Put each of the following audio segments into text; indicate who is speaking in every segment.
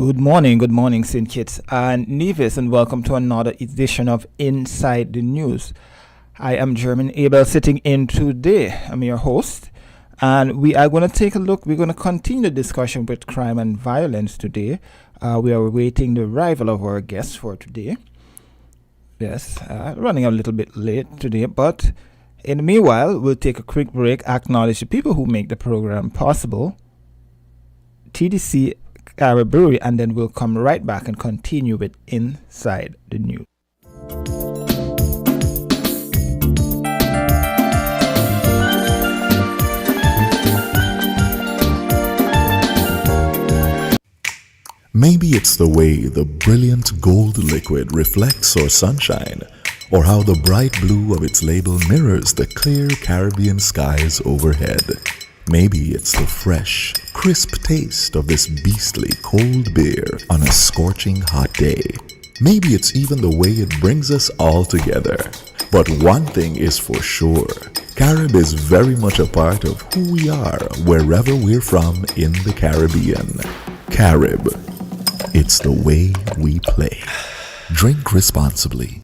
Speaker 1: Good morning, St. Kitts and Nevis, and welcome to another edition of Inside the News. I am German Abel sitting in today. I'm your host, and we are going to take a look. We're going to continue the discussion with crime and violence today. We are awaiting the arrival of our guests for today. Yes, running a little bit late today, but in the meanwhile, we'll take a quick break, acknowledge the people who make the program possible, TDC Carib Brewery, and then we'll come right back and continue with Inside the News.
Speaker 2: Maybe it's the way the brilliant gold liquid reflects our sunshine, or how the bright blue of its label mirrors the clear Caribbean skies overhead. Maybe it's the fresh, crisp taste of this beastly cold beer on a scorching hot day. Maybe it's even the way it brings us all together. But one thing is for sure, Carib is very much a part of who we are wherever we're from in the Caribbean. Carib, it's the way we play. Drink responsibly.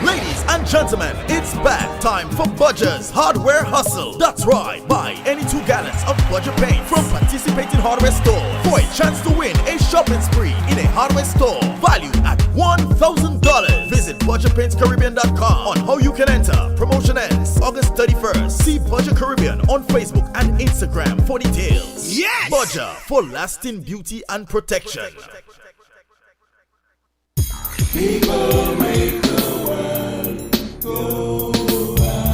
Speaker 3: Ladies and gentlemen, it's back time for Budger's Hardware Hustle. That's right, buy any 2 gallons of Budger paint from participating hardware store for a chance to win a shopping spree in a hardware store valued at $1,000. Visit BudgerPaintsCaribbean.com on how you can enter. Promotion ends August 31st. See Budger Caribbean on Facebook and Instagram for details. Yes! Budger, for lasting beauty and protection.
Speaker 4: People make the world go round.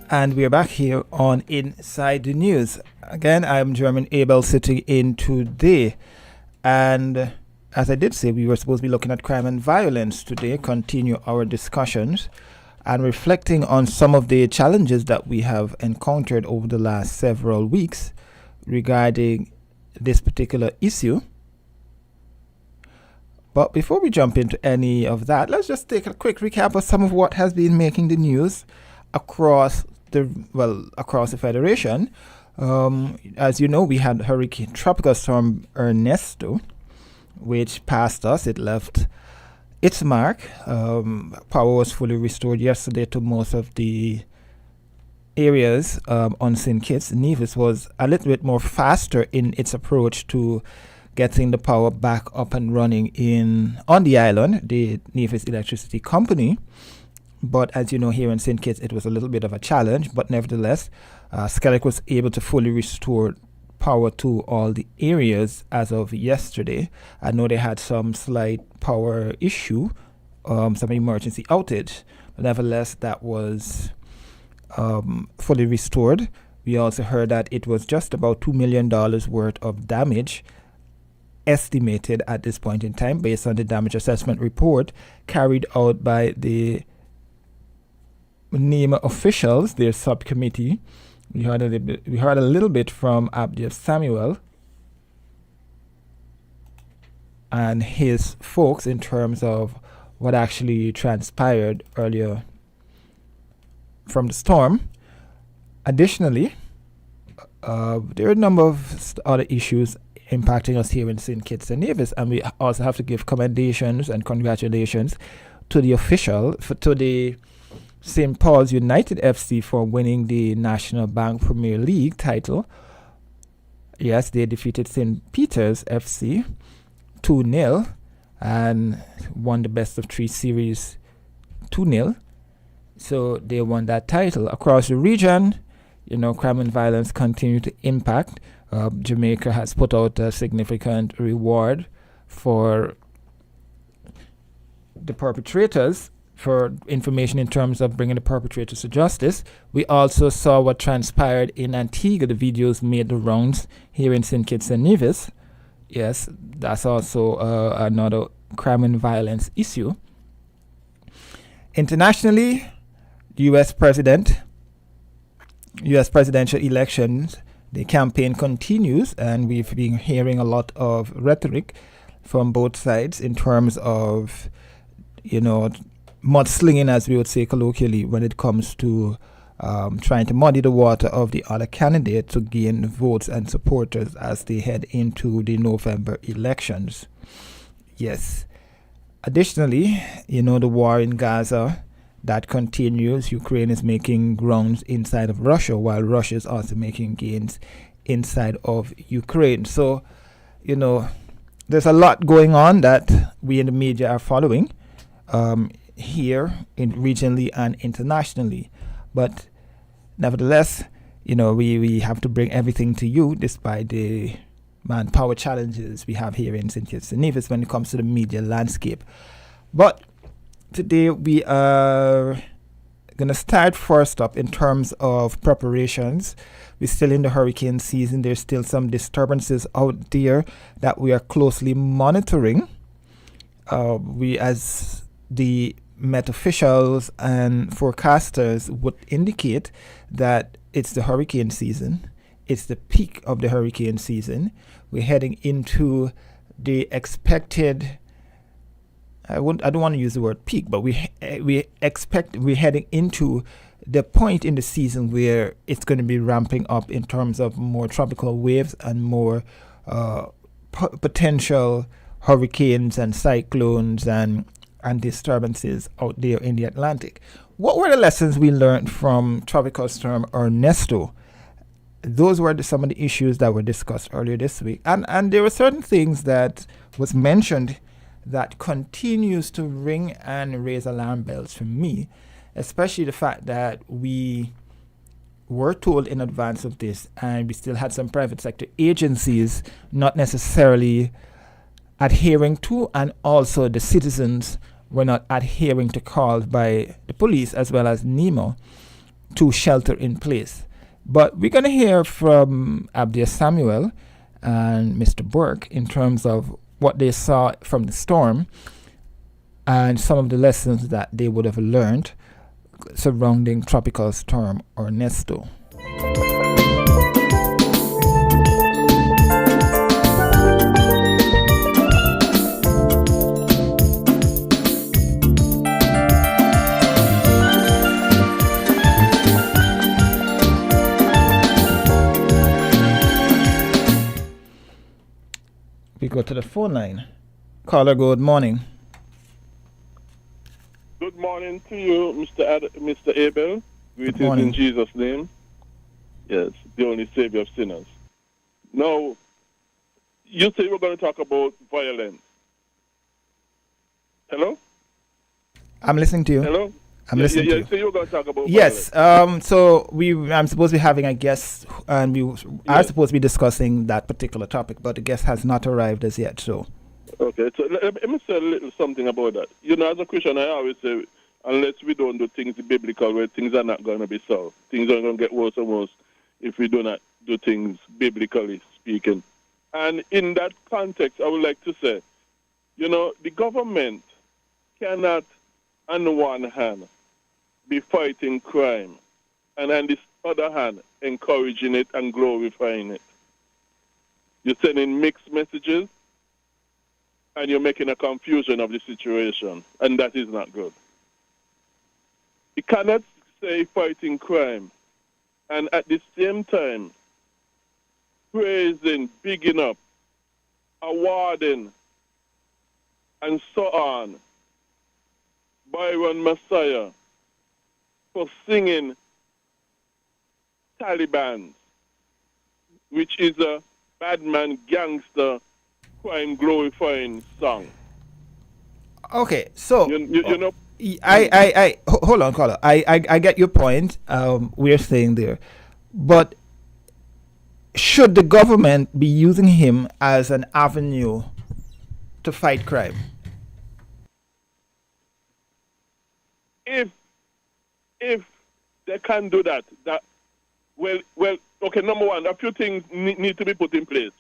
Speaker 1: And we're back here on Inside the News. Again, I'm German Abel sitting in today. And as I did say, we were supposed to be looking at crime and violence today, continue our discussions and reflecting on some of the challenges that we have encountered over the last several weeks regarding this particular issue. But before we jump into any of that, let's just take a quick recap of some of what has been making the news across the Federation. As you know, we had Tropical Storm Ernesto, which passed us. It left its mark. Power was fully restored yesterday to most of the areas on St. Kitts. Nevis was a little bit more faster in its approach to getting the power back up and running on the island, the Nevis Electricity Company. But as you know, here in St. Kitts, it was a little bit of a challenge. But nevertheless, Skellig was able to fully restore power to all the areas as of yesterday. I know they had some slight power issue, some emergency outage. But nevertheless, that was fully restored. We also heard that it was just about $2 million worth of damage estimated at this point in time based on the damage assessment report carried out by the NEMA officials, their subcommittee. We heard a little bit from Abdiel Samuel and his folks in terms of what actually transpired earlier from the storm. Additionally, there are a number of other issues impacting us here in St. Kitts and Nevis, and we also have to give commendations and congratulations to the St. Paul's United FC for winning the National Bank Premier League title. Yes, they defeated St. Peter's FC 2-0 and won the best of 3 series 2-0. So they won that title. Across the region, crime and violence continue to impact. Jamaica has put out a significant reward for the perpetrators, for information in terms of bringing the perpetrators to justice. We also saw what transpired in Antigua. The videos made the rounds here in St. Kitts and Nevis. Yes, that's also another crime and violence issue. Internationally, U.S. presidential elections, the campaign continues, and we've been hearing a lot of rhetoric from both sides in terms of, mudslinging, as we would say colloquially, when it comes to trying to muddy the water of the other candidate to gain votes and supporters as they head into the November elections. Yes. Additionally, the war in Gaza, that continues. Ukraine is making grounds inside of Russia, while Russia is also making gains inside of Ukraine. So, there's a lot going on that we in the media are following here, regionally and internationally. But nevertheless, we have to bring everything to you despite the manpower challenges we have here in St. Kitts and Nevis when it comes to the media landscape. But today we are going to start first up in terms of preparations. We're still in the hurricane season. There's still some disturbances out there that we are closely monitoring. We, as the Met officials and forecasters, would indicate that it's the hurricane season. It's the peak of the hurricane season. We're heading into the expected, I don't want to use the word peak, but we're heading into the point in the season where it's going to be ramping up in terms of more tropical waves and more potential hurricanes and cyclones and disturbances out there in the Atlantic. What were the lessons we learned from Tropical Storm Ernesto? Those were some of the issues that were discussed earlier this week. And there were certain things that was mentioned that continues to ring and raise alarm bells for me, especially the fact that we were told in advance of this, and we still had some private sector agencies not necessarily adhering to, and also the citizens were not adhering to calls by the police as well as NEMO to shelter in place. But we're going to hear from Abdia Samuel and Mr. Burke in terms of what they saw from the storm and some of the lessons that they would have learned surrounding Tropical Storm Ernesto. We go to the phone line. Caller, good morning.
Speaker 5: Good morning to you, Mr. Abel. Greetings in Jesus' name. Yes, the only Savior of sinners. Now, you say we're going to talk about violence. Hello?
Speaker 1: I'm listening to you.
Speaker 5: Hello?
Speaker 1: I'm listening to you.
Speaker 5: So you're going to talk about
Speaker 1: yes.
Speaker 5: violence.
Speaker 1: So I'm supposed to be having a guest, and we are supposed to be discussing that particular topic, but the guest has not arrived as yet. So.
Speaker 5: Okay, so let me say a little something about that. As a Christian, I always say, unless we don't do things biblical, where things are not going to be solved. Things are going to get worse and worse if we do not do things biblically speaking. And in that context, I would like to say, the government cannot, on the one hand, be fighting crime, and on the other hand, encouraging it and glorifying it. You're sending mixed messages, and you're making a confusion of the situation, and that is not good. You cannot say fighting crime, and at the same time, praising, bigging up, awarding, and so on, Byron Messiah, for singing Taliban, which is a badman gangster crime glorifying song.
Speaker 1: Okay, so
Speaker 5: you know,
Speaker 1: I hold on, caller. I get your point. We're saying there, but should the government be using him as an avenue to fight crime?
Speaker 5: if if they can do that, okay. Number one, a few things need to be put in place.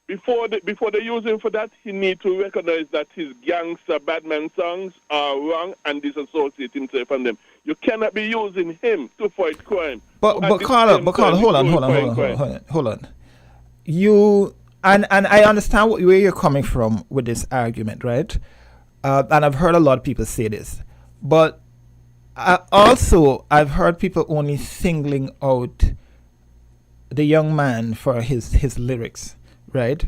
Speaker 5: Before they use him for that, he need to recognize that his gangster badman songs are wrong and disassociate himself from them. You cannot be using him to fight crime.
Speaker 1: But Carla, hold on. You and I understand where you're coming from with this argument, right? And I've heard a lot of people say this, but I've heard people only singling out the young man for his lyrics, right?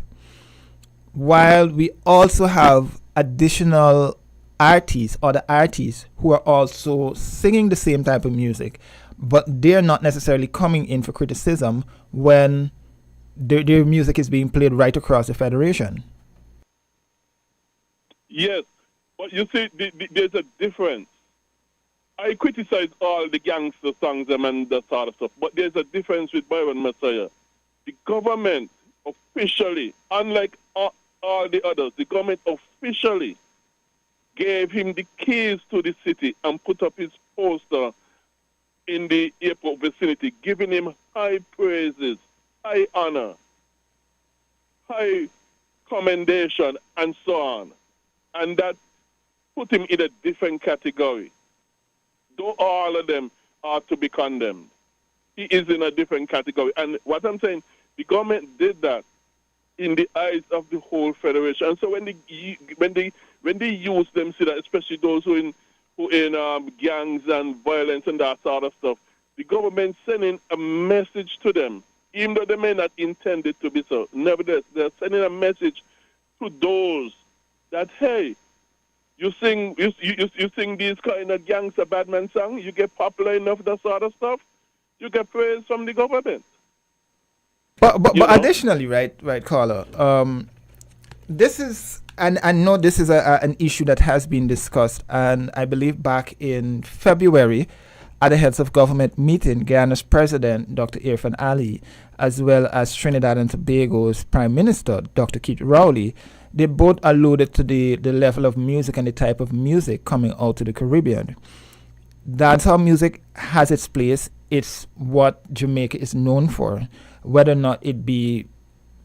Speaker 1: While we also have additional artists, other artists who are also singing the same type of music, but they're not necessarily coming in for criticism when their music is being played right across the federation.
Speaker 5: Yes, but you see, there's a difference. I criticize all the gangster songs and that sort of stuff, but there's a difference with Byron Messiah. The government officially, unlike all the others, the government officially gave him the keys to the city and put up his poster in the airport vicinity, giving him high praises, high honor, high commendation, and so on. And that put him in a different category. Though all of them are to be condemned, he is in a different category. And what I'm saying, the government did that in the eyes of the whole federation. And so when they use them, see that, especially those who in gangs and violence and that sort of stuff, the government sending a message to them, even though they may not intend it to be so. Nevertheless, they're sending a message to those that, hey, you sing these kind of gangster badman songs, you get popular enough, that sort of stuff, you get praise from the government.
Speaker 1: But additionally, right, Carla, this is, and I know this is an issue that has been discussed, and I believe back in February at the Heads of Government meeting, Guyana's President, Dr. Irfan Ali, as well as Trinidad and Tobago's Prime Minister, Dr. Keith Rowley, they both alluded to the level of music and the type of music coming out to the Caribbean. Dancehall music has its place. It's what Jamaica is known for, whether or not it be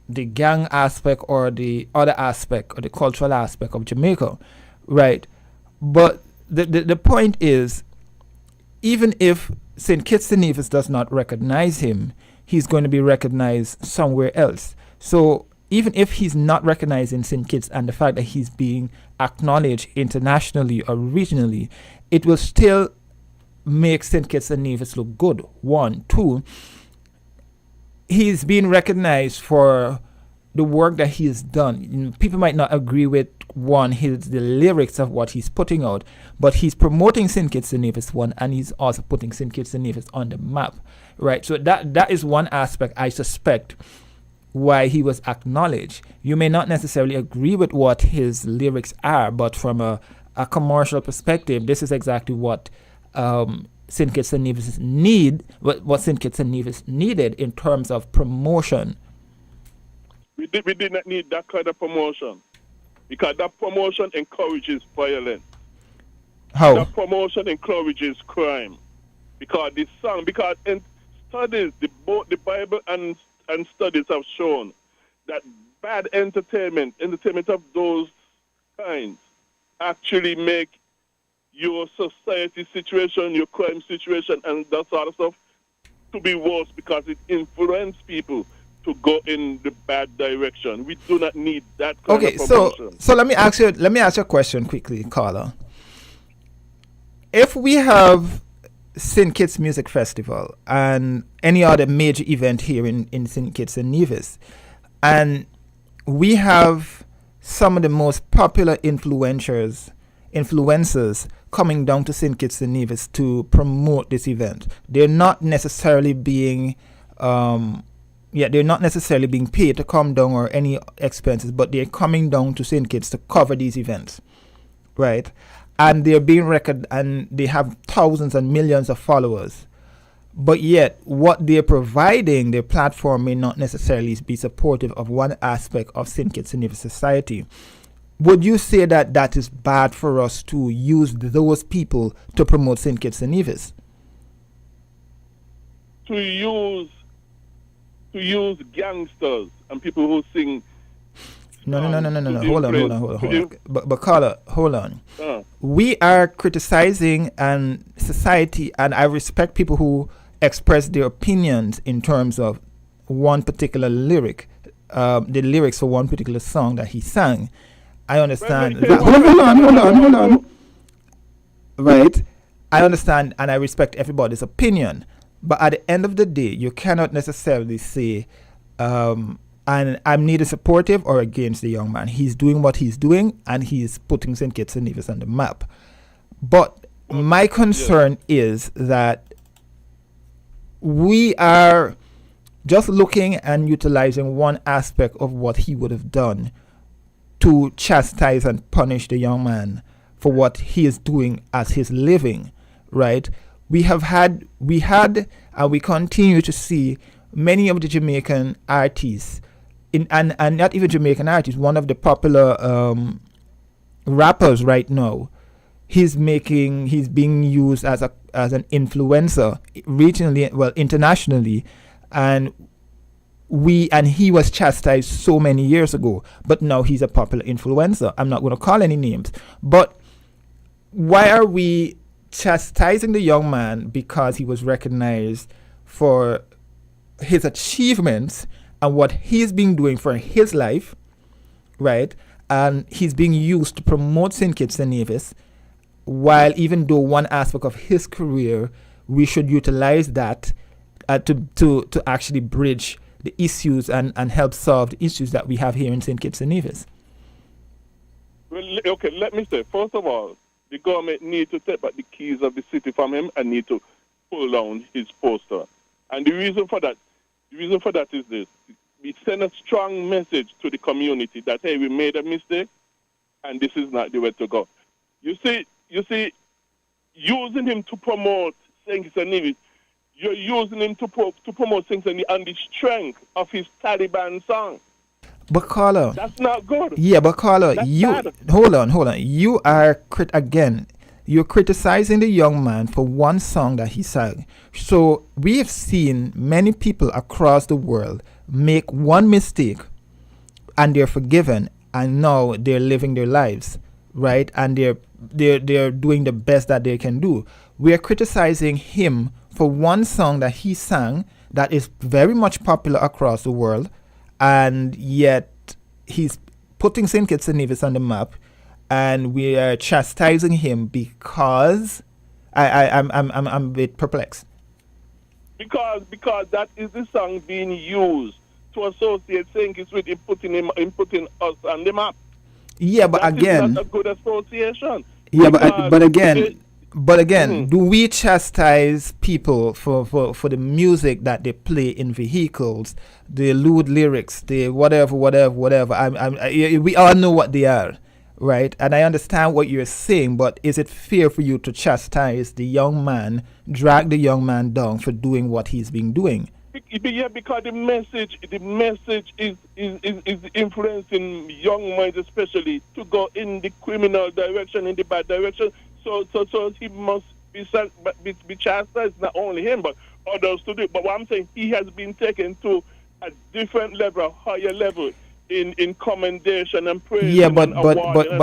Speaker 1: the gang aspect or the other aspect or the cultural aspect of Jamaica, right? But the point is, even if St. Kitts and Nevis does not recognize him, he's going to be recognized somewhere else. So even if he's not recognizing St. Kitts and the fact that he's being acknowledged internationally or regionally, it will still make St. Kitts and Nevis look good. One. Two, he's being recognized for the work that he's done. People might not agree with the lyrics of what he's putting out, but he's promoting St. Kitts and Nevis, and he's also putting St. Kitts and Nevis on the map, right? So that is one aspect, I suspect, why he was acknowledged. You may not necessarily agree with what his lyrics are, but from a commercial perspective, this is exactly what St. Kitts and Nevis what St. Kitts and Nevis needed in terms of promotion.
Speaker 5: We did not need that kind of promotion, because that promotion encourages violence.
Speaker 1: How?
Speaker 5: That promotion encourages crime. Because in studies, both the Bible and studies have shown that bad entertainment of those kinds, actually make your society situation, your crime situation, and that sort of stuff to be worse, because it influences people to go in the bad direction. We do not need that kind of promotion.
Speaker 1: So let me ask you a question quickly, Carla. If we have St. Kitts Music Festival and any other major event here in St. Kitts and Nevis, and we have some of the most popular influencers coming down to St. Kitts and Nevis to promote this event, they're not necessarily being paid to come down or any expenses, but they're coming down to St. Kitts to cover these events, right? And they're being recorded, and they have thousands and millions of followers. But yet, what they're providing, their platform may not necessarily be supportive of one aspect of St. Kitts and Nevis society. would you say that that is bad for us to use those people to promote St. Kitts and Nevis?
Speaker 5: To use gangsters and people who sing.
Speaker 1: No.
Speaker 5: to
Speaker 1: Hold on.
Speaker 5: influence-
Speaker 1: But Carla, hold on.
Speaker 5: Uh,
Speaker 1: We are criticizing and society, and I respect people who express their opinions in terms of one particular lyric, the lyrics for one particular song that he sang. I understand.
Speaker 5: Well,
Speaker 1: Hold on. Right. I understand and I respect everybody's opinion. But at the end of the day, you cannot necessarily say, and I'm neither supportive or against the young man. He's doing what he's doing, and he's putting St. Kitts and Nevis on the map. But my concern is that we are just looking and utilizing one aspect of what he would have done to chastise and punish the young man for what he is doing as his living, right? We had, and we continue to see many of the Jamaican artists, and not even Jamaican artists, one of the popular rappers right now, he's being used as an influencer regionally, well, internationally, and he was chastised so many years ago, but now he's a popular influencer. I'm not going to call any names, but why are we chastising the young man because he was recognized for his achievements and what he's been doing for his life, right? And he's being used to promote St. Kitts and Nevis, while even though one aspect of his career, we should utilize that to actually bridge the issues and help solve the issues that we have here in St. Kitts and Nevis.
Speaker 5: Well, okay, let me say, first of all, the government need to take back the keys of the city from him and need to pull down his poster. And the reason for that is this. We send a strong message to the community that, hey, we made a mistake and this is not the way to go. You see, using him to promote St. Kitts and Nevis, you're using him to promote St. Kitts and Nevis on the strength of his Taliban song.
Speaker 1: But Carla,
Speaker 5: that's not good.
Speaker 1: Yeah, but Carla,
Speaker 5: That's
Speaker 1: you
Speaker 5: bad.
Speaker 1: hold on. You are you're criticizing the young man for one song that he sang. So we have seen many people across the world make one mistake, and they're forgiven, and now they're living their lives, right? And they're doing the best that they can do. We are criticizing him for one song that he sang that is very much popular across the world, and yet he's putting St. Kitts and Nevis on the map, and we are chastising him because I'm a bit perplexed.
Speaker 5: Because that is the song being used to associate St. Kitts with him, putting us on the map.
Speaker 1: Yeah, but
Speaker 5: that
Speaker 1: again,
Speaker 5: is not a good association.
Speaker 1: Yeah, but again, do we chastise people for the music that they play in vehicles, the lewd lyrics, the whatever? We all know what they are, right? And I understand what you're saying, but is it fair for you to chastise the young man, drag the young man down for doing what he's been doing?
Speaker 5: Yeah, because the message is influencing young minds, especially to go in the criminal direction, in the bad direction. So he must be chastised, not only him, but others to do it. But what I'm saying, he has been taken to a different level, a higher level in commendation and praise.
Speaker 1: Yeah, but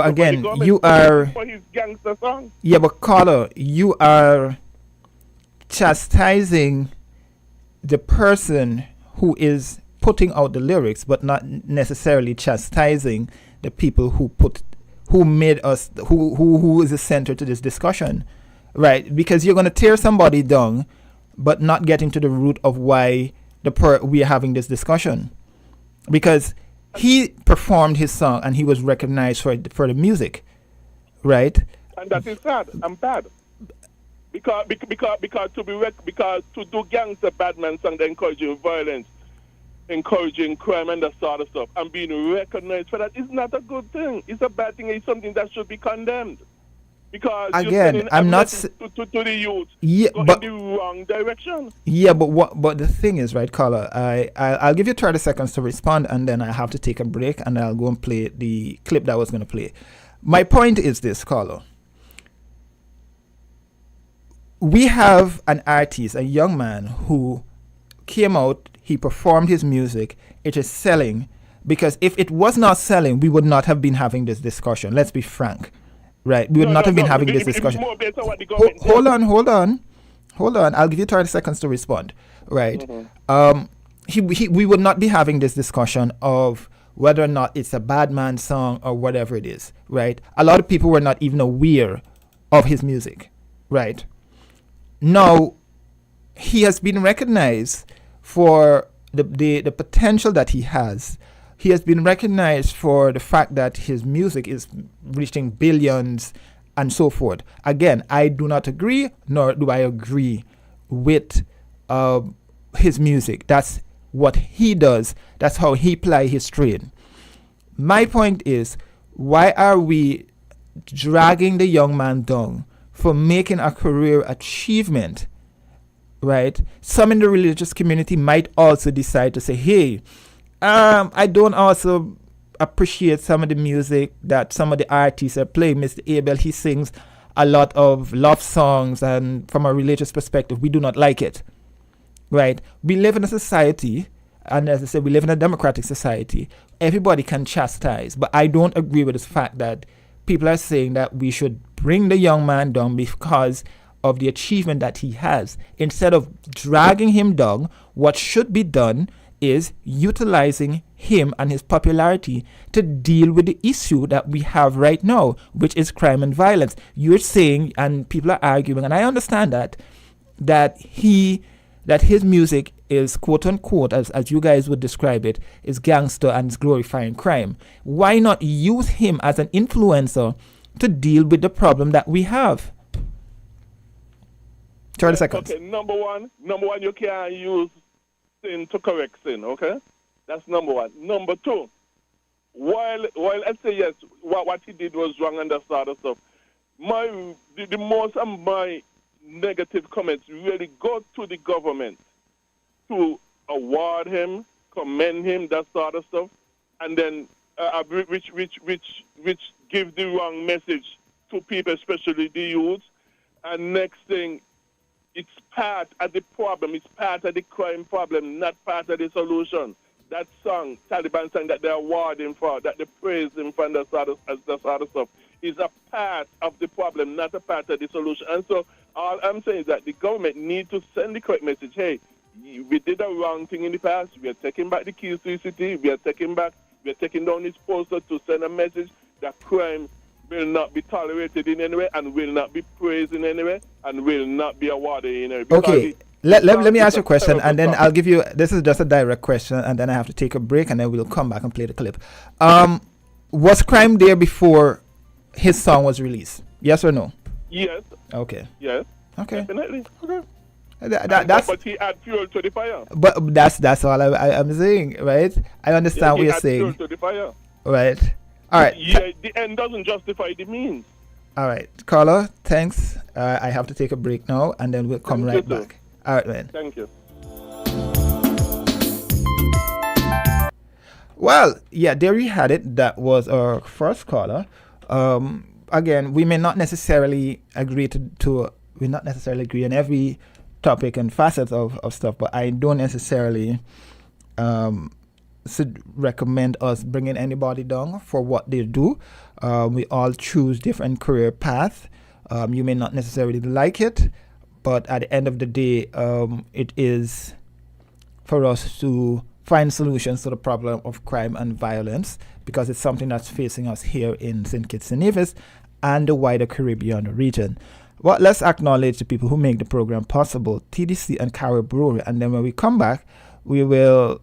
Speaker 1: again, you are
Speaker 5: for his gangster song.
Speaker 1: Yeah, but Carla, you are chastising the person who is putting out the lyrics, but not necessarily chastising the people who is the center to this discussion, right? Because you're going to tear somebody down, but not getting to the root of why we are having this discussion. Because he performed his song and he was recognized for the music, right?
Speaker 5: And that is sad and bad. Because to do gangster bad man song, they encouraging violence, encouraging crime and that sort of stuff, and being recognized for that is not a good thing. It's a bad thing. It's something that should be condemned. Because
Speaker 1: Again,
Speaker 5: you're sending
Speaker 1: I'm
Speaker 5: a
Speaker 1: not
Speaker 5: message to the youth
Speaker 1: Yeah,
Speaker 5: go
Speaker 1: but
Speaker 5: in the wrong direction.
Speaker 1: yeah, but the thing is, right, caller, I'll give you 30 seconds to respond, and then I have to take a break, and I'll go and play the clip that I was going to play. My point is this, caller. We have an artist, a young man who came out, he performed his music, it is selling, because if it was not selling, we would not have been having this discussion. Let's be frank, right? We would not have been having this discussion.
Speaker 5: More based on what the government
Speaker 1: Hold on. I'll give you 30 seconds to respond, right? We would not be having this discussion of whether or not it's a bad man song or whatever it is, right? A lot of people were not even aware of his music, right? Now, he has been recognized for the potential that he has. He has been recognized for the fact that his music is reaching billions and so forth. Again, I do not agree, nor do I agree with his music. That's what he does. That's how he ply his trade. My point is, why are we dragging the young man down for making a career achievement, right? Some in the religious community might also decide to say, hey, I don't also appreciate some of the music that some of the artists are playing. Mr. Abel, he sings a lot of love songs, and from a religious perspective, we do not like it, right? We live in a society, and as I said, we live in a democratic society. Everybody can chastise, but I don't agree with this fact that people are saying that we should bring the young man down because of the achievement that he has. Instead of dragging him down, what should be done is utilizing him and his popularity to deal with the issue that we have right now, which is crime and violence. You're saying, and people are arguing, and I understand that his music is quote unquote, as you guys would describe it, is gangster and is glorifying crime. Why not use him as an influencer to deal with the problem that we have? 30 seconds.
Speaker 5: Okay, number one, you can't use sin to correct sin, okay? That's number one. Number two, while I say yes, what he did was wrong and that sort of stuff, the most of my negative comments really go to the government to award him, commend him, that sort of stuff, and then which give the wrong message to people, especially the youth. And next thing, it's part of the problem, it's part of the crime problem, not part of the solution. That song, Taliban song that they're awarding for, that they praise him for, that sort of stuff, is a part of the problem, not a part of the solution. And so all I'm saying is that the government needs to send the correct message. Hey, we did a wrong thing in the past. We are taking back the keys to the city. We are taking down this poster to send a message that crime will not be tolerated in any way and will not be praised in any way and will not be awarded in any way.
Speaker 1: Okay, let me ask you a question, and then I'll give you, this is just a direct question, and then I have to take a break, and then we'll come back and play the clip. Was crime there before his song was released? Yes or no?
Speaker 5: Yes.
Speaker 1: Okay.
Speaker 5: Yes.
Speaker 1: Okay.
Speaker 5: Definitely.
Speaker 1: Okay. That's,
Speaker 5: but he add fuel to the fire.
Speaker 1: But that's all I'm saying, right? I understand what you're saying.
Speaker 5: Fuel to the fire.
Speaker 1: Right. All right.
Speaker 5: Yeah, the end doesn't justify the means.
Speaker 1: All right, Carla, thanks. I have to take a break now, and then we'll come right back. All right, man.
Speaker 5: Thank you.
Speaker 1: Well, yeah, there you had it. That was our first caller. Again, we may not necessarily agree we not necessarily agree on every topic and facets of stuff, but I don't necessarily recommend us bringing anybody down for what they do. We all choose different career paths. You may not necessarily like it, but at the end of the day, it is for us to find solutions to the problem of crime and violence, because it's something that's facing us here in St. Kitts and Nevis and the wider Caribbean region. Well, let's acknowledge the people who make the program possible, TDC and Carol Brewery, and then when we come back, we will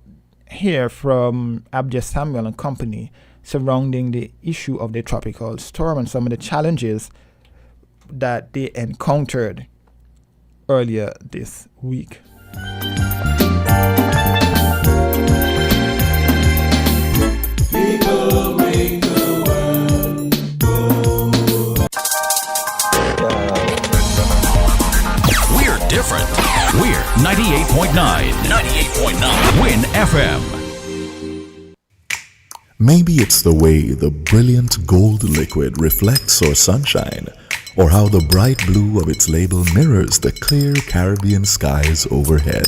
Speaker 1: hear from Abdia Samuel and company surrounding the issue of the tropical storm and some of the challenges that they encountered earlier this week.
Speaker 4: People make the world go.
Speaker 3: FM.
Speaker 2: Maybe it's the way the brilliant gold liquid reflects our sunshine, or how the bright blue of its label mirrors the clear Caribbean skies overhead.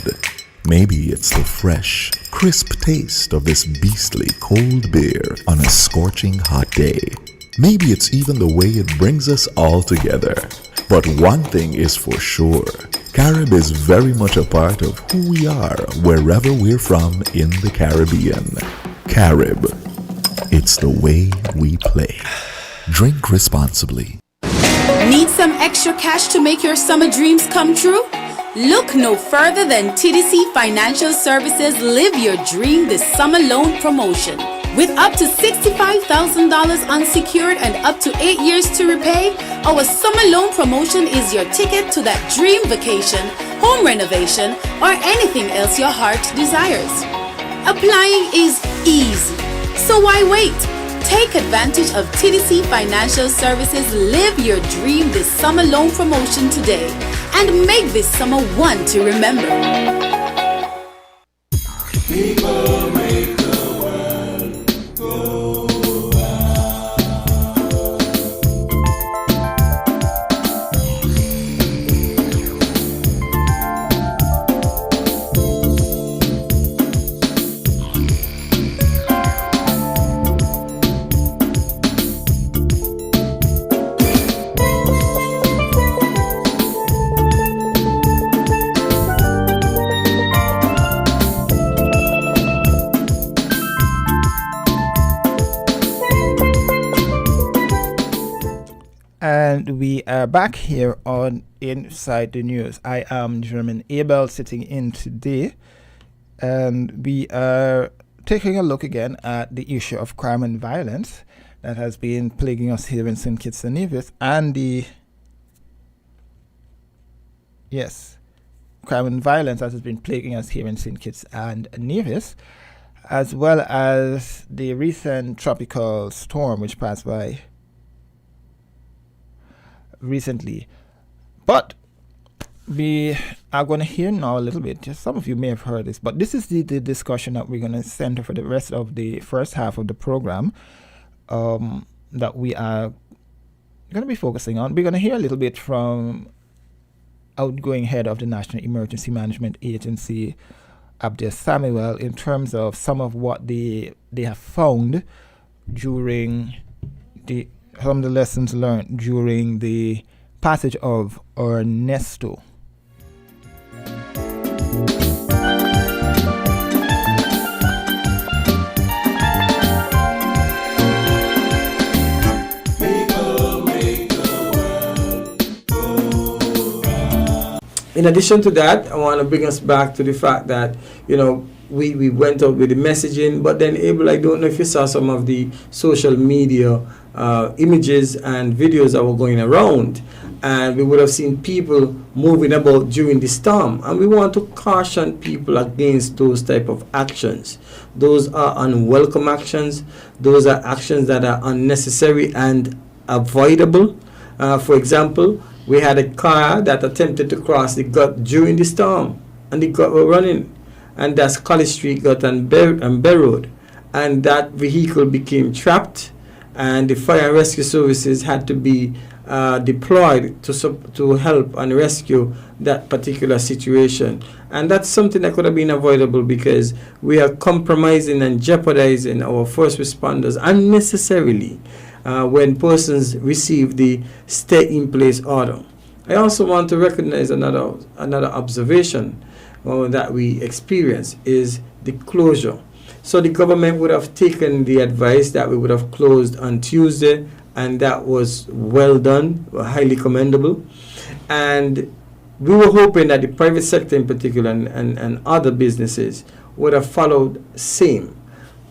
Speaker 2: Maybe it's the fresh, crisp taste of this beastly cold beer on a scorching hot day. Maybe it's even the way it brings us all together. But one thing is for sure, Carib is very much a part of who we are wherever we're from in the Caribbean. Carib, it's the way we play. Drink responsibly.
Speaker 6: Need some extra cash to make your summer dreams come true? Look no further than TDC Financial Services Live Your Dream this summer loan promotion. With up to $65,000 unsecured and up to 8 years to repay, our summer loan promotion is your ticket to that dream vacation, home renovation, or anything else your heart desires. Applying is easy, so why wait? Take advantage of TDC Financial Services Live Your Dream this summer loan promotion today and make this summer one to remember.
Speaker 4: People make the world go
Speaker 1: And we are back here on Inside the News. I am German Abel sitting in today, and we are taking a look again at the issue of crime and violence that has been plaguing us here in St. Kitts and Nevis, and crime and violence that has been plaguing us here in St. Kitts and Nevis, as well as the recent tropical storm which passed by recently. But we are going to hear now a little bit, just some of you may have heard this, but this is the discussion that we're going to center for the rest of the first half of the program, that we are going to be focusing on. We're going to hear a little bit from outgoing head of the National Emergency Management Agency, Abdel Samuel, in terms of some of what they have found during some of the lessons learned during the passage of Ernesto.
Speaker 7: In addition to that, I want to bring us back to the fact that, we went out with the messaging, but then Abel, I don't know if you saw some of the social media images and videos that were going around, and we would have seen people moving about during the storm, and we want to caution people against those type of actions. Those are unwelcome actions. Those are actions that are unnecessary and avoidable. For example, we had a car that attempted to cross the gut during the storm, and the gut were running, and that's College Street Gut and Bear Road, and that vehicle became trapped, and the fire and rescue services had to be deployed to help and rescue that particular situation. And that's something that could have been avoidable, because we are compromising and jeopardizing our first responders unnecessarily when persons receive the stay-in-place order. I also want to recognize another observation that we experience is the closure. So the government would have taken the advice that we would have closed on Tuesday, and that was well done, highly commendable. And we were hoping that the private sector in particular and other businesses would have followed same.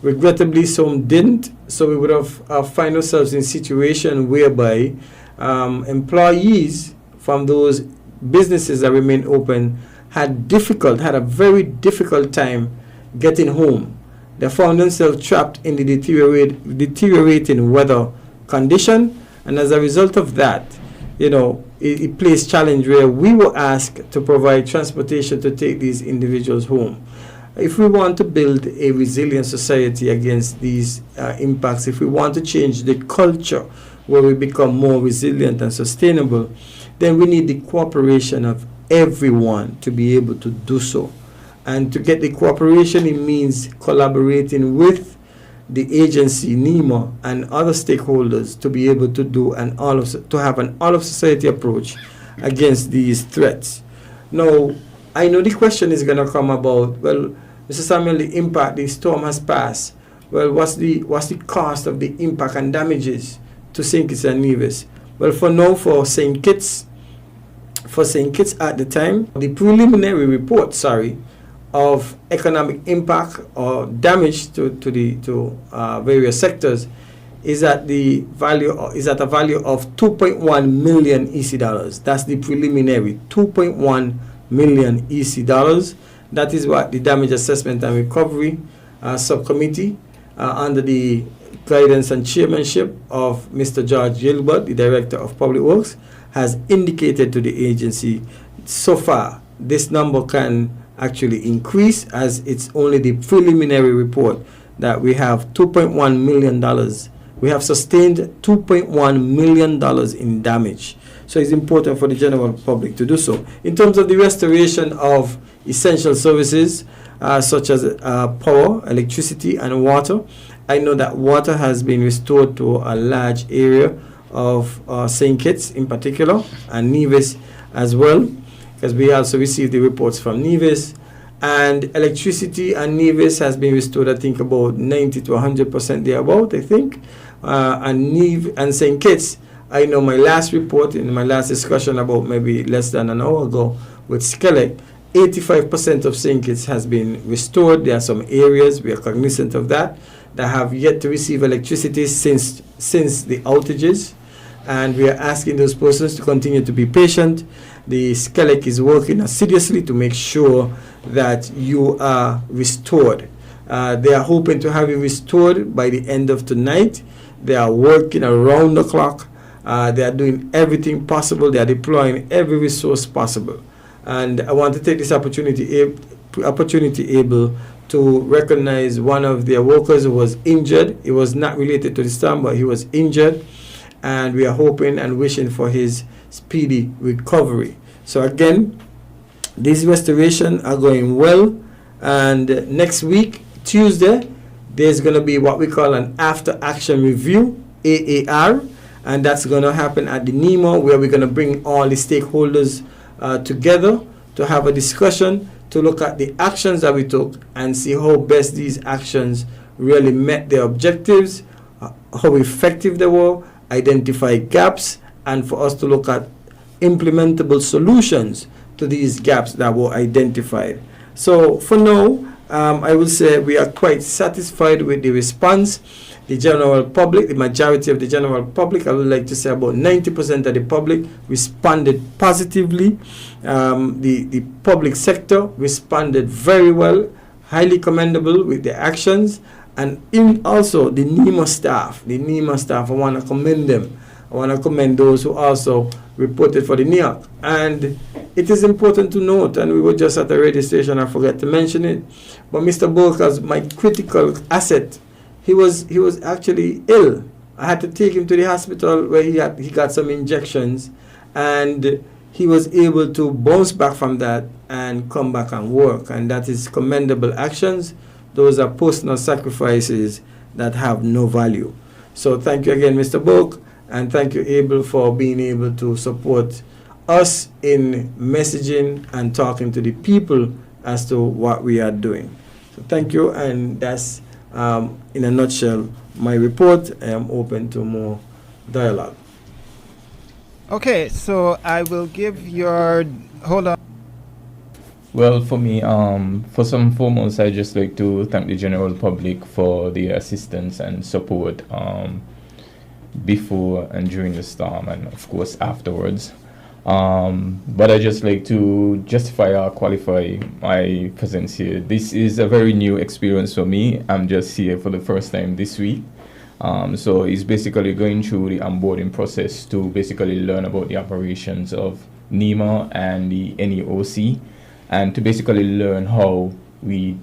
Speaker 7: Regrettably, some didn't, so we would have find ourselves in a situation whereby employees from those businesses that remain open had a very difficult time getting home. They found themselves trapped in the deteriorating weather condition, and as a result of that, it placed challenge where we were asked to provide transportation to take these individuals home. if we want to build a resilient society against these impacts, if we want to change the culture where we become more resilient and sustainable, then we need the cooperation of everyone to be able to do so. And to get the cooperation, it means collaborating with the agency, NEMA, and other stakeholders to be able to do to have an all-of-society approach against these threats. Now, I know the question is going to come about, well, Mr. Samuel, the impact, the storm has passed. Well, what's the cost of the impact and damages to St. Kitts and Nevis? Well, for now, for St. Kitts at the time, the preliminary report, of economic impact or damage to various sectors is at a value of 2.1 million EC dollars. That's the preliminary 2.1 million EC dollars. That is what the damage assessment and recovery subcommittee under the guidance and chairmanship of Mr. George Gilbert, the Director of Public Works, has indicated to the agency. So far, this number can actually increase, as it's only the preliminary report that we have $2.1 million. We have sustained $2.1 million in damage. So it's important for the general public to do so. In terms of the restoration of essential services, such as power, electricity, and water, I know that water has been restored to a large area of St. Kitts in particular, and Nevis as well, because we also received the reports from Nevis. And electricity and Nevis has been restored, I think, about 90 to 100% thereabout, I think. And St. Kitts, I know my last report, in my last discussion about maybe less than an hour ago with Skellig, 85% of St. Kitts has been restored. There are some areas, we are cognizant of that have yet to receive electricity since the outages. And we are asking those persons to continue to be patient. The Skellig is working assiduously to make sure that you are restored. They are hoping to have you restored by the end of tonight. They are working around the clock. They are doing everything possible. They are deploying every resource possible. And I want to take this opportunity able to recognize one of their workers who was injured. It was not related to the storm, but he was injured. And we are hoping and wishing for his speedy recovery. So again, these restorations are going well. And next week, Tuesday, there's going to be what we call an after action review, AAR. And that's going to happen at the NEMA, where we're going to bring all the stakeholders together to have a discussion, to look at the actions that we took and see how best these actions really met their objectives, how effective they were, identify gaps, and for us to look at implementable solutions to these gaps that were identified. So for now, I will say we are quite satisfied with the response. The general public, the majority of the general public, I would like to say about 90% of the public responded positively. The public sector responded very well, highly commendable with their actions. And also the NEMA staff, I want to commend them. I want to commend those who also reported for the NEOC. And it is important to note, and we were just at the radio station, I forgot to mention it, but Mr. Bolkas, my critical asset, he was actually ill. I had to take him to the hospital where he got some injections, and he was able to bounce back from that and come back and work. And that is commendable actions. Those are personal sacrifices that have no value. So thank you again, Mr. Boak, and thank you, Abel, for being able to support us in messaging and talking to the people as to what we are doing. So thank you, and that's, in a nutshell, my report. I am open to more dialogue.
Speaker 1: Okay, so I will give your... Hold on.
Speaker 8: Well, for me, first and foremost, I just like to thank the general public for the assistance and support before and during the storm, and of course afterwards. But I just like to justify or qualify my presence here. This is a very new experience for me. I'm just here for the first time this week. So it's basically going through the onboarding process to basically learn about the operations of NEMA and the NEOC, and to basically learn how we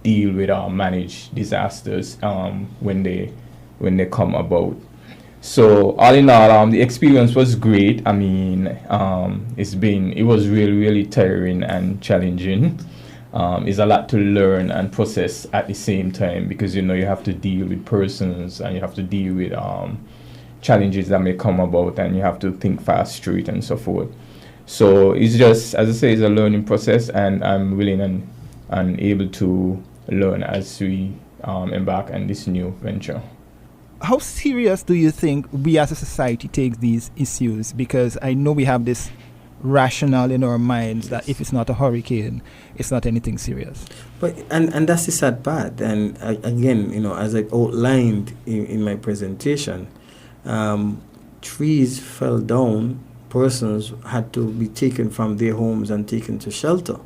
Speaker 8: deal with or manage disasters when they come about. So all in all, the experience was great. I mean, it was really tiring and challenging. It's a lot to learn and process at the same time, because you have to deal with persons and you have to deal with challenges that may come about, and you have to think fast through it and so forth. So it's just, as I say, it's a learning process, and I'm willing and able to learn as we embark on this new venture.
Speaker 1: How serious do you think we as a society take these issues? Because I know we have this rationale in our minds that if it's not a hurricane, it's not anything serious.
Speaker 7: But and that's the sad part. And again, as I outlined in my presentation, trees fell down. Persons had to be taken from their homes and taken to shelter.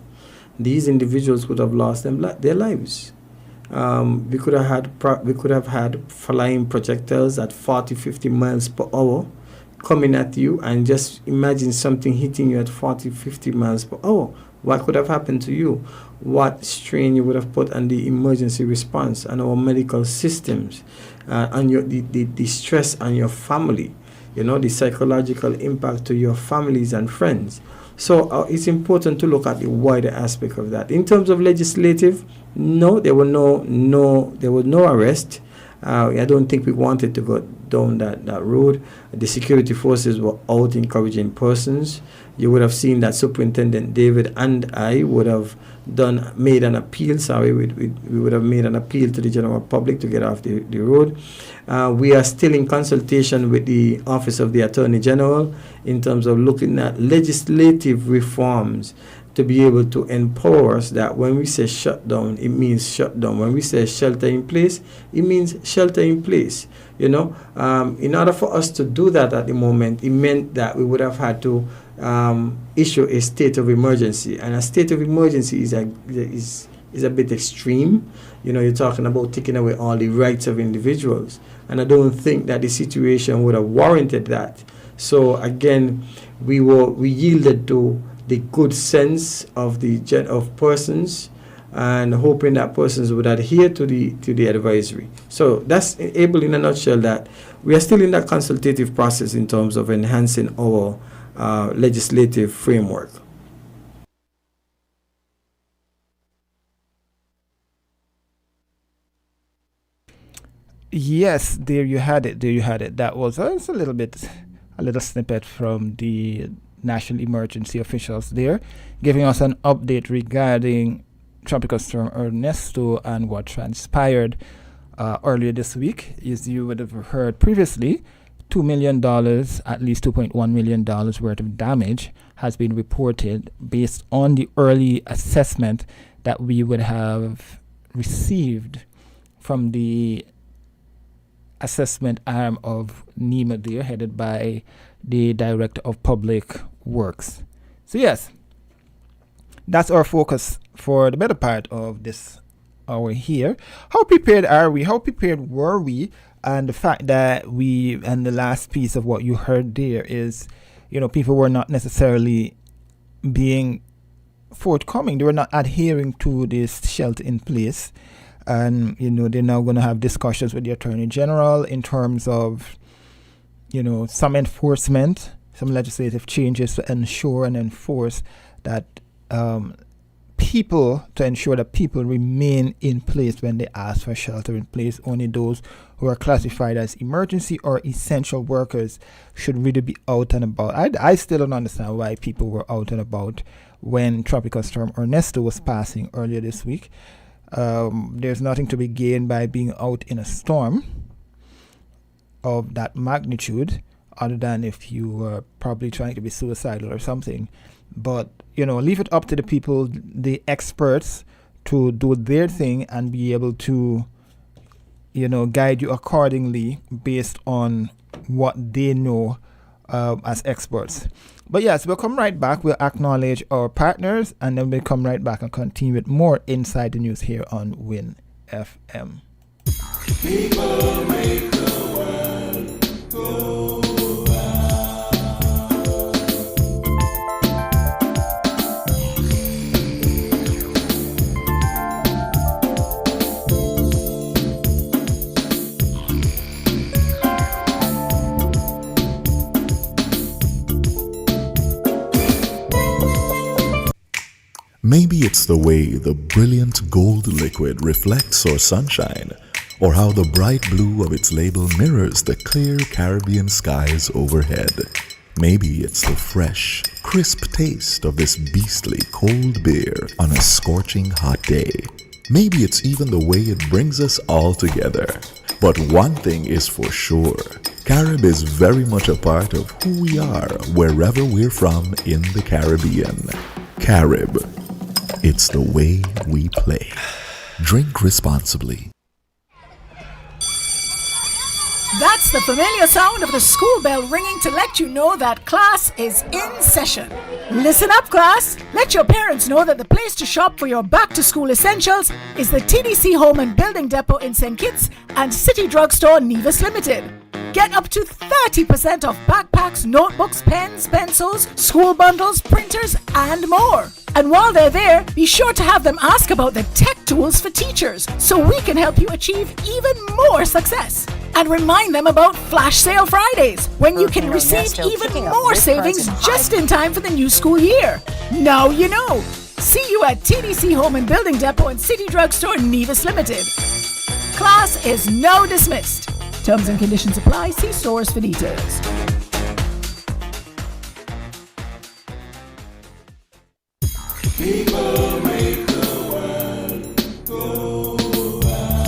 Speaker 7: These individuals could have lost their lives. We could have had flying projectiles at 40-50 miles per hour coming at you, and just imagine something hitting you at 40-50 miles per hour. What could have happened to you? What strain you would have put on the emergency response and our medical systems, and the stress on your family, the psychological impact to your families and friends. So it's important to look at the wider aspect of that. In terms of legislative, no, there was no arrest. I don't think we wanted to go down that road. The security forces were out encouraging persons. You would have seen that Superintendent David and I would have made an appeal. We would have made an appeal to the general public to get off the road. We are still in consultation with the Office of the Attorney General in terms of looking at legislative reforms to be able to empower us that when we say shut down, it means shut down. When we say shelter in place, it means shelter in place. In order for us to do that at the moment, it meant that we would have had to issue a state of emergency. And a state of emergency is a bit extreme. You're talking about taking away all the rights of individuals. And I don't think that the situation would have warranted that. So again, we yielded to the good sense of persons, and hoping that persons would adhere to the advisory. So that's able in a nutshell that we are still in that consultative process in terms of enhancing our legislative framework.
Speaker 1: Yes, there you had it. That was a little snippet from the national emergency officials there, giving us an update regarding Tropical Storm Ernesto and what transpired earlier this week. As you would have heard previously, $2 million, at least $2.1 million worth of damage has been reported based on the early assessment that we would have received from the assessment arm of NEMA there, headed by the Director of Public Works. So yes, that's our focus for the better part of this hour here. How prepared are we? How prepared were we? And the fact that and the last piece of what you heard there is, people were not necessarily being forthcoming. They were not adhering to this shelter in place. And, they're now going to have discussions with the Attorney General in terms of, some enforcement, some legislative changes to ensure and enforce that people remain in place when they ask for shelter in place. Only those who are classified as emergency or essential workers should really be out and about. I still don't understand why people were out and about when Tropical Storm Ernesto was passing earlier this week. There's nothing to be gained by being out in a storm of that magnitude, other than if you were probably trying to be suicidal or something. But, leave it up to the people, the experts, to do their thing and be able to, guide you accordingly based on what they know as experts. But yes, we'll come right back. We'll acknowledge our partners, and then we'll come right back and continue with more Inside the News here on WIN FM.
Speaker 4: People make the world go round.
Speaker 2: Maybe it's the way the brilliant gold liquid reflects our sunshine, or how the bright blue of its label mirrors the clear Caribbean skies overhead. Maybe it's the fresh, crisp taste of this beastly cold beer on a scorching hot day. Maybe it's even the way it brings us all together. But one thing is for sure, Carib is very much a part of who we are wherever we're from in the Caribbean. Carib, it's the way we play. Drink responsibly.
Speaker 9: That's the familiar sound of the school bell ringing to let you know that class is in session. Listen up, class. Let your parents know that the place to shop for your back-to-school essentials is the TDC Home and Building Depot in St. Kitts and City Drugstore Nevis Limited. Get up to 30% off backpacks, notebooks, pens, pencils, school bundles, printers, and more. And while they're there, be sure to have them ask about the tech tools for teachers so we can help you achieve even more success. And remind them about Flash Sale Fridays, when you can receive even more savings just in time for the new school year. Now you know. See you at TDC Home and Building Depot and City Drugstore Nevis Limited. Class is now dismissed. Terms and conditions apply. See stores for details.
Speaker 4: People make the world go round.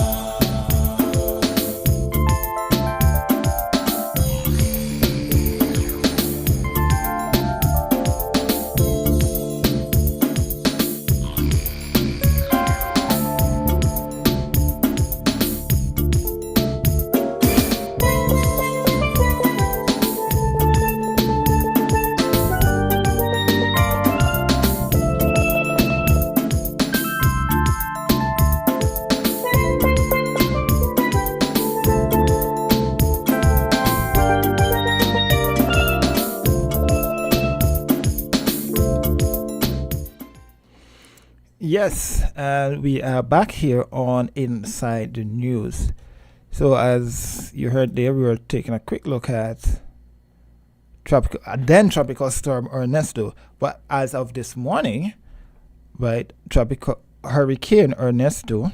Speaker 1: Yes, and we are back here on Inside the News. So as you heard there, we were taking a quick look at tropical storm Ernesto. But as of this morning, right, tropical hurricane Ernesto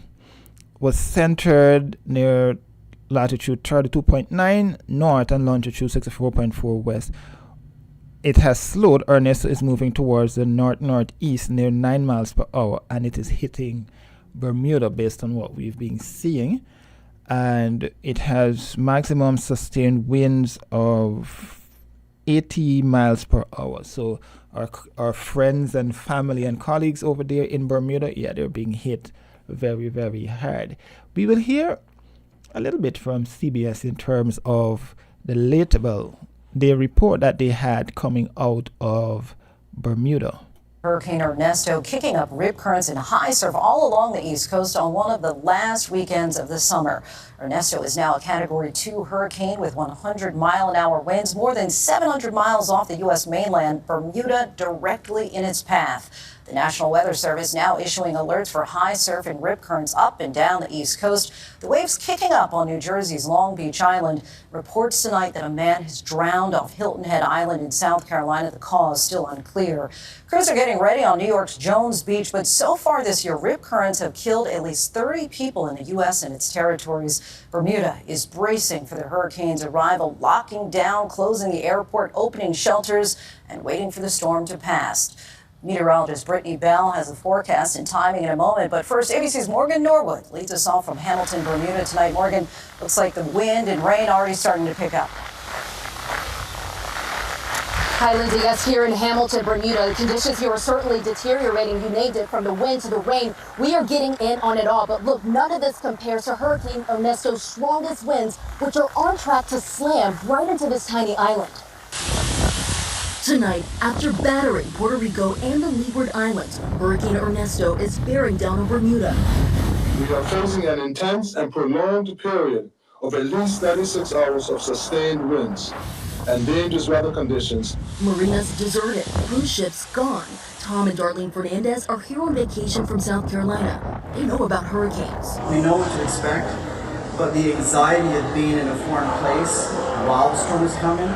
Speaker 1: was centered near latitude 32.9 north and longitude 64.4 west. It has slowed. Ernesto is moving towards the north-northeast near 9 miles per hour, and it is hitting Bermuda based on what we've been seeing. And it has maximum sustained winds of 80 miles per hour. So our friends and family and colleagues over there in Bermuda, they're being hit very, very hard. We will hear a little bit from CBS in terms of the report that they had coming out of Bermuda.
Speaker 10: Hurricane Ernesto kicking up rip currents and high surf all along the East Coast on one of the last weekends of the summer. Ernesto is now a Category 2 hurricane with 100-mile-an-hour winds, more than 700 miles off the U.S. mainland, Bermuda directly in its path. The National Weather Service now issuing alerts for high surf and rip currents up and down the East Coast. The waves kicking up on New Jersey's Long Beach Island. Reports tonight that a man has drowned off Hilton Head Island in South Carolina. The cause still unclear. Crews are getting ready on New York's Jones Beach, but so far this year, rip currents have killed at least 30 people in the U.S. and its territories. Bermuda is bracing for the hurricane's arrival, locking down, closing the airport, opening shelters, and waiting for the storm to pass. Meteorologist Brittany Bell has the forecast and timing in a moment. But first, ABC's Morgan Norwood leads us off from Hamilton, Bermuda tonight. Morgan, looks like the wind and rain already starting to pick up.
Speaker 11: Hi, Lindsay. Yes, here in Hamilton, Bermuda, the conditions here are certainly deteriorating. You named it, from the wind to the rain. We are getting in on it all. But look, none of this compares to Hurricane Ernesto's strongest winds, which are on track to slam right into this tiny island.
Speaker 12: Tonight, after battering Puerto Rico and the Leeward Islands, Hurricane Ernesto is bearing down on Bermuda.
Speaker 13: We are facing an intense and prolonged period of at least 36 hours of sustained winds and dangerous weather conditions.
Speaker 12: Marinas deserted, cruise ships gone. Tom and Darlene Fernandez are here on vacation from South Carolina. They know about hurricanes.
Speaker 14: We know what to expect, but the anxiety of being in a foreign place while the storm is coming,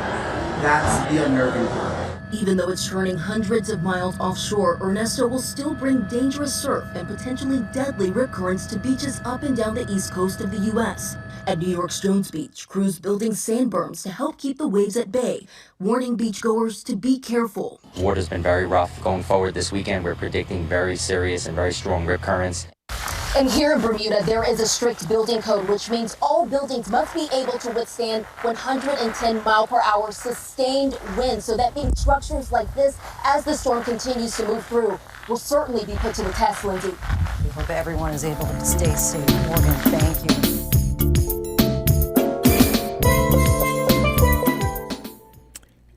Speaker 14: that's the unnerving part.
Speaker 12: Even though it's churning hundreds of miles offshore, Ernesto will still bring dangerous surf and potentially deadly rip currents to beaches up and down the east coast of the U.S. At New York's Jones Beach, crews building sand berms to help keep the waves at bay, warning beachgoers to be careful.
Speaker 15: Water's been very rough. Going forward this weekend, we're predicting very serious and very strong rip currents.
Speaker 11: And here in Bermuda, there is a strict building code, which means all buildings must be able to withstand 110 mile per hour sustained winds. So that means structures like this, as the storm continues to move through, will certainly be put to the test, Lindsay.
Speaker 10: We hope everyone is able to stay safe. Morgan, thank you.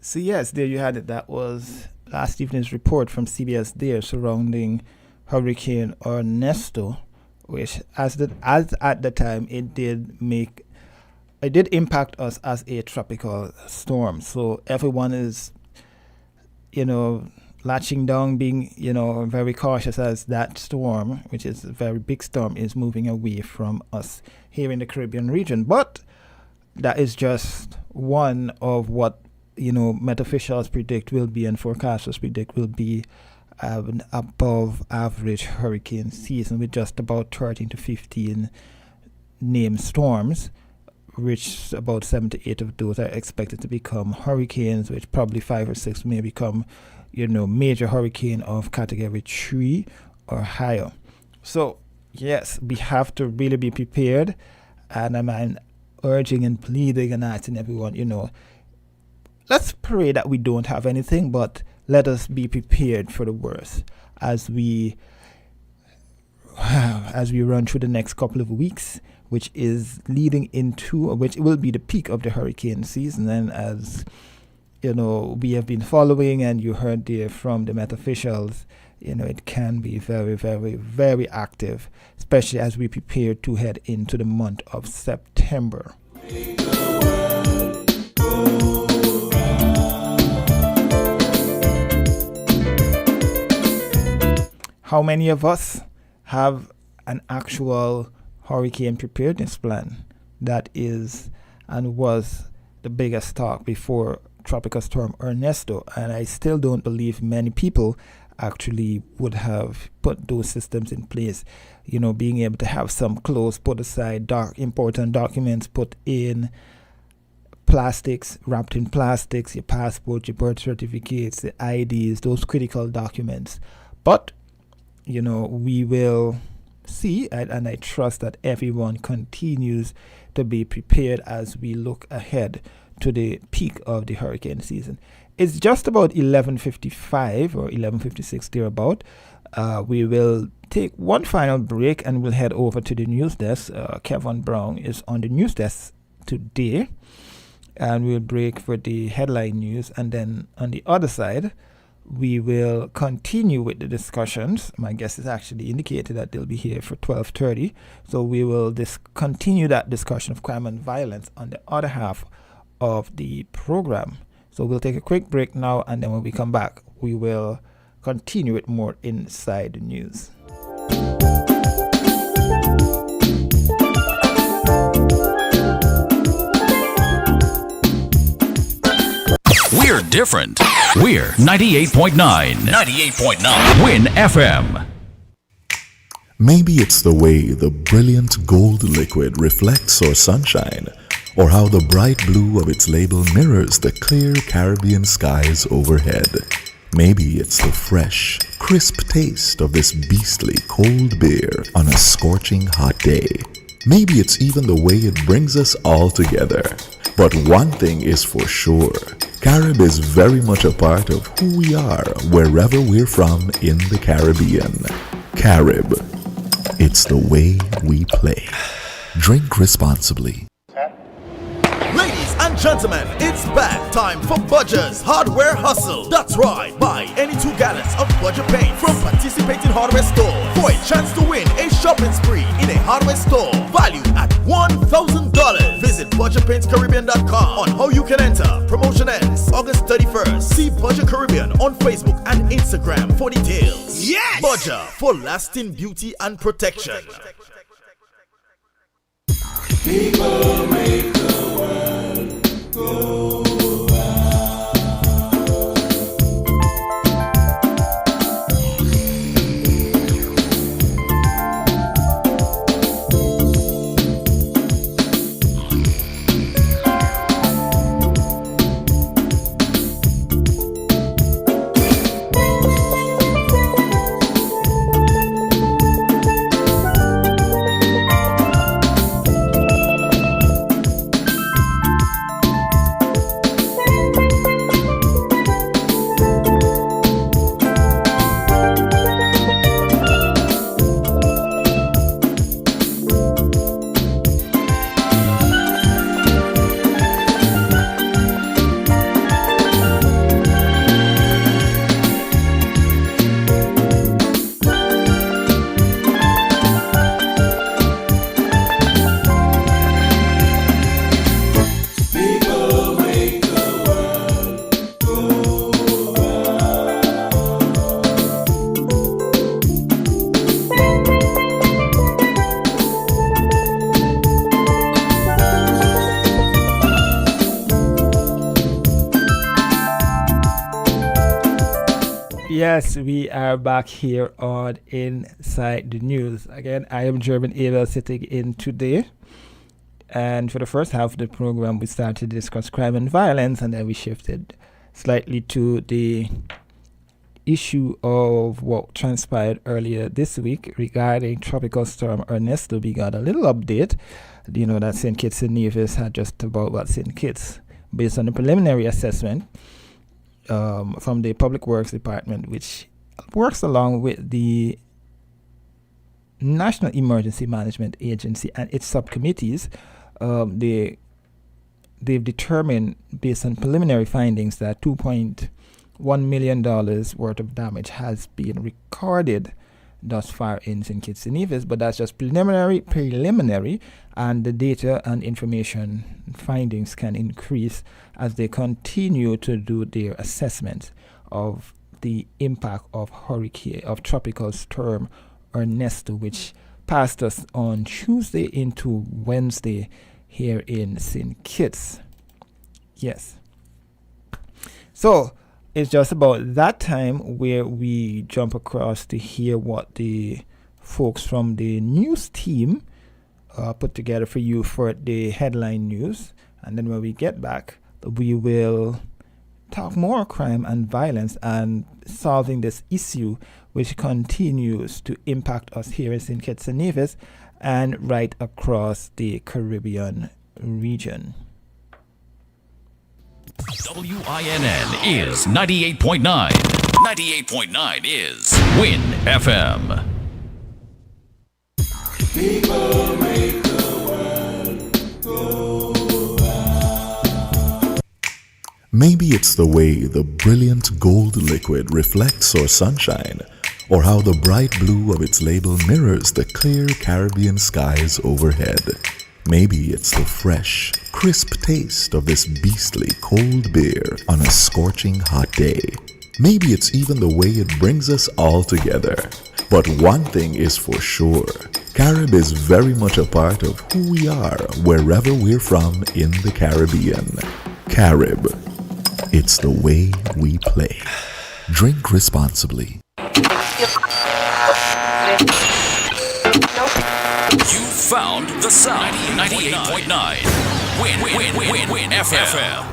Speaker 1: So yes, there you had it. That was last evening's report from CBS there surrounding Hurricane Ernesto, which as at the time it did impact us as a tropical storm. So everyone is, latching down, being, very cautious as that storm, which is a very big storm, is moving away from us here in the Caribbean region. But that is just one of what Met officials predict will be and forecasters predict will be an above average hurricane season with just about 13 to 15 named storms, which about 7 to 8 of those are expected to become hurricanes, which probably 5 or 6 may become, major hurricane of category 3 or higher. So yes, we have to really be prepared, and I'm urging and pleading and asking everyone, let's pray that we don't have anything, but let us be prepared for the worst as we run through the next couple of weeks, which is leading into, which will be the peak of the hurricane season. And as we have been following, and you heard there from the Met officials, it can be very, very, very active, especially as we prepare to head into the month of September. How many of us have an actual hurricane preparedness plan? That is and was the biggest talk before Tropical Storm Ernesto, and I still don't believe many people actually would have put those systems in place. Being able to have some clothes put aside, important documents put in plastics, wrapped in plastics, your passport, your birth certificates, the IDs, those critical documents. But we will see, and I trust that everyone continues to be prepared as we look ahead to the peak of the hurricane season. It's just about 11:55 or 11:56 thereabout. We will take one final break and we'll head over to the news desk. Kevin Brown is on the news desk today, and we'll break for the headline news, and then on the other side we will continue with the discussions. My guest is actually indicated that they'll be here for 12:30, so we will continue that discussion of crime and violence on the other half of the program. So we'll take a quick break now, and then when we come back, we will continue with more Inside the News.
Speaker 16: We're different. We're 98.9. 98.9. Win FM.
Speaker 2: Maybe it's the way the brilliant gold liquid reflects our sunshine, or how the bright blue of its label mirrors the clear Caribbean skies overhead. Maybe it's the fresh, crisp taste of this beastly cold beer on a scorching hot day. Maybe it's even the way it brings us all together. But one thing is for sure, Carib is very much a part of who we are wherever we're from in the Caribbean. Carib, it's the way we play. Drink responsibly.
Speaker 3: Ladies and gentlemen, it's back time for Budger's Hardware Hustle. That's right, buy any 2 gallons of Budger paint from participating hardware store for a chance to win a shopping spree in a hardware store valued at $1,000. Visit BudgerPaintsCaribbean.com on how you can enter. Promotion ends August 31st. See Budger Caribbean on Facebook and Instagram for details. Yes! Budger, for lasting beauty and protection.
Speaker 4: People make the world go round.
Speaker 1: Yes, we are back here on Inside the News. Again, I am German Abel sitting in today. And for the first half of the program, we started to discuss crime and violence, and then we shifted slightly to the issue of what transpired earlier this week regarding Tropical Storm Ernesto. We got a little update. You know that St. Kitts and Nevis had just about St. Kitts, based on the preliminary assessment from the Public Works Department, which works along with the National Emergency Management Agency and its subcommittees. They've determined, based on preliminary findings, that $2.1 million worth of damage has been recorded thus far in St. Kitts and Nevis, but that's just preliminary, and the data and information findings can increase as they continue to do their assessment of the impact of Tropical Storm Ernesto, which passed us on Tuesday into Wednesday here in St. Kitts. Yes. So it's just about that time where we jump across to hear what the folks from the news team put together for you for the headline news. And then when we get back, we will talk more crime and violence and solving this issue, which continues to impact us here in St. Kitts and Nevis and right across the Caribbean region.
Speaker 16: WINN is 98.9. 98.9 is WIN FM.
Speaker 4: People make the world go round.
Speaker 2: Maybe it's the way the brilliant gold liquid reflects our sunshine, or how the bright blue of its label mirrors the clear Caribbean skies overhead. Maybe it's the fresh, crisp taste of this beastly cold beer on a scorching hot day. Maybe it's even the way it brings us all together. But one thing is for sure, Carib is very much a part of who we are wherever we're from in the Caribbean. Carib, it's the way we play. Drink responsibly.
Speaker 16: You found the sound. 98.9 WIN FM.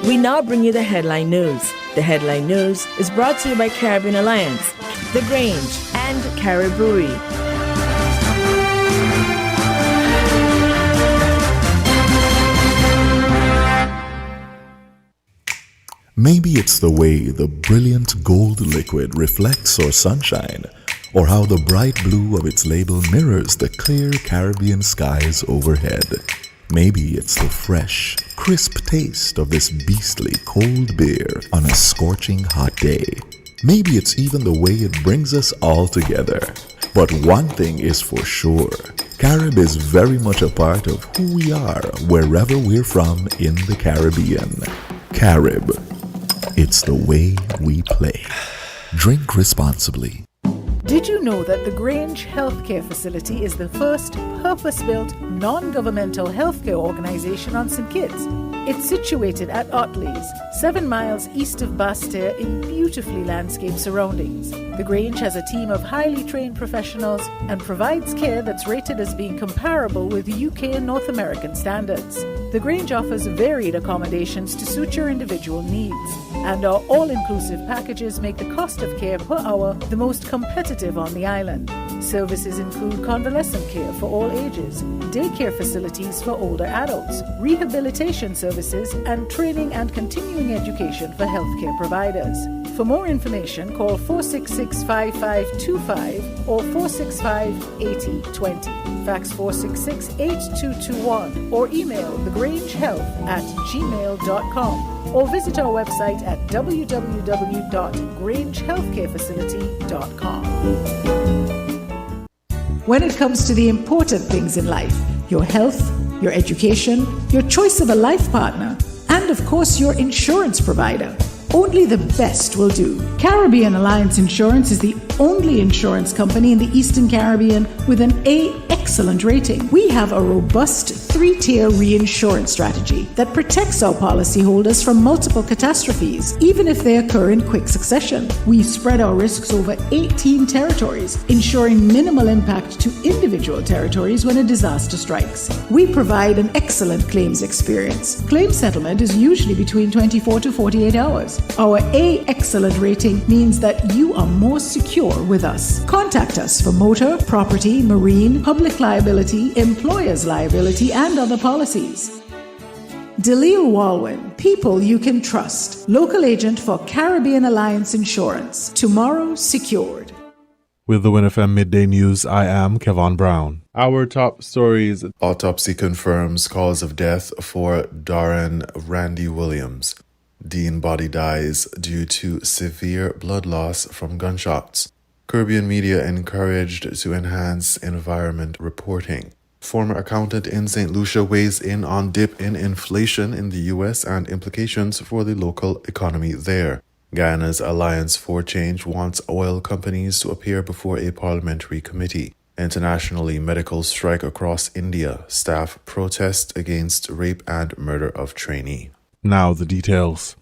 Speaker 17: We now bring you the headline news. The headline news is brought to you by Caribbean Alliance, The Grange, and Carib Brewery.
Speaker 2: Maybe it's the way the brilliant gold liquid reflects our sunshine, or how the bright blue of its label mirrors the clear Caribbean skies overhead. Maybe it's the fresh, crisp taste of this beastly cold beer on a scorching hot day. Maybe it's even the way it brings us all together. But one thing is for sure, Carib is very much a part of who we are wherever we're from in the Caribbean. Carib, it's the way we play. Drink responsibly.
Speaker 9: Did you know that the Grange Healthcare Facility is the first purpose-built, non-governmental healthcare organization on St. Kitts? It's situated at Otley's, 7 miles east of Basseterre in beautifully landscaped surroundings. The Grange has a team of highly trained professionals and provides care that's rated as being comparable with UK and North American standards. The Grange offers varied accommodations to suit your individual needs, and our all-inclusive packages make the cost of care per hour the most competitive on the island. Services include convalescent care for all ages, daycare facilities for older adults, rehabilitation services, and training and continuing education for healthcare providers. For more information, call 466-5525 or 465-8020. Fax 466-8221 or email thegrangehealth@gmail.com or visit our website at www.grangehealthcarefacility.com. When it comes to the important things in life, your health, your education, your choice of a life partner, and of course your insurance provider, only the best will do. Caribbean Alliance Insurance is the only insurance company in the Eastern Caribbean with an A excellent rating, we have a robust 3-tier reinsurance strategy that protects our policyholders from multiple catastrophes, even if they occur in quick succession. We spread our risks over 18 territories, ensuring minimal impact to individual territories when a disaster strikes. We provide an excellent claims experience. Claim settlement is usually between 24 to 48 hours. Our A excellent rating means that you are more secure with us. Contact us for motor, property, marine, public liability, employer's liability, and other policies. Delisle Walwyn, people you can trust. Local agent for Caribbean Alliance Insurance. Tomorrow secured.
Speaker 18: With the WINNFM Midday News, I am Kevon Brown. Our top stories.
Speaker 2: Autopsy confirms cause of death for Darren Randy Williams. Dean body dies due to severe blood loss from gunshots. Caribbean media encouraged to enhance environment reporting. Former accountant in St. Lucia weighs in on dip in inflation in the U.S. and implications for the local economy there. Guyana's Alliance for Change wants oil companies to appear before a parliamentary committee. Internationally, medical strike across India. Staff protest against rape and murder of trainee.
Speaker 18: Now the details.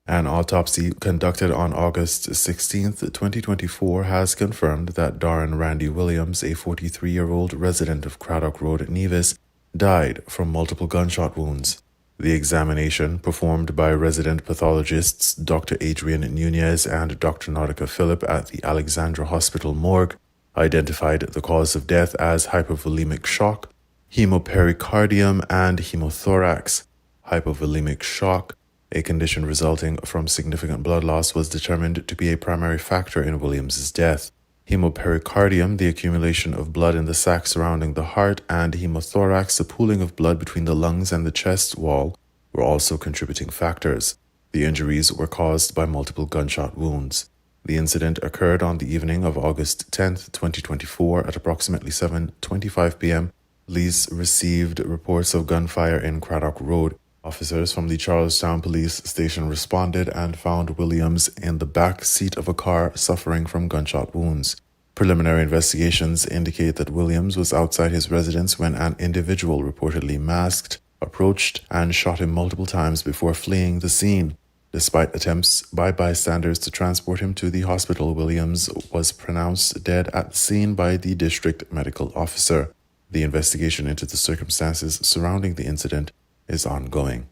Speaker 2: An autopsy conducted on August 16, 2024 has confirmed that Darren Randy Williams, a 43-year-old resident of Craddock Road, Nevis, died from multiple gunshot wounds. The examination, performed by resident pathologists Dr. Adrian Nunez and Dr. Nautica Phillip at the Alexandra Hospital morgue, identified the cause of death as hypovolemic shock, hemopericardium, and hemothorax. Hypovolemic shock, a condition resulting from significant blood loss, was determined to be a primary factor in Williams's death. Hemopericardium, the accumulation of blood in the sac surrounding the heart, and hemothorax, the pooling of blood between the lungs and the chest wall, were also contributing factors. The injuries were caused by multiple gunshot wounds. The incident occurred on the evening of August 10, 2024 at approximately 7:25 p.m. Police received reports of gunfire in Craddock Road. Officers from the Charlestown Police Station responded and found Williams in the back seat of a car suffering from gunshot wounds. Preliminary investigations indicate that Williams was outside his residence when an individual reportedly masked approached and shot him multiple times before fleeing the scene. Despite attempts by bystanders to transport him to the hospital, Williams was pronounced dead at the scene by the district medical officer. The investigation into the circumstances surrounding the incident is ongoing.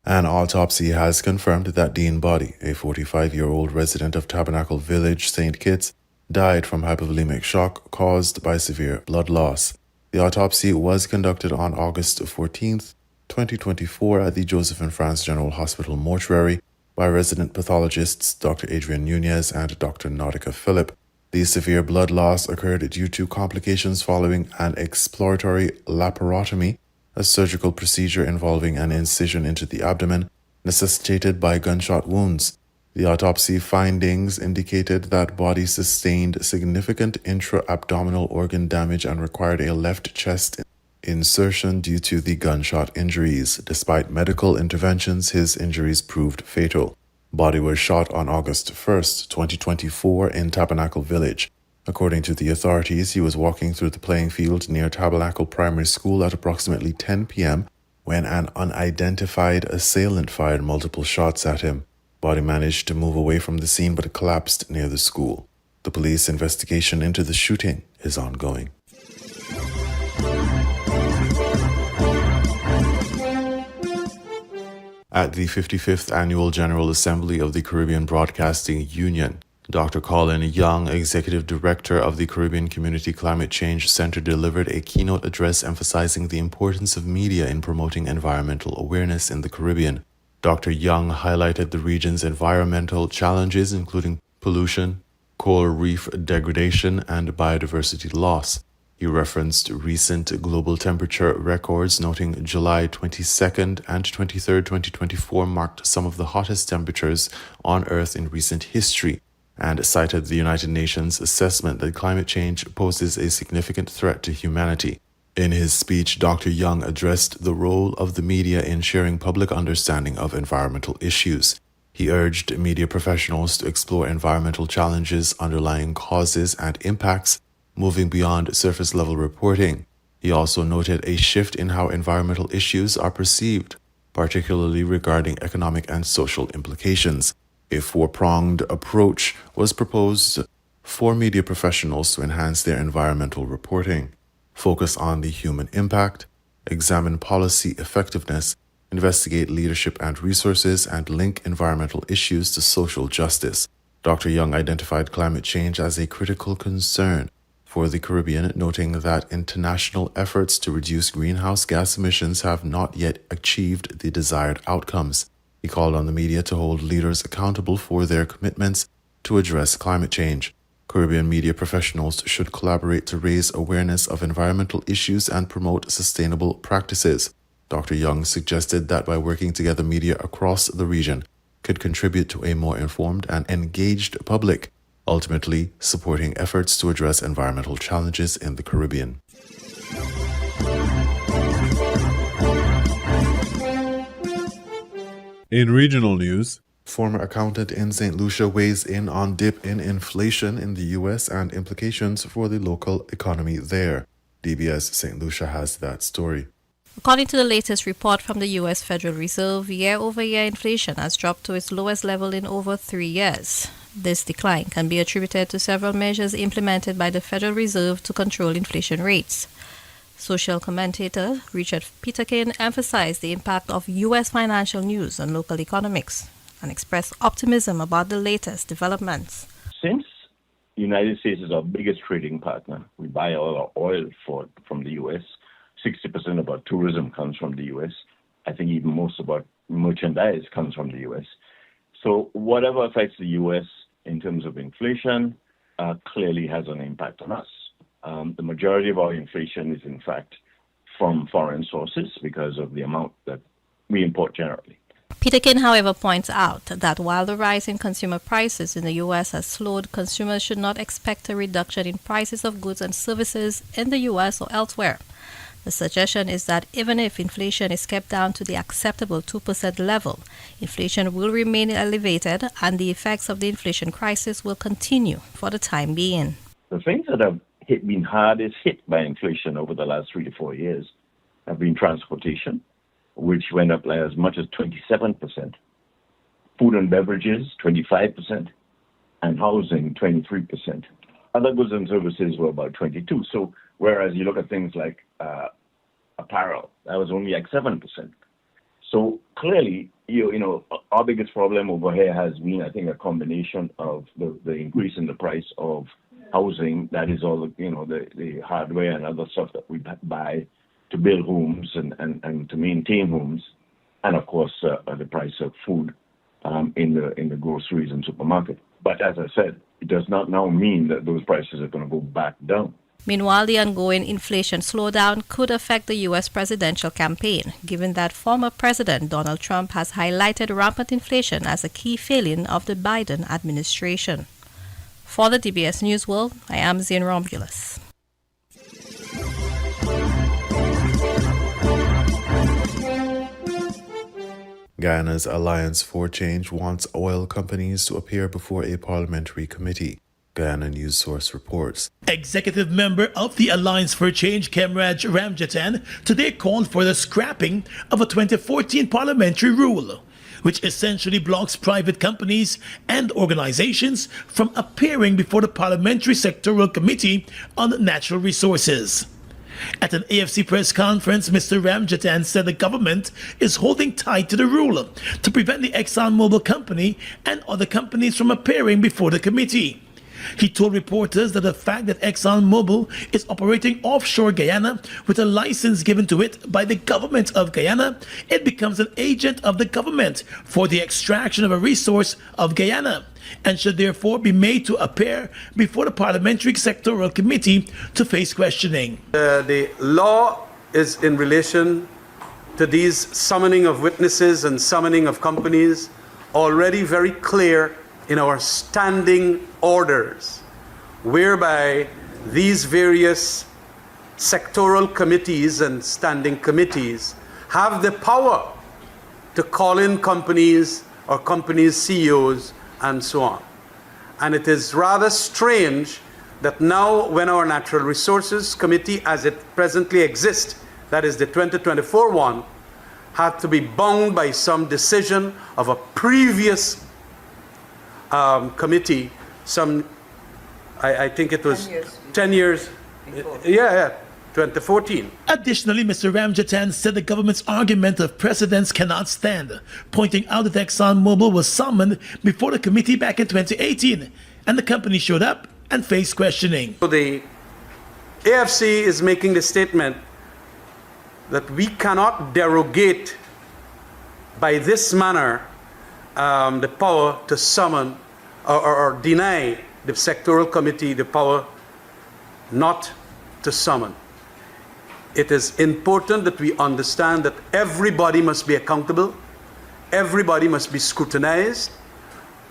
Speaker 2: An autopsy has confirmed that Dean Body, a 45-year-old resident of Tabernacle Village, St. Kitts, died from hypovolemic shock caused by severe blood loss. The autopsy was conducted on August 14, 2024 at the Joseph and France General Hospital mortuary by resident pathologists Dr. Adrian Nunez and Dr. Nautica Phillip. The severe blood loss occurred due to complications following an exploratory laparotomy, a surgical procedure involving an incision into the abdomen, necessitated by gunshot wounds. The autopsy findings indicated that Body sustained significant intra-abdominal organ damage and required a left chest insertion due to the gunshot injuries. Despite medical interventions, his injuries proved fatal. Body was shot on August 1, 2024 in Tabernacle Village. According to the authorities, he was walking through the playing field near Tabernacle Primary School at approximately 10 p.m. when an unidentified assailant fired multiple shots at him. Body managed to move away from the scene but collapsed near the school. The police investigation into the shooting is ongoing. At the 55th Annual General Assembly of the Caribbean Broadcasting Union, Dr. Colin Young, Executive Director of the Caribbean Community Climate Change Center, delivered a keynote address emphasizing the importance of media in promoting environmental awareness in the Caribbean. Dr. Young highlighted the region's environmental challenges, including pollution, coral reef degradation, and biodiversity loss. He referenced recent global temperature records, noting July 22nd and 23rd, 2024 marked some of the hottest temperatures on Earth in recent history, and cited the United Nations assessment that climate change poses a significant threat to humanity. In his speech, Dr. Young addressed the role of the media in sharing public understanding of environmental issues. He urged media professionals to explore environmental challenges, underlying causes, and impacts, moving beyond surface-level reporting. He also noted a shift in how environmental issues are perceived, particularly regarding economic and social implications. A four-pronged approach was proposed for media professionals to enhance their environmental reporting. Focus on the human impact, examine policy effectiveness, investigate leadership and resources, and link environmental issues to social justice. Dr. Young identified climate change as a critical concern for the Caribbean, noting that international efforts to reduce greenhouse gas emissions have not yet achieved the desired outcomes. He called on the media to hold leaders accountable for their commitments to address climate change. Caribbean media professionals should collaborate to raise awareness of environmental issues and promote sustainable practices. Dr. Young suggested that by working together, media across the region could contribute to a more informed and engaged public, ultimately supporting efforts to address environmental challenges in the Caribbean.
Speaker 18: In regional news,
Speaker 2: former accountant in St. Lucia weighs in on dip in inflation in the U.S. and implications for the local economy there. DBS St. Lucia has that story.
Speaker 19: According to the latest report from the U.S. Federal Reserve, year-over-year inflation has dropped to its lowest level in over 3 years. This decline can be attributed to several measures implemented by the Federal Reserve to control inflation rates. Social commentator Richard Peterkin emphasized the impact of U.S. financial news on local economics and expressed optimism about the latest developments.
Speaker 20: Since the United States is our biggest trading partner, we buy all our oil from the U.S., 60% of our tourism comes from the U.S. I think even most of our merchandise comes from the U.S. So whatever affects the U.S. in terms of inflation clearly has an impact on us. The majority of our inflation is, in fact, from foreign sources because of the amount that we import generally.
Speaker 19: Peterkin, however, points out that while the rise in consumer prices in the U.S. has slowed, consumers should not expect a reduction in prices of goods and services in the U.S. or elsewhere. The suggestion is that even if inflation is kept down to the acceptable 2% level, inflation will remain elevated and the effects of the inflation crisis will continue for the time being.
Speaker 20: The things that have been hardest hit by inflation over the last 3 to 4 years have been transportation, which went up as much as 27%, food and beverages, 25%, and housing, 23%. Other goods and services were about 22%. So whereas you look at things like apparel, that was only like 7%. So clearly, you know, our biggest problem over here has been, I think, a combination of the increase in the price of housing, that is all, you know, the hardware and other stuff that we buy to build homes and to maintain homes, and of course the price of food in the groceries and supermarket. But as I said, it does not now mean that those prices are going to go back down.
Speaker 19: Meanwhile, the ongoing inflation slowdown could affect the U.S. presidential campaign, given that former President Donald Trump has highlighted rampant inflation as a key failing of the Biden administration. For the DBS News World, I am Zane Romulus.
Speaker 2: Guyana's Alliance for Change wants oil companies to appear before a parliamentary committee. Guyana News Source reports.
Speaker 21: Executive member of the Alliance for Change, Kemraj Ramjatan, today called for the scrapping of a 2014 parliamentary rule, which essentially blocks private companies and organizations from appearing before the Parliamentary Sectoral Committee on Natural Resources. At an AFC press conference, Mr. Ramjatan said the government is holding tight to the rule to prevent the ExxonMobil company and other companies from appearing before the committee. He told reporters that the fact that ExxonMobil is operating offshore Guyana with a license given to it by the government of Guyana, it becomes an agent of the government for the extraction of a resource of Guyana, and should therefore be made to appear before the Parliamentary Sectoral Committee to face questioning.
Speaker 22: The law is in relation to these summoning of witnesses and summoning of companies already very clear in our standing orders, whereby these various sectoral committees and standing committees have the power to call in companies or companies' CEOs and so on. And it is rather strange that now when our Natural Resources Committee, as it presently exists, that is the 2024 one, had to be bound by some decision of a previous committee, I think it was 10 years, 2014.
Speaker 21: Additionally, Mr. Ramjatan said the government's argument of precedents cannot stand, pointing out that ExxonMobil was summoned before the committee back in 2018, and the company showed up and faced questioning.
Speaker 22: So the AFC is making the statement that we cannot derogate by this manner the power to summon or deny the sectoral committee the power not to summon. It is important that we understand that everybody must be accountable, everybody must be scrutinized,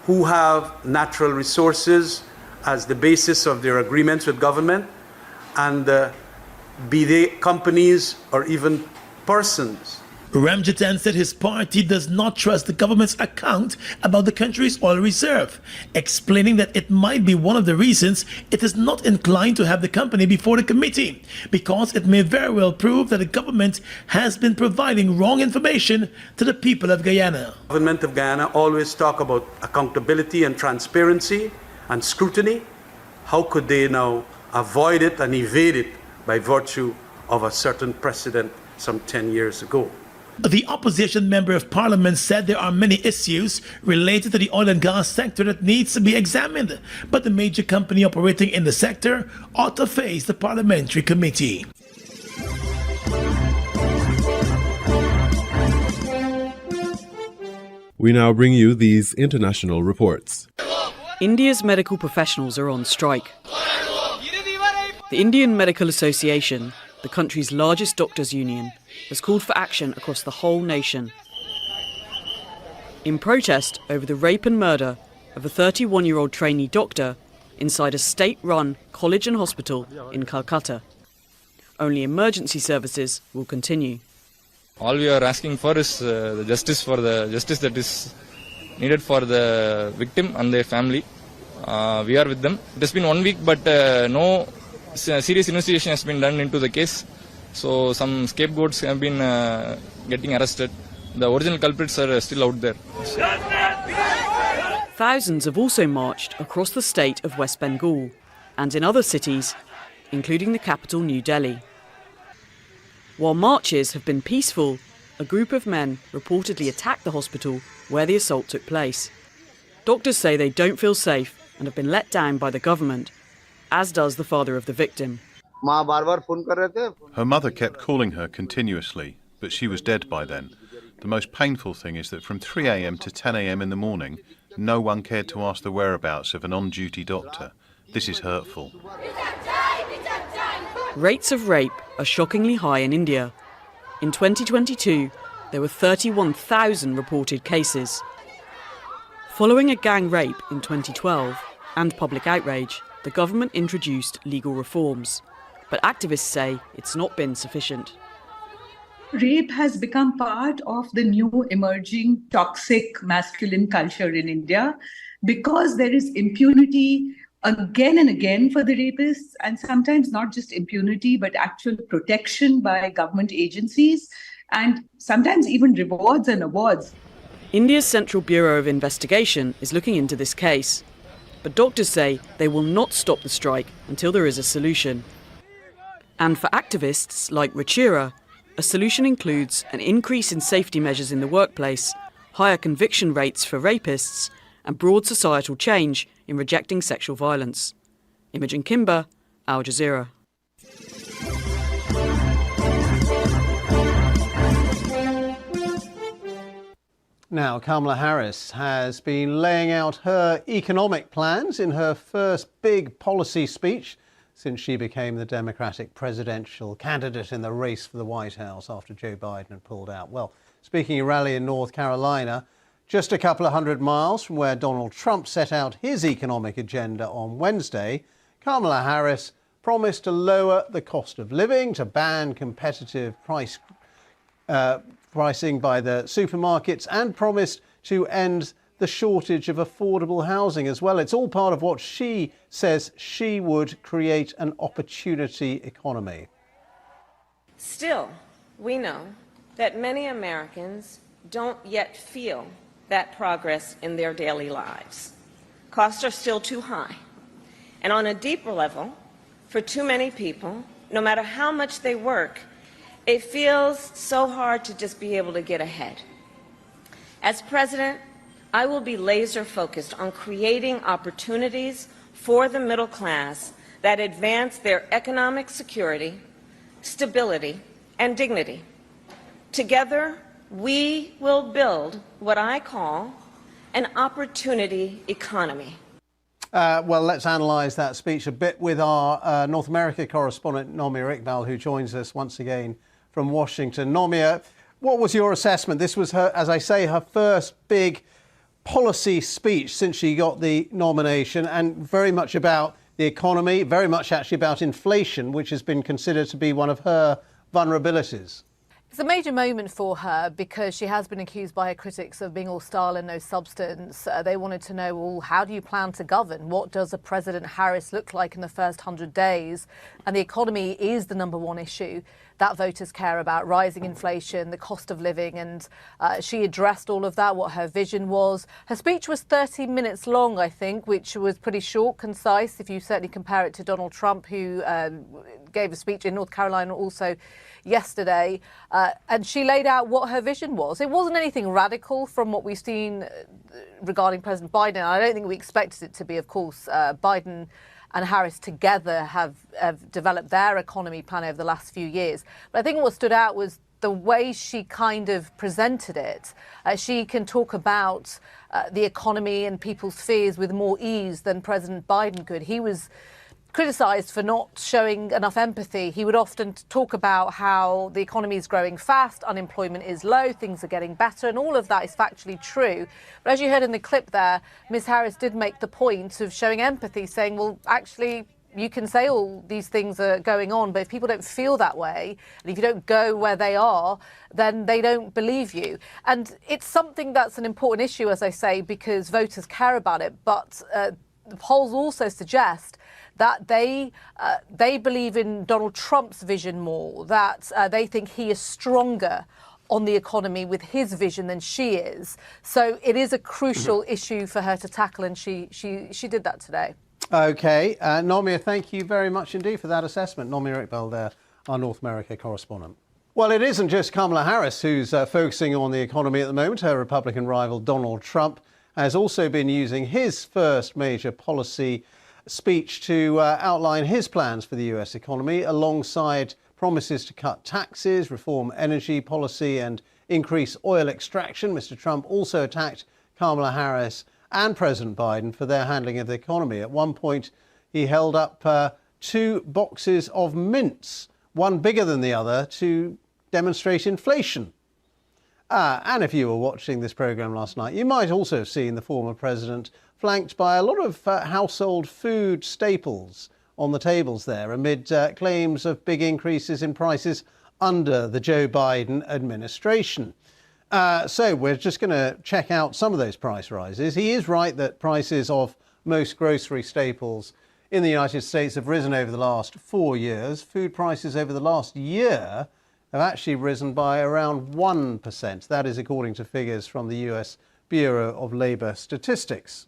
Speaker 22: who have natural resources as the basis of their agreements with government, and be they companies or even persons.
Speaker 21: Ramjatan said his party does not trust the government's account about the country's oil reserve, explaining that it might be one of the reasons it is not inclined to have the company before the committee, because it may very well prove that the government has been providing wrong information to the people of Guyana.
Speaker 22: The government of Guyana always talk about accountability and transparency and scrutiny. How could they now avoid it and evade it by virtue of a certain precedent some 10 years ago?
Speaker 21: The opposition member of parliament said there are many issues related to the oil and gas sector that needs to be examined, but the major company operating in the sector ought to face the parliamentary committee.
Speaker 18: We now bring you these international reports.
Speaker 5: India's medical professionals are on strike. The Indian Medical Association, the country's largest doctors' union, has called for action across the whole nation in protest over the rape and murder of a 31-year-old trainee doctor inside a state-run college and hospital in Calcutta. Only emergency services will continue.
Speaker 6: All we are asking for is the justice that is needed for the victim and their family. We are with them. It has been 1 week, but no serious investigation has been done into the case. So some scapegoats have been getting arrested. The original culprits are still out there.
Speaker 5: Thousands have also marched across the state of West Bengal and in other cities, including the capital New Delhi. While marches have been peaceful, a group of men reportedly attacked the hospital where the assault took place. Doctors say they don't feel safe and have been let down by the government, as does the father of the victim.
Speaker 23: Her mother kept calling her continuously, but she was dead by then. The most painful thing is that from 3 a.m. to 10 a.m. in the morning, no one cared to ask the whereabouts of an on-duty doctor. This is hurtful.
Speaker 5: Rates of rape are shockingly high in India. In 2022, there were 31,000 reported cases. Following a gang rape in 2012 and public outrage, the government introduced legal reforms. But activists say it's not been sufficient.
Speaker 24: Rape has become part of the new emerging toxic masculine culture in India because there is impunity again and again for the rapists, and sometimes not just impunity, but actual protection by government agencies, and sometimes even rewards and awards.
Speaker 5: India's Central Bureau of Investigation is looking into this case. But doctors say they will not stop the strike until there is a solution. And for activists like Ruchira, a solution includes an increase in safety measures in the workplace, higher conviction rates for rapists, and broad societal change in rejecting sexual violence. Imogen Kimber, Al Jazeera.
Speaker 25: Now, Kamala Harris has been laying out her economic plans in her first big policy speech since she became the Democratic presidential candidate in the race for the White House after Joe Biden had pulled out. Well, speaking at a rally in North Carolina, just a couple of 100 miles from where Donald Trump set out his economic agenda on Wednesday, Kamala Harris promised to lower the cost of living, to ban competitive pricing by the supermarkets, and promised to end the shortage of affordable housing as well. It's all part of what she says she would create an opportunity economy.
Speaker 7: Still, we know that many Americans don't yet feel that progress in their daily lives. Costs are still too high. And on a deeper level, for too many people, no matter how much they work, it feels so hard to just be able to get ahead. As president, I will be laser focused on creating opportunities for the middle class that advance their economic security, stability, and dignity. Together, we will build what I call an opportunity economy.
Speaker 25: Well, let's analyse that speech a bit with our North America correspondent, Nomia Iqbal, who joins us once again from Washington. Nomia, what was your assessment? This was her, as I say, her first big policy speech since she got the nomination, and very much about the economy, very much actually about inflation, which has been considered to be one of her vulnerabilities.
Speaker 8: It's a major moment for her because she has been accused by her critics of being all style and no substance. They wanted to know, well, how do you plan to govern? What does a President Harris look like in the first 100 days? And the economy is the number one issue that voters care about: rising inflation, the cost of living. And she addressed all of that, what her vision was. Her speech was 30 minutes long, I think, which was pretty short, concise, if you certainly compare it to Donald Trump, who gave a speech in North Carolina also yesterday. And she laid out what her vision was. It wasn't anything radical from what we've seen regarding President Biden. I don't think we expected it to be, of course. Biden and Harris together have developed their economy plan over the last few years. But I think what stood out was the way she kind of presented it. She can talk about the economy and people's fears with more ease than President Biden could. He was criticised for not showing enough empathy. He would often talk about how the economy is growing fast, unemployment is low, things are getting better, and all of that is factually true. But as you heard in the clip there, Ms. Harris did make the point of showing empathy, saying, well, actually, you can say all these things are going on, but if people don't feel that way, and if you don't go where they are, then they don't believe you. And it's something that's an important issue, as I say, because voters care about it. But the polls also suggest that they believe in Donald Trump's vision more, that they think he is stronger on the economy with his vision than she is. So it is a crucial issue for her to tackle, and she did that today.
Speaker 25: OK. Nomia, thank you very much indeed for that assessment. Nomia Iqbal there, our North America correspondent. Well, it isn't just Kamala Harris who's focusing on the economy at the moment. Her Republican rival, Donald Trump, has also been using his first major policy speech to outline his plans for the US economy, alongside promises to cut taxes, reform energy policy and increase oil extraction. Mr. Trump also attacked Kamala Harris and President Biden for their handling of the economy. At one point, he held up 2 boxes of mints, one bigger than the other, to demonstrate inflation. And if you were watching this programme last night, you might also have seen the former president flanked by a lot of household food staples on the tables there, amid claims of big increases in prices under the Joe Biden administration. So we're just going to check out some of those price rises. He is right that prices of most grocery staples in the United States have risen over the last 4 years. Food prices over the last year have actually risen by around 1%. That is according to figures from the US Bureau of Labor Statistics.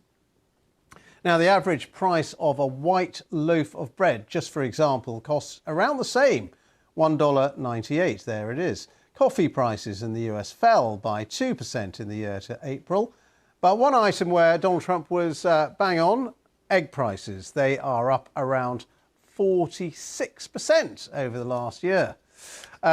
Speaker 25: Now, the average price of a white loaf of bread, just for example, costs around the same, $1.98. There it is. Coffee prices in the US fell by 2% in the year to April. But one item where Donald Trump was bang on, egg prices. They are up around 46% over the last year.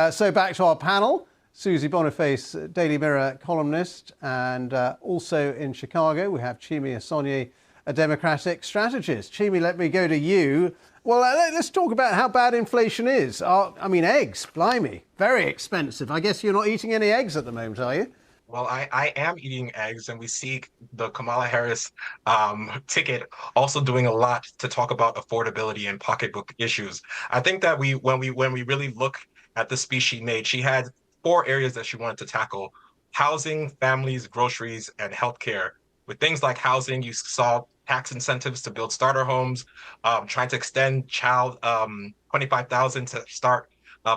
Speaker 25: So back to our panel. Susie Boniface, Daily Mirror columnist, and also in Chicago we have Chimi Asonye, a Democratic strategist. Chimi, let me go to you. Well, let's talk about how bad inflation is. I mean, eggs, blimey, very expensive. I guess you're not eating any eggs at the moment, are you?
Speaker 11: Well, I am eating eggs, and we see the Kamala Harris ticket also doing a lot to talk about affordability and pocketbook issues. I think that when we really look at the speech she made, she had four areas that she wanted to tackle: housing, families, groceries, and healthcare. With things like housing, you saw tax incentives to build starter homes, trying to extend child 25,000 to start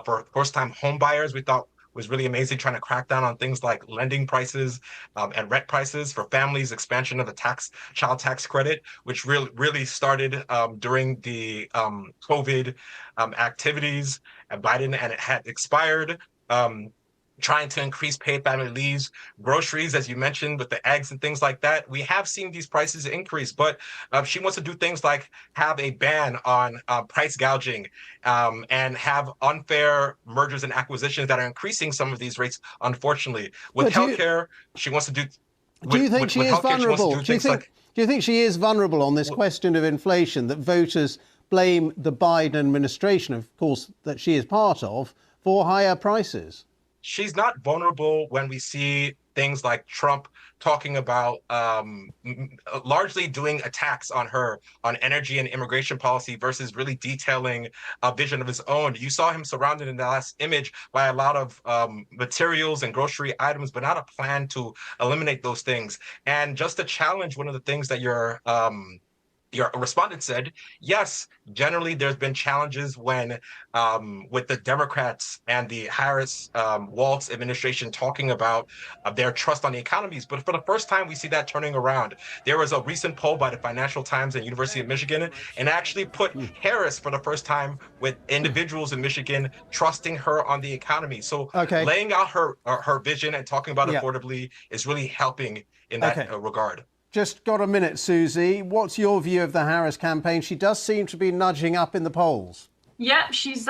Speaker 11: for first-time home buyers. We thought was really amazing, trying to crack down on things like lending prices and rent prices for families, expansion of the child tax credit, which really started during the COVID activities at Biden, and it had expired. Trying to increase paid family leaves, groceries, as you mentioned, with the eggs and things like that. We have seen these prices increase, but she wants to do things like have a ban on price gouging and have unfair mergers and acquisitions that are increasing some of these rates, unfortunately. With healthcare, she wants to do.
Speaker 25: Do you think she is vulnerable? Do you think she is vulnerable on this question of inflation, that voters blame the Biden administration, of course, that she is part of, for higher prices?
Speaker 11: She's not vulnerable when we see things like Trump talking about largely doing attacks on her on energy and immigration policy versus really detailing a vision of his own. You saw him surrounded in the last image by a lot of materials and grocery items, but not a plan to eliminate those things. And just to challenge one of the things that your respondent said, yes, generally there's been challenges when with the Democrats and the Harris-Walz administration talking about their trust on the economies. But for the first time, we see that turning around. There was a recent poll by the Financial Times and University of Michigan, and actually put Harris for the first time with individuals in Michigan trusting her on the economy. So laying out her vision and talking about affordability is really helping in that regard.
Speaker 25: Just got a minute, Susie. What's your view of the Harris campaign? She does seem to be nudging up in the polls.
Speaker 12: Yeah, she's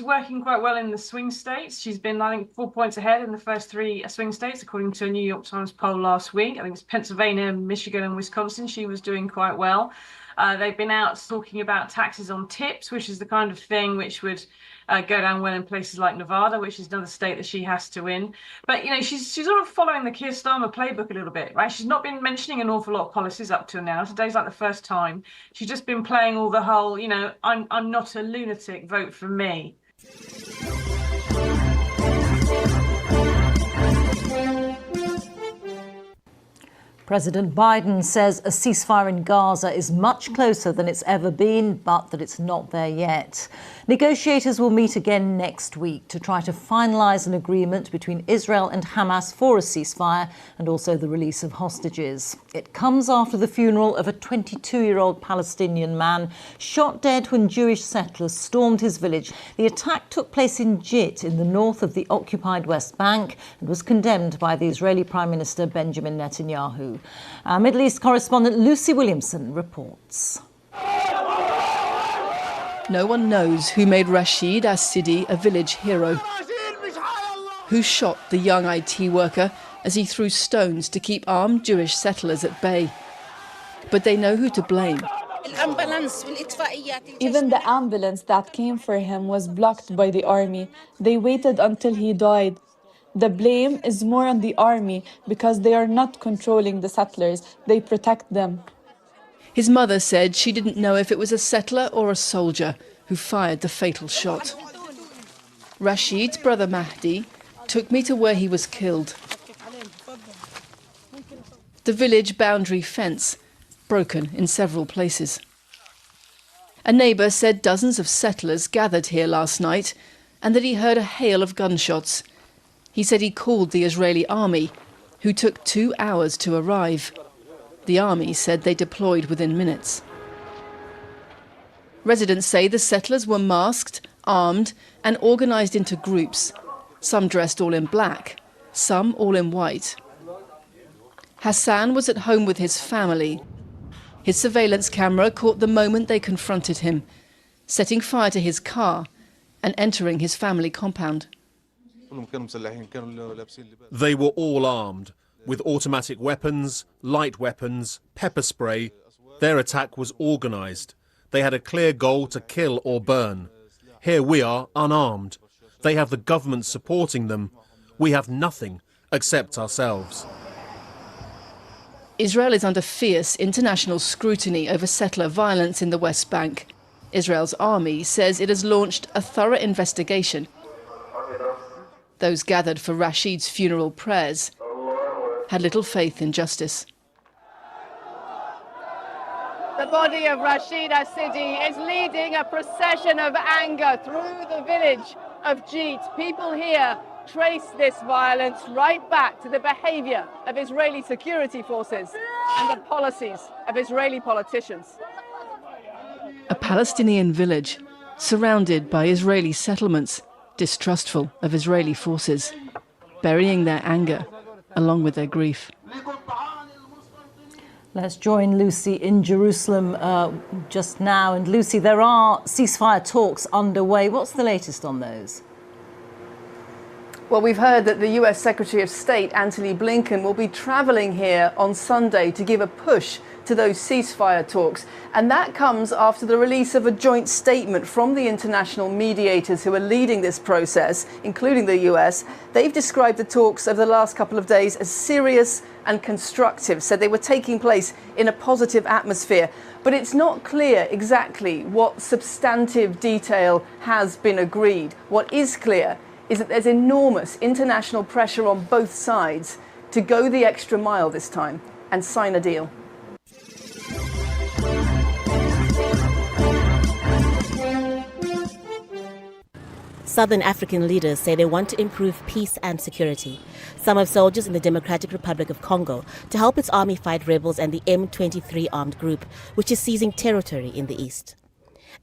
Speaker 12: working quite well in the swing states. She's been, I think, 4 points ahead in the first three swing states, according to a New York Times poll last week. I think it's Pennsylvania, Michigan, and Wisconsin. She was doing quite well. They've been out talking about taxes on tips, which is the kind of thing which would go down well in places like Nevada, which is another state that she has to win. But, you know, she's sort of following the Keir Starmer playbook a little bit, right? She's not been mentioning an awful lot of policies up to now. Today's like the first time. She's just been playing all the whole, you know, I'm not a lunatic, vote for me.
Speaker 10: President Biden says a ceasefire in Gaza is much closer than it's ever been, but that it's not there yet. Negotiators will meet again next week to try to finalize an agreement between Israel and Hamas for a ceasefire and also the release of hostages. It comes after the funeral of a 22-year-old Palestinian man shot dead when Jewish settlers stormed his village. The attack took place in Jit in the north of the occupied West Bank and was condemned by the Israeli Prime Minister Benjamin Netanyahu. Our Middle East correspondent Lucy Williamson reports.
Speaker 13: No one knows who made Rashid as-Sidi a village hero, who shot the young IT worker as he threw stones to keep armed Jewish settlers at bay. But they know who to blame.
Speaker 14: Even the ambulance that came for him was blocked by the army. They waited until he died. The blame is more on the army because they are not controlling the settlers. They protect them.
Speaker 13: His mother said she didn't know if it was a settler or a soldier who fired the fatal shot. Rashid's brother Mahdi took me to where he was killed. The village boundary fence, broken in several places. A neighbour said dozens of settlers gathered here last night and that he heard a hail of gunshots. He said he called the Israeli army, who took 2 hours to arrive. The army said they deployed within minutes. Residents say the settlers were masked, armed and organised into groups, some dressed all in black, some all in white. Hassan was at home with his family. His surveillance camera caught the moment they confronted him, setting fire to his car and entering his family compound.
Speaker 15: They were all armed, with automatic weapons, light weapons, pepper spray. Their attack was organised. They had a clear goal to kill or burn. Here we are, unarmed. They have the government supporting them. We have nothing, except ourselves.
Speaker 13: Israel is under fierce international scrutiny over settler violence in the West Bank. Israel's army says it has launched a thorough investigation. Those gathered for Rashid's funeral prayers had little faith in justice.
Speaker 1: The body of Rashid Assidi is leading a procession of anger through the village of Jeet. People here trace this violence right back to the behavior of Israeli security forces and the policies of Israeli politicians.
Speaker 13: A Palestinian village surrounded by Israeli settlements, distrustful of Israeli forces, burying their anger along with their grief.
Speaker 3: Let's join Lucy in Jerusalem just now. And Lucy, there are ceasefire talks underway. What's the latest on those?
Speaker 13: Well, we've heard that the US Secretary of State, Antony Blinken, will be travelling here on Sunday to give a push to those ceasefire talks. And that comes after the release of a joint statement from the international mediators who are leading this process, including the US. They've described the talks over the last couple of days as serious and constructive, said they were taking place in a positive atmosphere. But it's not clear exactly what substantive detail has been agreed. What is clear is that there's enormous international pressure on both sides to go the extra mile this time and sign a deal.
Speaker 4: Southern African leaders say they want to improve peace and security. Some have soldiers in the Democratic Republic of Congo to help its army fight rebels and the M23 armed group, which is seizing territory in the east.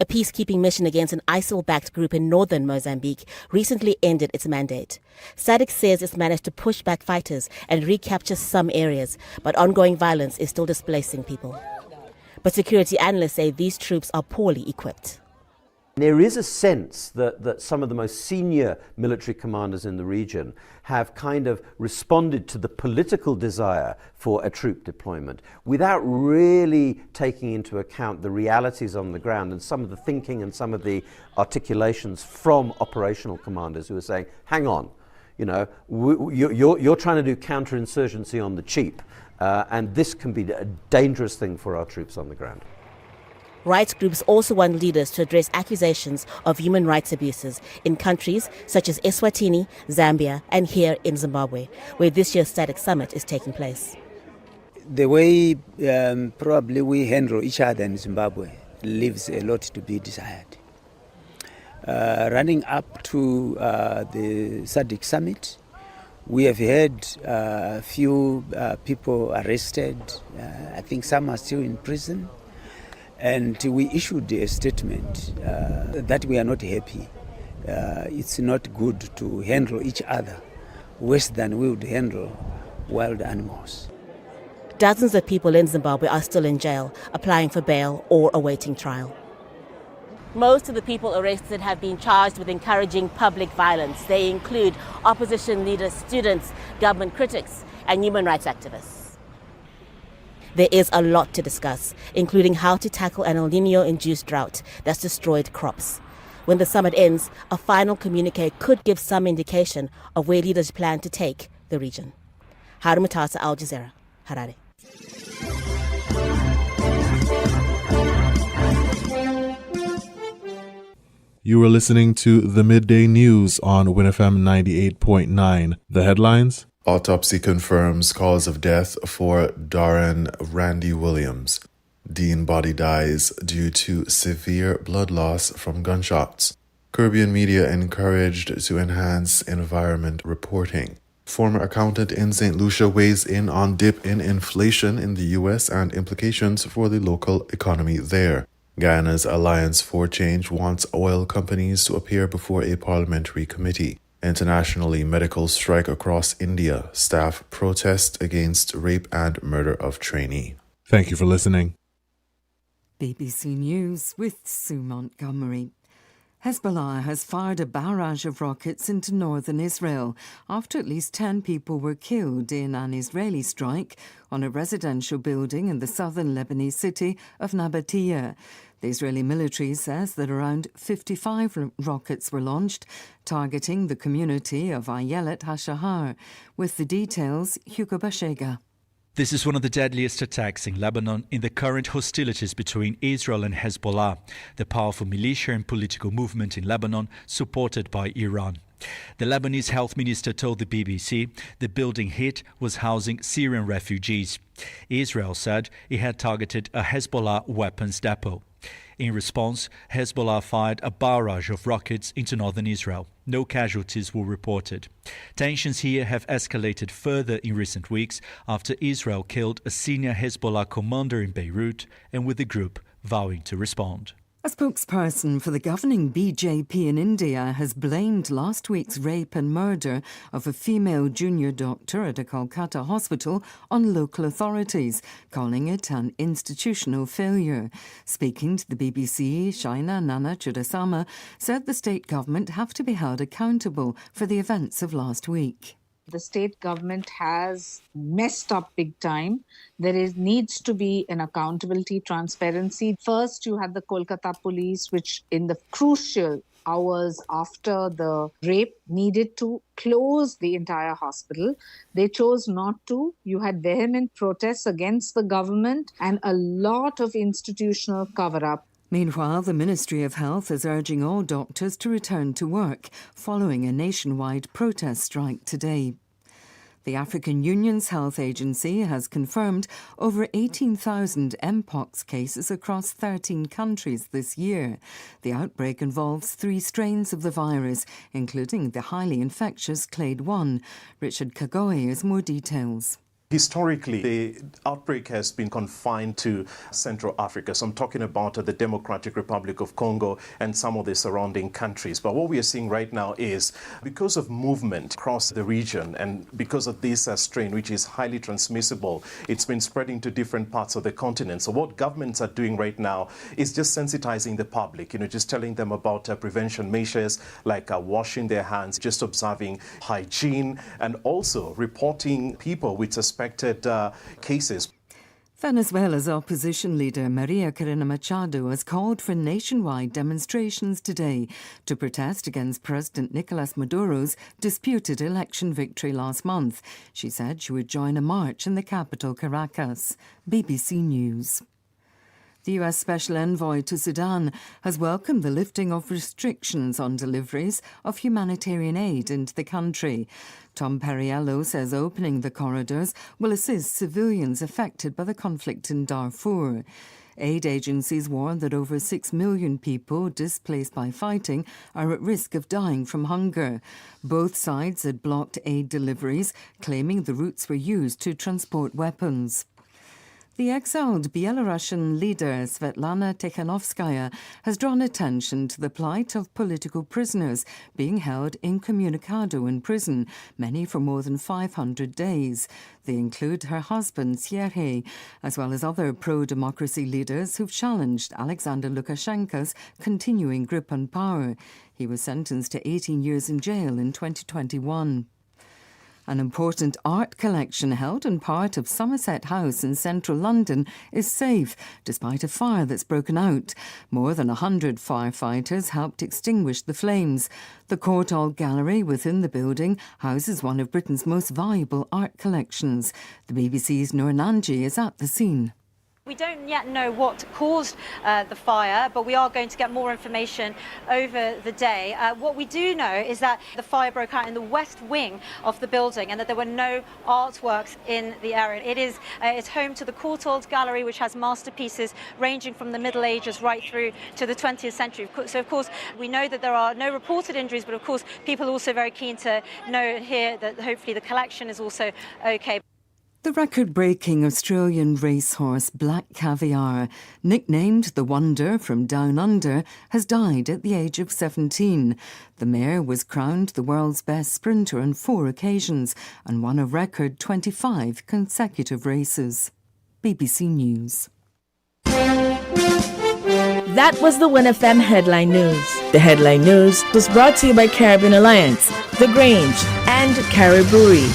Speaker 4: A peacekeeping mission against an ISIL-backed group in northern Mozambique recently ended its mandate. SADC says it's managed to push back fighters and recapture some areas, but ongoing violence is still displacing people. But security analysts say these troops are poorly equipped.
Speaker 16: There is a sense that some of the most senior military commanders in the region have kind of responded to the political desire for a troop deployment without really taking into account the realities on the ground and some of the thinking and some of the articulations from operational commanders who are saying, hang on, you know, you're trying to do counterinsurgency on the cheap, and this can be a dangerous thing for our troops on the ground.
Speaker 4: Rights groups also want leaders to address accusations of human rights abuses in countries such as Eswatini, Zambia, and here in Zimbabwe, where this year's SADC summit is taking place.
Speaker 17: The way probably we handle each other in Zimbabwe leaves a lot to be desired. Running up to the SADC summit, we have had a few people arrested. I think some are still in prison. And we issued a statement that we are not happy. It's not good to handle each other worse than we would handle wild animals.
Speaker 4: Dozens of people in Zimbabwe are still in jail, applying for bail or awaiting trial. Most of the people arrested have been charged with encouraging public violence. They include opposition leaders, students, government critics, and human rights activists. There is a lot to discuss, including how to tackle an El Niño-induced drought that's destroyed crops. When the summit ends, a final communique could give some indication of where leaders plan to take the region. Haru Matasa, Al Jazeera, Harare.
Speaker 18: You were listening to the Midday News on WINNFM 98.9. The headlines:
Speaker 2: Autopsy confirms cause of death for Darren Randy Williams. Dean body dies due to severe blood loss from gunshots. Caribbean media encouraged to enhance environment reporting. Former accountant in St. Lucia weighs in on dip in inflation in the U.S. and implications for the local economy there. Guyana's Alliance for Change wants oil companies to appear before a parliamentary committee. Internationally, medical strike across India. Staff protest against rape and murder of trainee.
Speaker 18: Thank you for listening.
Speaker 26: BBC News with Sue Montgomery. Hezbollah has fired a barrage of rockets into northern Israel after at least 10 people were killed in an Israeli strike on a residential building in the southern Lebanese city of Nabatea. The Israeli military says that around 55 rockets were launched, targeting the community of Ayelet HaShahar. With the details, Hugo Bashega.
Speaker 6: This is one of the deadliest attacks in Lebanon in the current hostilities between Israel and Hezbollah, the powerful militia and political movement in Lebanon supported by Iran. The Lebanese health minister told the BBC the building hit was housing Syrian refugees. Israel said it had targeted a Hezbollah weapons depot. In response, Hezbollah fired a barrage of rockets into northern Israel. No casualties were reported. Tensions here have escalated further in recent weeks after Israel killed a senior Hezbollah commander in Beirut, and with the group vowing to respond.
Speaker 26: A spokesperson for the governing BJP in India has blamed last week's rape and murder of a female junior doctor at a Kolkata hospital on local authorities, calling it an institutional failure. Speaking to the BBC, Shaina Nana Chudasama said the state government have to be held accountable for the events of last week.
Speaker 9: The state government has messed up big time. There needs to be an accountability, transparency. First, you had the Kolkata police, which in the crucial hours after the rape needed to close the entire hospital. They chose not to. You had vehement protests against the government and a lot of institutional cover-up.
Speaker 26: Meanwhile, the Ministry of Health is urging all doctors to return to work following a nationwide protest strike today. The African Union's health agency has confirmed over 18,000 Mpox cases across 13 countries this year. The outbreak involves 3 strains of the virus, including the highly infectious Clade 1. Richard Kagoe has more details.
Speaker 19: Historically, the outbreak has been confined to Central Africa. So I'm talking about the Democratic Republic of Congo and some of the surrounding countries. But what we are seeing right now is because of movement across the region and because of this strain, which is highly transmissible, it's been spreading to different parts of the continent. So what governments are doing right now is just sensitizing the public, just telling them about prevention measures like washing their hands, just observing hygiene, and also reporting people with suspected cases.
Speaker 26: Venezuela's opposition leader Maria Corina Machado has called for nationwide demonstrations today to protest against President Nicolas Maduro's disputed election victory last month. She said she would join a march in the capital, Caracas. BBC News. The US Special Envoy to Sudan has welcomed the lifting of restrictions on deliveries of humanitarian aid into the country. Tom Perriello says opening the corridors will assist civilians affected by the conflict in Darfur. Aid agencies warn that over 6 million people displaced by fighting are at risk of dying from hunger. Both sides had blocked aid deliveries, claiming the routes were used to transport weapons. The exiled Belarusian leader Svetlana Tikhanovskaya has drawn attention to the plight of political prisoners being held incommunicado in prison, many for more than 500 days. They include her husband, Sergei, as well as other pro-democracy leaders who've challenged Alexander Lukashenko's continuing grip on power. He was sentenced to 18 years in jail in 2021. An important art collection held in part of Somerset House in central London is safe, despite a fire that's broken out. More than 100 firefighters helped extinguish the flames. The Courtauld Gallery within the building houses one of Britain's most valuable art collections. The BBC's Noor Nanji is at the scene.
Speaker 20: We don't yet know what caused the fire, but we are going to get more information over the day. What we do know is that the fire broke out in the west wing of the building and that there were no artworks in the area. It's home to the Courtauld Gallery, which has masterpieces ranging from the Middle Ages right through to the 20th century. So, of course, we know that there are no reported injuries, but, of course, people are also very keen to know here that hopefully the collection is also okay.
Speaker 26: The record-breaking Australian racehorse Black Caviar, nicknamed the Wonder from Down Under, has died at the age of 17. The mare was crowned the world's best sprinter on 4 occasions and won a record 25 consecutive races. BBC News.
Speaker 21: That was the WINNFM Headline News. The Headline News was brought to you by Caribbean Alliance, The Grange, and Cariboury.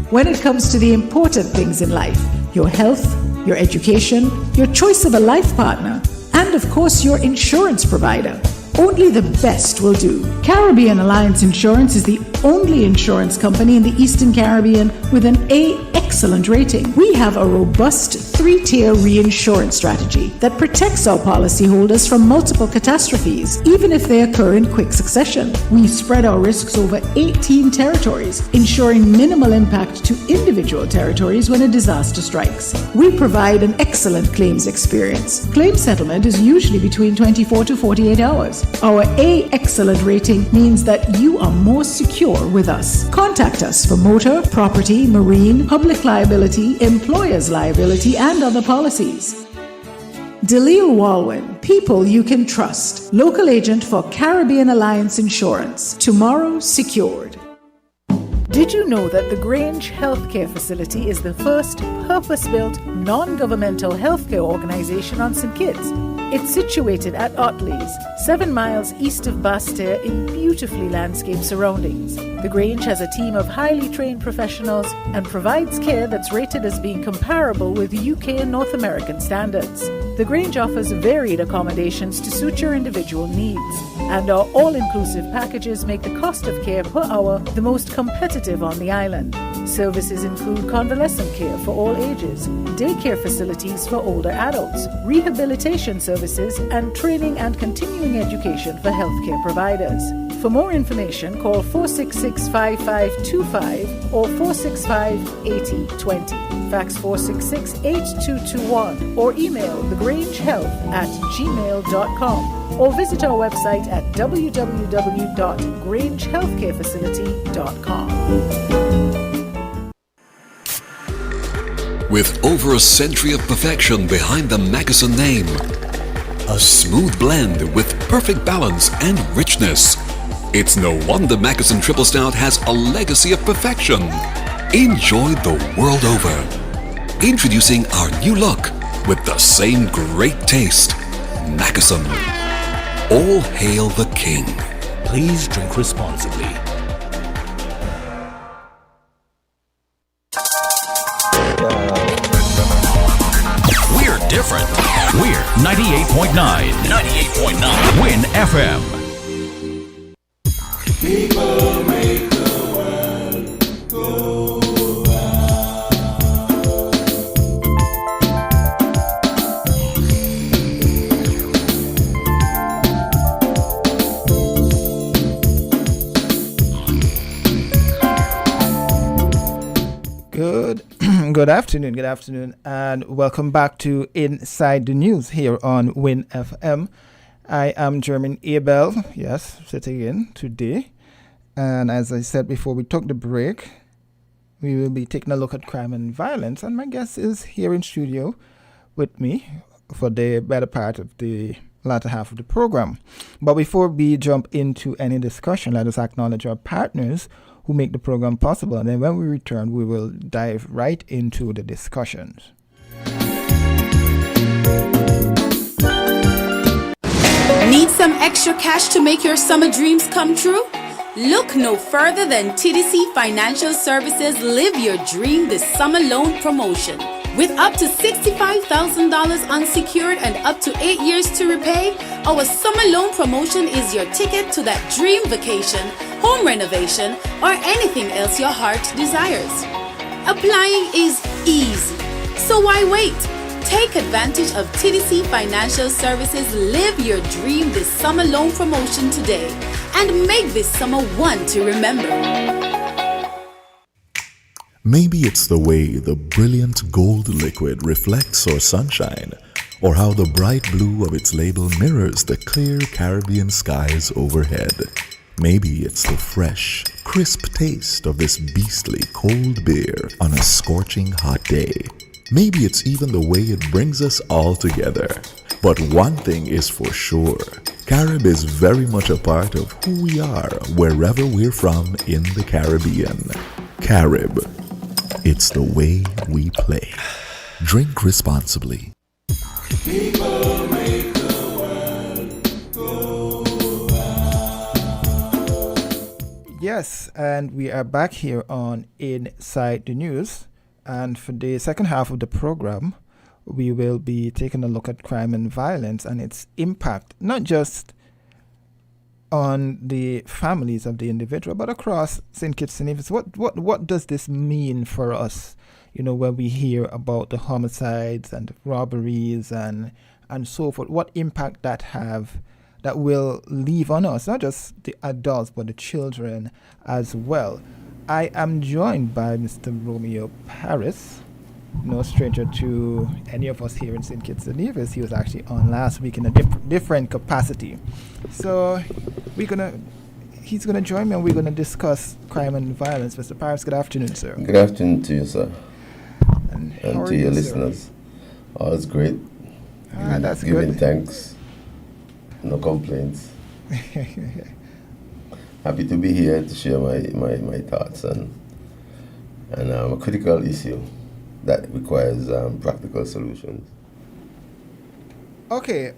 Speaker 5: when it comes to the important things in life: your health, your education, your choice of a life partner, and of course your insurance provider. Only the best will do. Caribbean Alliance Insurance is the only insurance company in the Eastern Caribbean with an A excellent rating. We have a robust 3-tier reinsurance strategy that protects our policyholders from multiple catastrophes, even if they occur in quick succession. We spread our risks over 18 territories, ensuring minimal impact to individual territories when a disaster strikes. We provide an excellent claims experience. Claim settlement is usually between 24 to 48 hours. Our A excellent rating means that you are more secure with us. Contact us for motor, property, marine, public liability, employer's liability, and other policies. Delisle Walwyn, people you can trust. Local agent for Caribbean Alliance Insurance. Tomorrow secured. Did you know that the Grange Healthcare Facility is the first purpose-built, non-governmental healthcare organization on St. Kitts? It's situated at Otley's, 7 miles east of Basseterre in beautifully landscaped surroundings. The Grange has a team of highly trained professionals and provides care that's rated as being comparable with UK and North American standards. The Grange offers varied accommodations to suit your individual needs, and our all-inclusive packages make the cost of care per hour the most competitive on the island. Services include convalescent care for all ages, daycare facilities for older adults, rehabilitation services, and training and continuing education for healthcare providers. For more information, call 466-5525 or 465-8020. Fax 466-8221 or email thegrangehealth@gmail.com or visit our website at www.grangehealthcarefacility.com.
Speaker 7: With over a century of perfection behind the Mackeson name, a smooth blend with perfect balance and richness, it's no wonder Mackeson Triple Stout has a legacy of perfection. Enjoyed the world over. Introducing our new look with the same great taste. Mackeson. All hail the king. Please drink responsibly.
Speaker 8: We're different. We're 98.9. 98.9. Win FM.
Speaker 22: People make the world go
Speaker 23: Good afternoon, and welcome back to Inside the News here on Win FM. I am Jermaine Abel, sitting in today. And as I said before we took the break, we will be taking a look at crime and violence. And my guest is here in studio with me for the better part of the latter half of the program. But before we jump into any discussion, let us acknowledge our partners who make the program possible. And then when we return, we will dive right into the discussions.
Speaker 24: Need some extra cash to make your summer dreams come true? Look no further than TDC Financial Services Live Your Dream this summer loan promotion. With up to $65,000 unsecured and up to 8 years to repay, our summer loan promotion is your ticket to that dream vacation, home renovation, or anything else your heart desires. Applying is easy, so why wait? Take advantage of TDC Financial Services Live Your Dream this summer loan promotion today and make this summer one to remember.
Speaker 2: Maybe it's the way the brilliant gold liquid reflects our sunshine, or how the bright blue of its label mirrors the clear Caribbean skies overhead. Maybe it's the fresh, crisp taste of this beastly cold beer on a scorching hot day. Maybe it's even the way it brings us all together. But one thing is for sure, Carib is very much a part of who we are wherever we're from in the Caribbean. Carib. It's the way we play. Drink responsibly.
Speaker 22: People make the world go
Speaker 23: Yes, and we are back here on Inside the News. And for the second half of the program, we will be taking a look at crime and violence and its impact, not just on the families of the individual, but across St. Kitts and Nevis. What does this mean for us? You know, when we hear about the homicides and the robberies and so forth, what impact that will leave on us, not just the adults, but the children as well. I am joined by Mr. Romeo Paris, no stranger to any of us here in St. Kitts and Nevis. He was actually on last week in a different capacity. So he's gonna join me and we're gonna discuss crime and violence. Mr. Paris, good afternoon, sir.
Speaker 10: Good afternoon to you, sir. And to your
Speaker 23: you,
Speaker 10: listeners. Oh, it's great.
Speaker 23: That's
Speaker 10: Giving
Speaker 23: good.
Speaker 10: thanks. No complaints. Happy to be here to share my thoughts and a critical issue that requires practical solutions.
Speaker 23: Okay,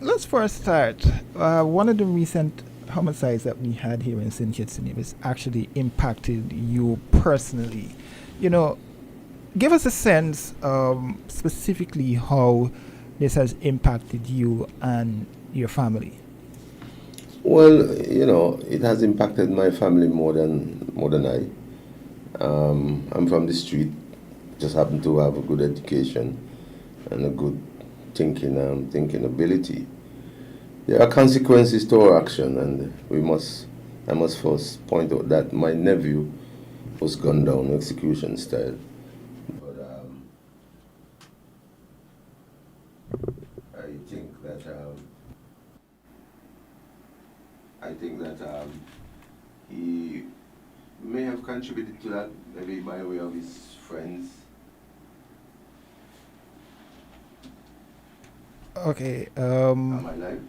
Speaker 23: let's first start. One of the recent homicides that we had here in St. Kitts and Nevis actually impacted you personally. You know, give us a sense specifically how this has impacted you and your family.
Speaker 10: Well, you know, it has impacted my family more than I. I'm from the street, just happen to have a good education and a good thinking ability. There are consequences to our action, and I must first point out that my nephew was gunned down execution style. But I think that he may have contributed to that, maybe by way of his friends.
Speaker 23: Okay.
Speaker 10: Am I live?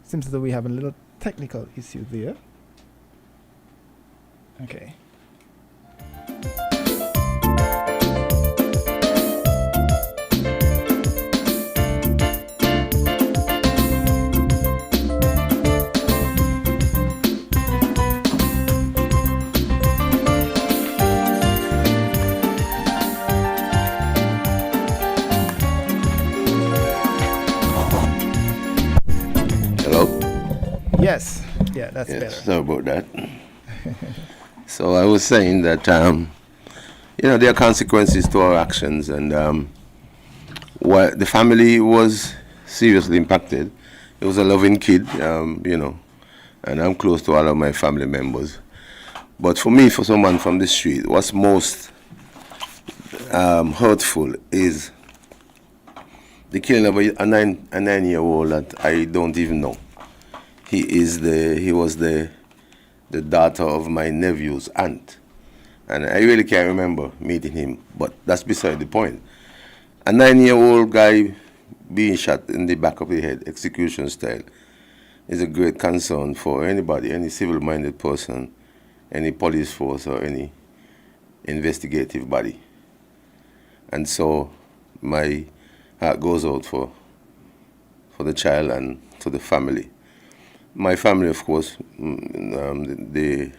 Speaker 23: Seems as though we have a little technical issue there. Okay. Yes. Yeah, that's better.
Speaker 10: Sorry about that. So I was saying that, you know, there are consequences to our actions, and the family was seriously impacted. It was a loving kid, you know, and I'm close to all of my family members. But for me, for someone from the street, what's most hurtful is the killing of a 9-year-old that I don't even know. He was the daughter of my nephew's aunt, and I really can't remember meeting him, but that's beside the point. A 9-year-old guy being shot in the back of the head, execution style, is a great concern for anybody, any civil-minded person, any police force or any investigative body. And so my heart goes out for the child and to the family. My family, of course, the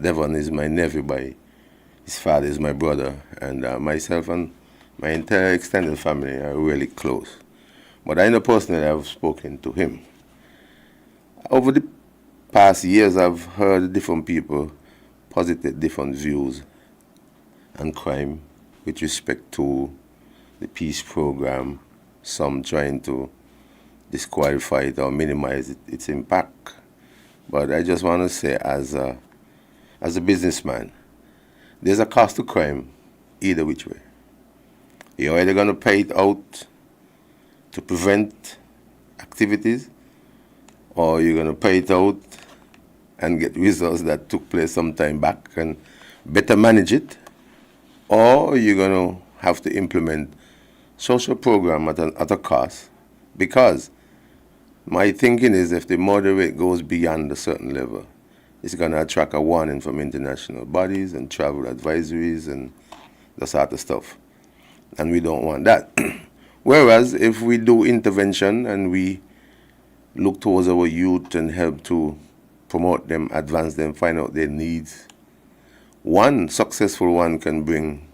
Speaker 10: Devon is my nephew by his father is my brother, and myself and my entire extended family are really close. But I know personally I've spoken to him. Over the past years, I've heard different people posit different views on crime with respect to the peace program, some trying to disqualify it or minimize its impact. But I just want to say, as a businessman, there's a cost to crime either which way. You're either going to pay it out to prevent activities, or you're going to pay it out and get results that took place some time back and better manage it, or you're going to have to implement social program at a cost, because my thinking is if the murder rate goes beyond a certain level, it's going to attract a warning from international bodies and travel advisories and that sort of stuff. And we don't want that. Whereas if we do intervention and we look towards our youth and help to promote them, advance them, find out their needs. One successful one can bring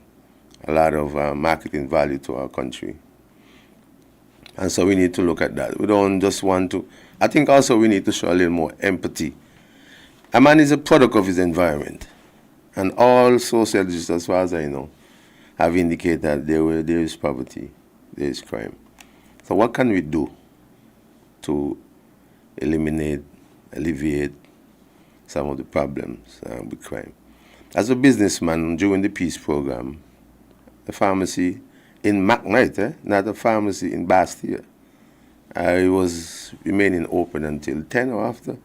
Speaker 10: a lot of marketing value to our country. And so we need to look at that. We don't just want to. I think also we need to show a little more empathy. A man is a product of his environment. And all sociologists, as far as I know, have indicated that there is poverty, there is crime. So what can we do to eliminate, alleviate some of the problems with crime? As a businessman, during the peace program, a pharmacy in McKnight, not a pharmacy in Bastille, I was remaining open until 10 or after.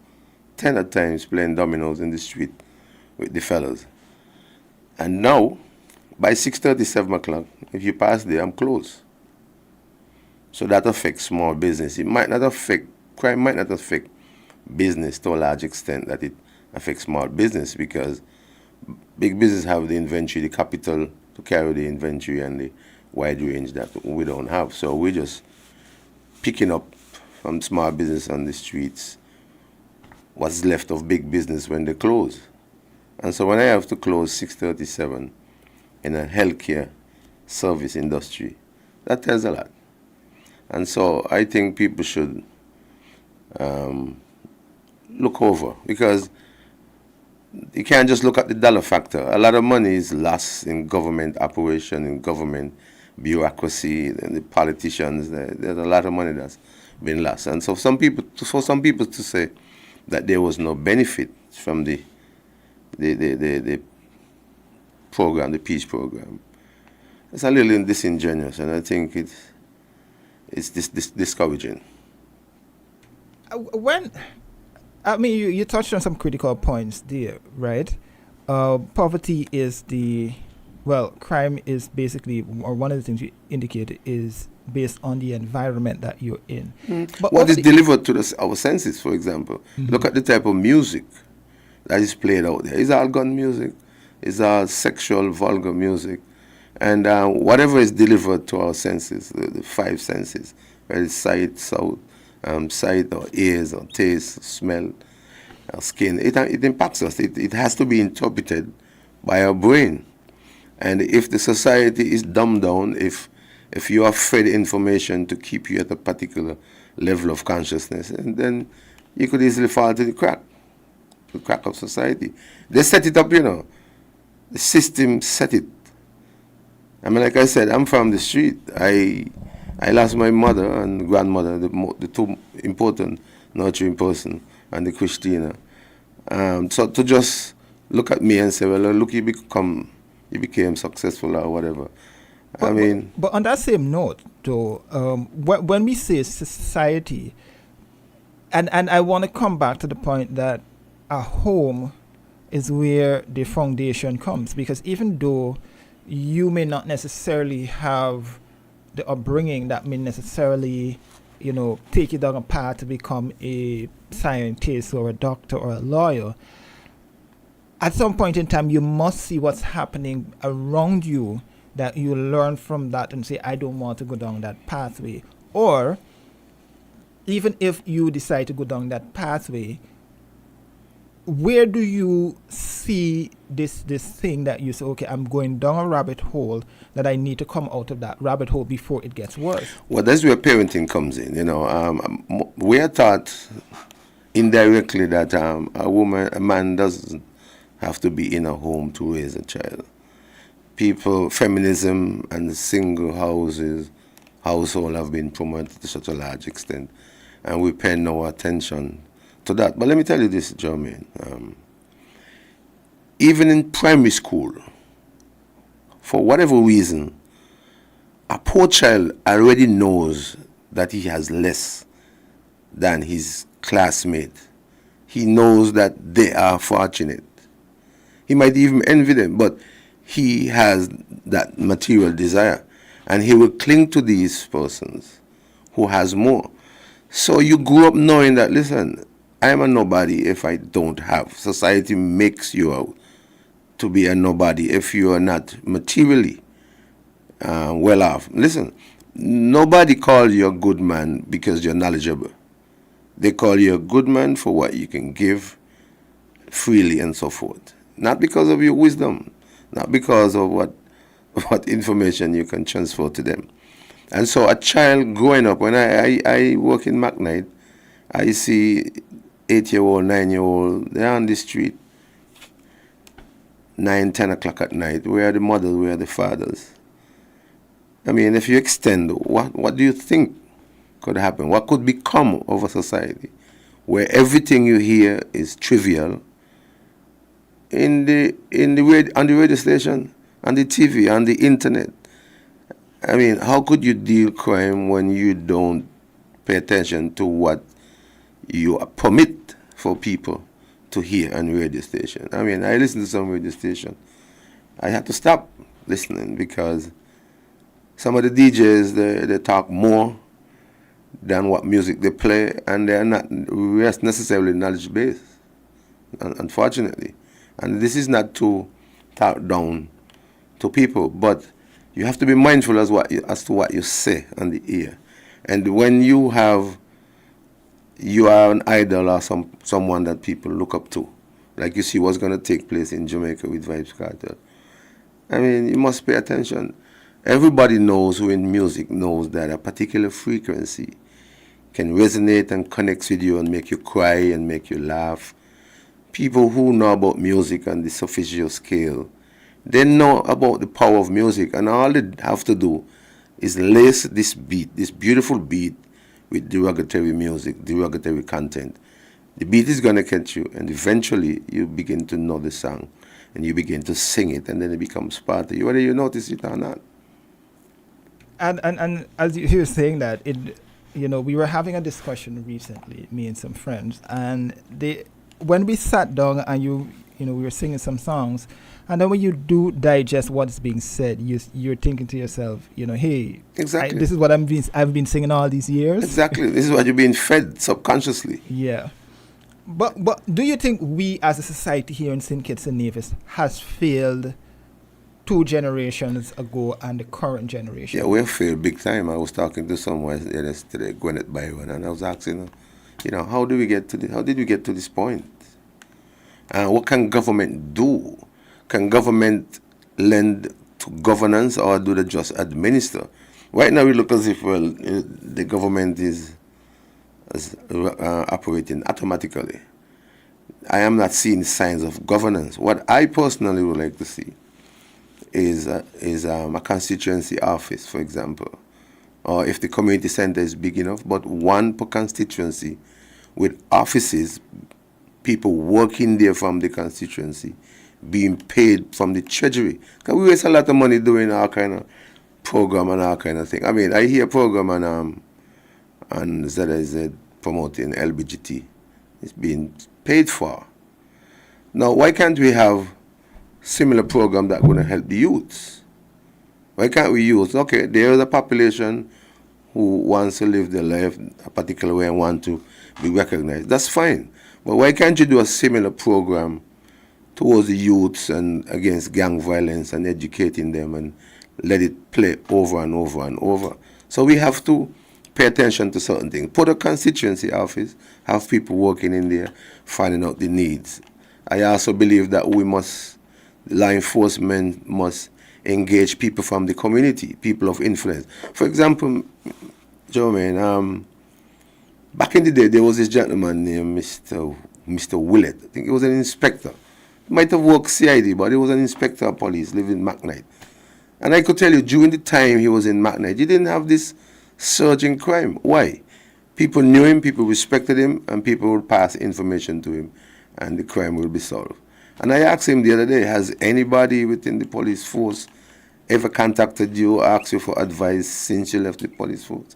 Speaker 10: 10 at times, playing dominoes in the street with the fellas. And now, by 6:30, 7 o'clock, if you pass there, I'm closed. So that affects small business. It might not affect, crime might not affect business to a large extent that it affects small business, because big business have the inventory, the capital to carry the inventory and the wide range that we don't have. So we're just picking up from small business on the streets what's left of big business when they close. And so when I have to close 6:37 in a healthcare service industry, that tells a lot. And so I think people should look over, because you can't just look at the dollar factor. A lot of money is lost in government operation, in government bureaucracy, and the politicians. There's a lot of money that's been lost. And so for some people to say that there was no benefit from the program, the peace program, it's a little disingenuous, and I think it's discouraging.
Speaker 23: You touched on some critical points there, right? Poverty is crime is basically, or one of the things you indicated is based on the environment that you're in. But
Speaker 10: what is delivered to our senses, for example. Look at the type of music that is played out there. It's all gun music. It's all sexual, vulgar music. And whatever is delivered to our senses, the five senses, whether it's sight, sight or ears or taste, smell, or skin, it impacts us. It has to be interpreted by our brain. And if the society is dumbed down, if you are fed information to keep you at a particular level of consciousness, and then you could easily fall to the crack of society. They set it up, The system set it. I mean, like I said, I'm from the street. I lost my mother and grandmother, the two important nurturing person, and the Christina. So to just look at me and say, well, look, you became successful or whatever.
Speaker 23: But on that same note, though, when we say society, and I want to come back to the point that a home is where the foundation comes, because even though you may not necessarily have the upbringing that may necessarily, take you down a path to become a scientist or a doctor or a lawyer, at some point in time, you must see what's happening around you, that you learn from that and say, I don't want to go down that pathway. Or even if you decide to go down that pathway, where do you see this thing that you say, okay, I'm going down a rabbit hole, that I need to come out of that rabbit hole before it gets worse?
Speaker 10: Well, that's where parenting comes in. We are taught indirectly that a man doesn't have to be in a home to raise a child. Feminism and single household have been promoted to such a large extent, and we pay no attention to that. But let me tell you this, Jermaine. Even in primary school, for whatever reason, a poor child already knows that he has less than his classmate. He knows that they are fortunate. He might even envy them, but he has that material desire, and he will cling to these persons who has more. So you grew up knowing that, listen, I am a nobody if I don't have. Society makes you out to be a nobody if you are not materially well off. Listen, nobody calls you a good man because you're knowledgeable. They call you a good man for what you can give freely and so forth. Not because of your wisdom, not because of what information you can transfer to them. And so a child growing up, when I work in McKnight, I see 8-year-old, 9-year-old, they're on the street, 9, 10 o'clock at night. Where are the mothers, where are the fathers? I mean, if you extend, what do you think could happen? What could become of a society where everything you hear is trivial on the radio station, on the TV, on the internet? I mean, how could you deal crime when you don't pay attention to what you permit for people to hear on radio station? I mean, I listen to some radio station. I had to stop listening because some of the DJs, they talk more than what music they play, and they're not necessarily knowledge-based, unfortunately. And this is not to talk down to people, but you have to be mindful as to what you say on the ear. And when you are an idol or someone that people look up to, like you see what's going to take place in Jamaica with Vybz Kartel, I mean, you must pay attention. Everybody knows who in music knows that a particular frequency can resonate and connect with you and make you cry and make you laugh. People who know about music on the sophisticated scale, they know about the power of music, and all they have to do is lace this beat, this beautiful beat, with derogatory music, derogatory content. The beat is going to catch you, and eventually you begin to know the song, and you begin to sing it, and then it becomes part of you, whether you notice it or not.
Speaker 23: And as you were saying that, we were having a discussion recently, me and some friends, and when we sat down and we were singing some songs, and then when you do digest what's being said, you're thinking to yourself, hey,
Speaker 10: exactly,
Speaker 23: this is what I've been singing all these years.
Speaker 10: Exactly, this is what you're being fed subconsciously.
Speaker 23: Yeah, but do you think we as a society here in St. Kitts and Nevis has failed 2 generations ago and the current generation?
Speaker 10: Yeah, we failed big time. I was talking to someone yesterday, Gwyneth Byron, and I was asking her, how did we get to this point? What can government do? Can government lend to governance, or do they just administer? Right now we look as if, the government is operating automatically. I am not seeing signs of governance. What I personally would like to see is a constituency office, for example, or if the community center is big enough, but one per constituency with offices, people working there from the constituency, being paid from the treasury. Because we waste a lot of money doing all kind of program and all kind of thing. I mean, I hear a program on ZIZ promoting LBGT. It's being paid for. Now, why can't we have similar program that going to help the youths? Why can't we use, okay, there is a population who wants to live their life a particular way and want to be recognized. That's fine. But why can't you do a similar program towards the youths and against gang violence and educating them and let it play over and over and over? So we have to pay attention to certain things. Put a constituency office, have people working in there, finding out the needs. I also believe that law enforcement must engage people from the community, people of influence. For example, Jermaine, back in the day, there was this gentleman named Mr. Willett. I think he was an inspector. He might have worked CID, but he was an inspector of police living in McKnight. And I could tell you, during the time he was in McKnight, he didn't have this surge in crime. Why? People knew him, people respected him, and people would pass information to him, and the crime will be solved. And I asked him the other day, has anybody within the police force ever contacted you or asked you for advice since you left the police force?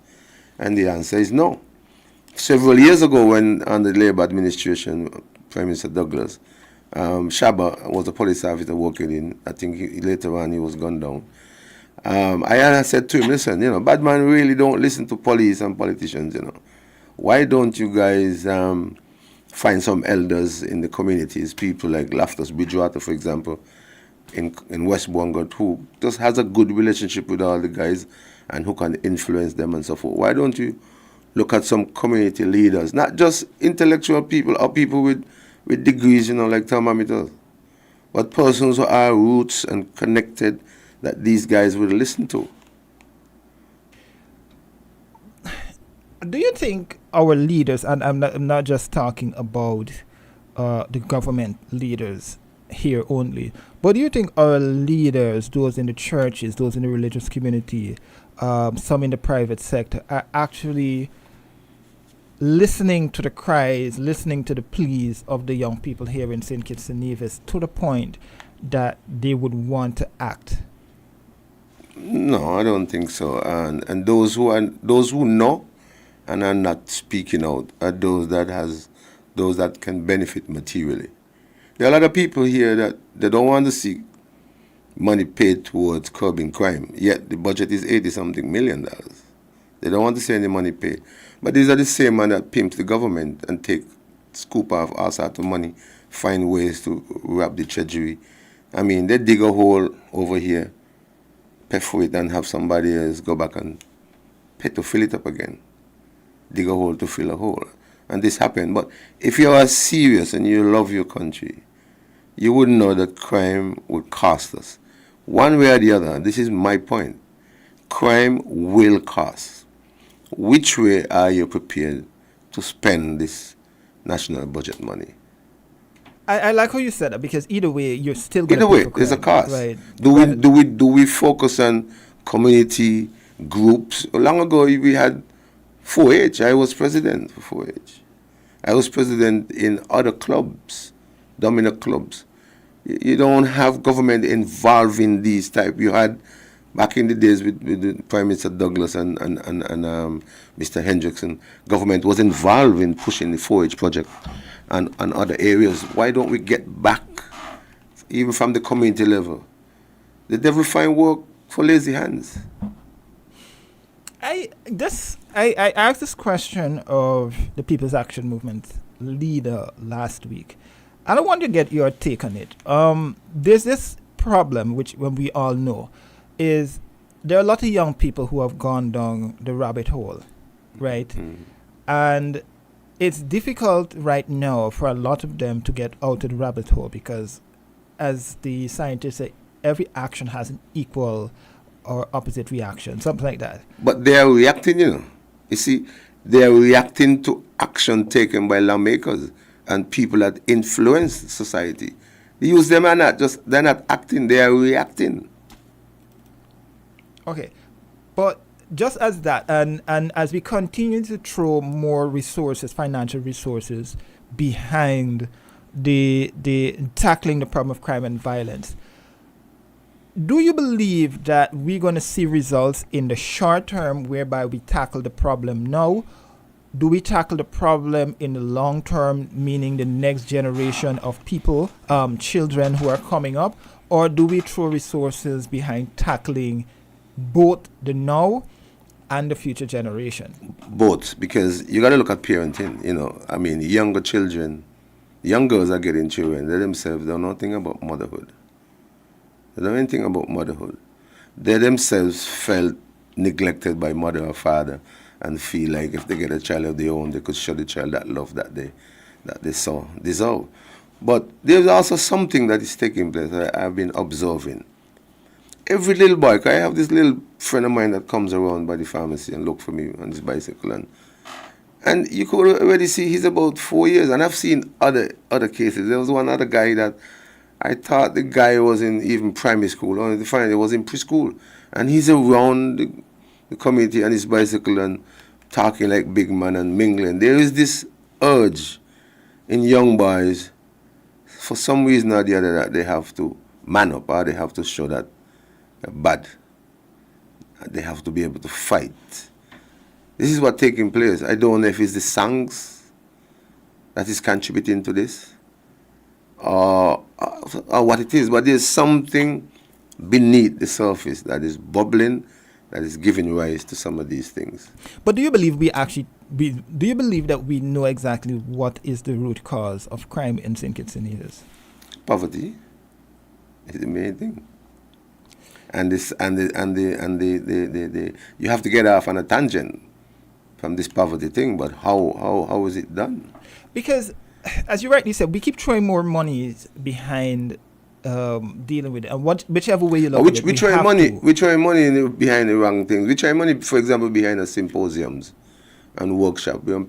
Speaker 10: And the answer is no. Several years ago, when under the Labour administration, Prime Minister Douglas, Shaba was a police officer working in, I think later on he was gunned down. I said to him, listen, bad man really don't listen to police and politicians, Why don't you guys find some elders in the communities, people like Loftus Bridgewater, for example, in West Bongot, who just has a good relationship with all the guys and who can influence them and so forth. Why don't you look at some community leaders, not just intellectual people or people with with degrees, like thermometers, but persons who are roots and connected that these guys will listen to.
Speaker 23: Do you think our leaders, and I'm not just talking about the government leaders here only, but do you think our leaders, those in the churches, those in the religious community, some in the private sector, are actually listening to the cries, listening to the pleas of the young people here in St. Kitts and Nevis to the point that they would want to act?
Speaker 10: No, I don't think so. And those who know and are not speaking out are those that can benefit materially. There are a lot of people here that they don't want to see money paid towards curbing crime, yet the budget is $80-something million. They don't want to see any money paid. But these are the same man that pimps the government and scoop off all sorts of money, find ways to wrap the treasury. I mean, they dig a hole over here, pay for it, and have somebody else go back and pay to fill it up again. Dig a hole to fill a hole. And this happened. But if you are serious and you love your country, you would know that crime would cost us. One way or the other, this is my point. Crime will cost. Which way are you prepared to spend this national budget money?
Speaker 23: I like how you said that, because either way, you're still going
Speaker 10: to pay for crime. There's a cost.
Speaker 23: Right.
Speaker 10: Do we focus on community groups? Long ago, we had 4-H. I was president for 4-H. I was president in other clubs, dominant clubs. You don't have government involved in these type. You had back in the days with the Prime Minister Douglas and Mr. Hendrickson, government was involved in pushing the 4-H project and other areas. Why don't we get back, even from the community level? The devil find work for lazy hands.
Speaker 23: I asked this question of the People's Action Movement leader last week, and I want to get your take on it. There's this problem, which when we all know, is there are a lot of young people who have gone down the rabbit hole, right? And it's difficult right now for a lot of them to get out of the rabbit hole because, as the scientists say, every action has an equal or opposite reaction, something like that.
Speaker 10: But they are reacting, You see, they are reacting to action taken by lawmakers and people that influence society. The youth, them are they're not acting, they are reacting.
Speaker 23: Okay, but just as that, and as we continue to throw more resources, financial resources, behind the tackling the problem of crime and violence, do you believe that we're going to see results in the short term whereby we tackle the problem now? Do we tackle the problem in the long term, meaning the next generation of people, children who are coming up? Or do we throw resources behind tackling both the now and the future generation?
Speaker 10: Both, because you got to look at parenting, I mean, younger children, young girls are getting children, they themselves don't know anything about motherhood. They don't know anything about motherhood. They themselves felt neglected by mother or father and feel like if they get a child of their own, they could show the child that love that they deserve. But there's also something that is taking place that I've been observing. Every little boy, I have this little friend of mine that comes around by the pharmacy and look for me on his bicycle, and you could already see he's about 4 years, and I've seen other cases. There was one other guy that I thought the guy was in even primary school, only to find he was in preschool, and he's around the community on his bicycle and talking like big man and mingling. There is this urge in young boys, for some reason or the other, that they have to man up or they have to show that they're bad. They have to be able to fight. This is what's taking place. I don't know if it's the songs that is contributing to this or what it is, but there's something beneath the surface that is bubbling, that is giving rise to some of these things.
Speaker 23: But do you believe do you believe that we know exactly what is the root cause of crime in St. Kitts and Nevis?
Speaker 10: Poverty is the main thing. And you have to get off on a tangent from this poverty thing, but how is it done?
Speaker 23: Because as you rightly said, we keep throwing more money behind dealing with it, and whichever way you look at it,
Speaker 10: we throwing money behind the wrong things. We try money, for example, behind the symposiums and workshop. We don't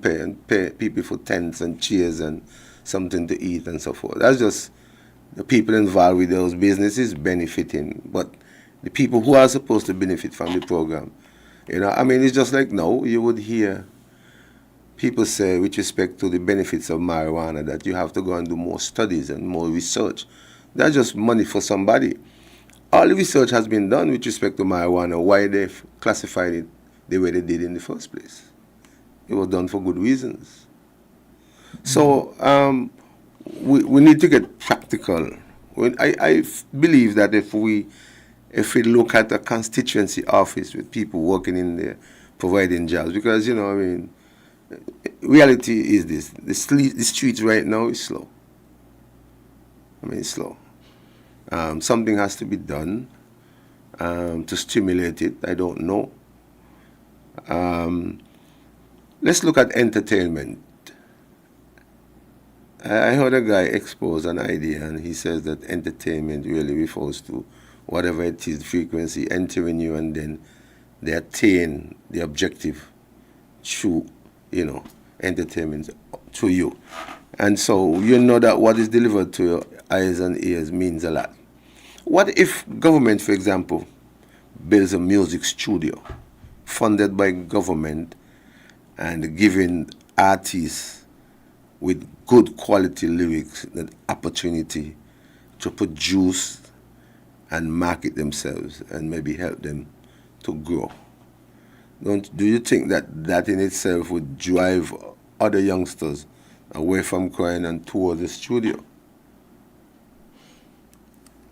Speaker 10: pay people for tents and chairs and something to eat and so forth. That's just the people involved with those businesses benefiting, but the people who are supposed to benefit from the program, it's just like now you would hear people say, with respect to the benefits of marijuana, that you have to go and do more studies and more research. That's just money for somebody. All the research has been done with respect to marijuana, why they classified it the way they did in the first place. It was done for good reasons. So we need to get practical. I believe that if we look at a constituency office with people working in there, providing jobs, because, reality is this. The streets right now is slow. It's slow. Something has to be done to stimulate it. I don't know. Let's look at entertainment. I heard a guy expose an idea, and he says that entertainment really refers to whatever it is, frequency entering you, and then they attain the objective through, entertainment to you. And so that what is delivered to your eyes and ears means a lot. What if government, for example, builds a music studio funded by government and giving artists with good quality lyrics the opportunity to produce and market themselves and maybe help them to grow? Do you think that in itself would drive other youngsters away from crime and towards the studio?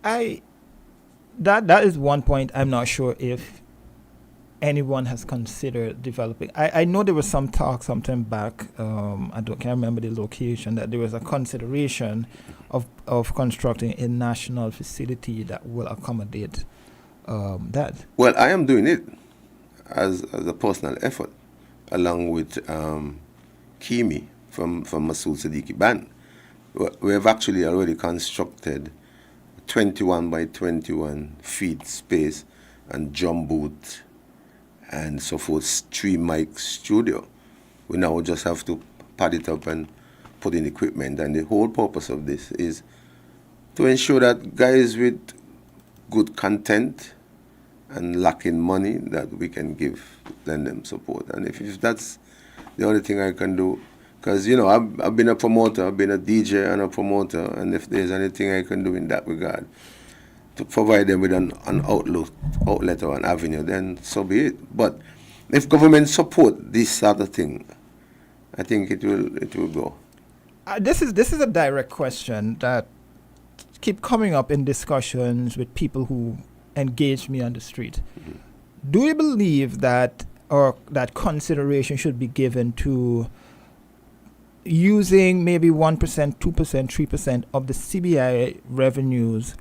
Speaker 23: That is one point I'm not sure if anyone has considered developing. I know there was some talk sometime back, can't remember the location, that there was a consideration of constructing a national facility that will accommodate that.
Speaker 10: Well, I am doing it as a personal effort, along with Kimi from Masood Siddiqui Band. We have actually already constructed 21 by 21 feet space and drum booth and so forth, 3 mic studio. We now just have to pad it up and put in equipment, and the whole purpose of this is to ensure that guys with good content and lacking money, that we can lend them support. And if that's the only thing I can do, because I've been a promoter, I've been a DJ and a promoter, and if there's anything I can do in that regard to provide them with an outlet or an avenue, then so be it. But if government support this sort of thing, I think it will go.
Speaker 23: This is a direct question that keep coming up in discussions with people who engage me on the street. Mm-hmm. Do you believe that consideration should be given to using maybe 1%, 2%, 3% of the CBI revenues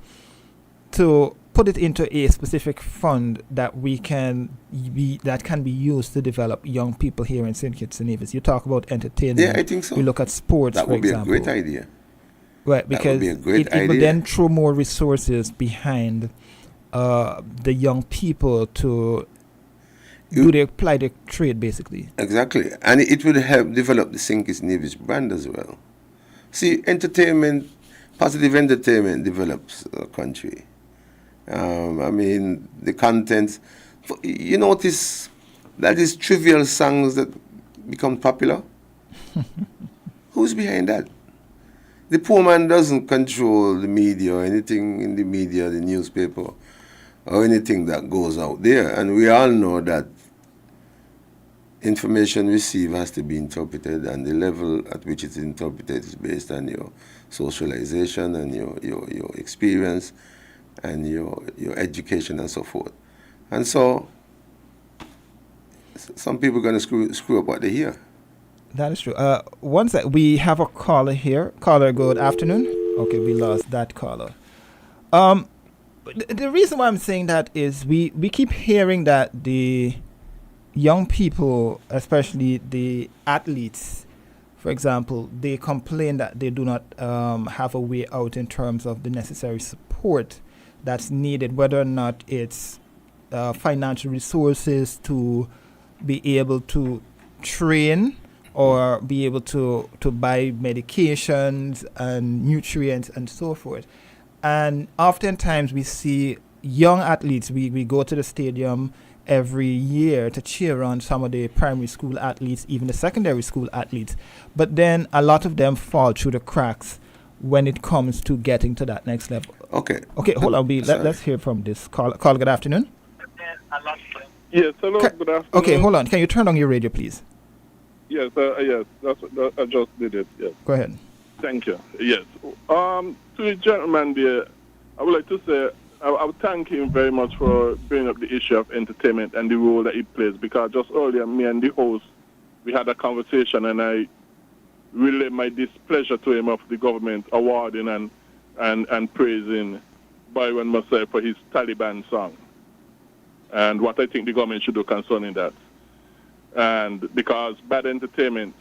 Speaker 23: to put it into a specific fund that can be used to develop young people here in St. Kitts and Nevis? You talk about entertainment.
Speaker 10: Yeah, I think so.
Speaker 23: We look at sports,
Speaker 10: that
Speaker 23: for example.
Speaker 10: That would be a great idea.
Speaker 23: Right, because it would then throw more resources behind the young people to apply their trade, basically.
Speaker 10: Exactly. And it would help develop the St. Kitts and Nevis brand as well. See, positive entertainment develops a country. The content, you notice that is trivial songs that become popular. Who's behind that? The poor man doesn't control the media or anything in the media, the newspaper, or anything that goes out there. And we all know that information received has to be interpreted, and the level at which it's interpreted is based on your socialization and your experience and your education and so forth. And so some people are going to screw up what they hear.
Speaker 23: That is true. One sec, we have a caller here. Caller, good afternoon. Okay, we lost that caller. The reason why I'm saying that is we keep hearing that the young people, especially the athletes, for example, they complain that they do not have a way out in terms of the necessary support that's needed, whether or not it's financial resources to be able to train or be able to buy medications and nutrients and so forth. And oftentimes we see young athletes, we go to the stadium every year to cheer on some of the primary school athletes, even the secondary school athletes. But then a lot of them fall through the cracks when it comes to getting to that next level.
Speaker 10: Okay,
Speaker 23: hold on, let's hear from this caller. Good afternoon.
Speaker 1: Yes, hello, good afternoon.
Speaker 23: Okay, hold on. Can you turn on your radio, please?
Speaker 1: Yes, I just did it, yes.
Speaker 23: Go ahead.
Speaker 1: Thank you, yes. To the gentleman there, I would like to say, I would thank him very much for bringing up the issue of entertainment and the role that it plays, because just earlier, me and the host, we had a conversation, and I relayed my displeasure to him of the government awarding and praising Byron Marcel for his Taliban song, and what I think the government should do concerning that. And because bad entertainment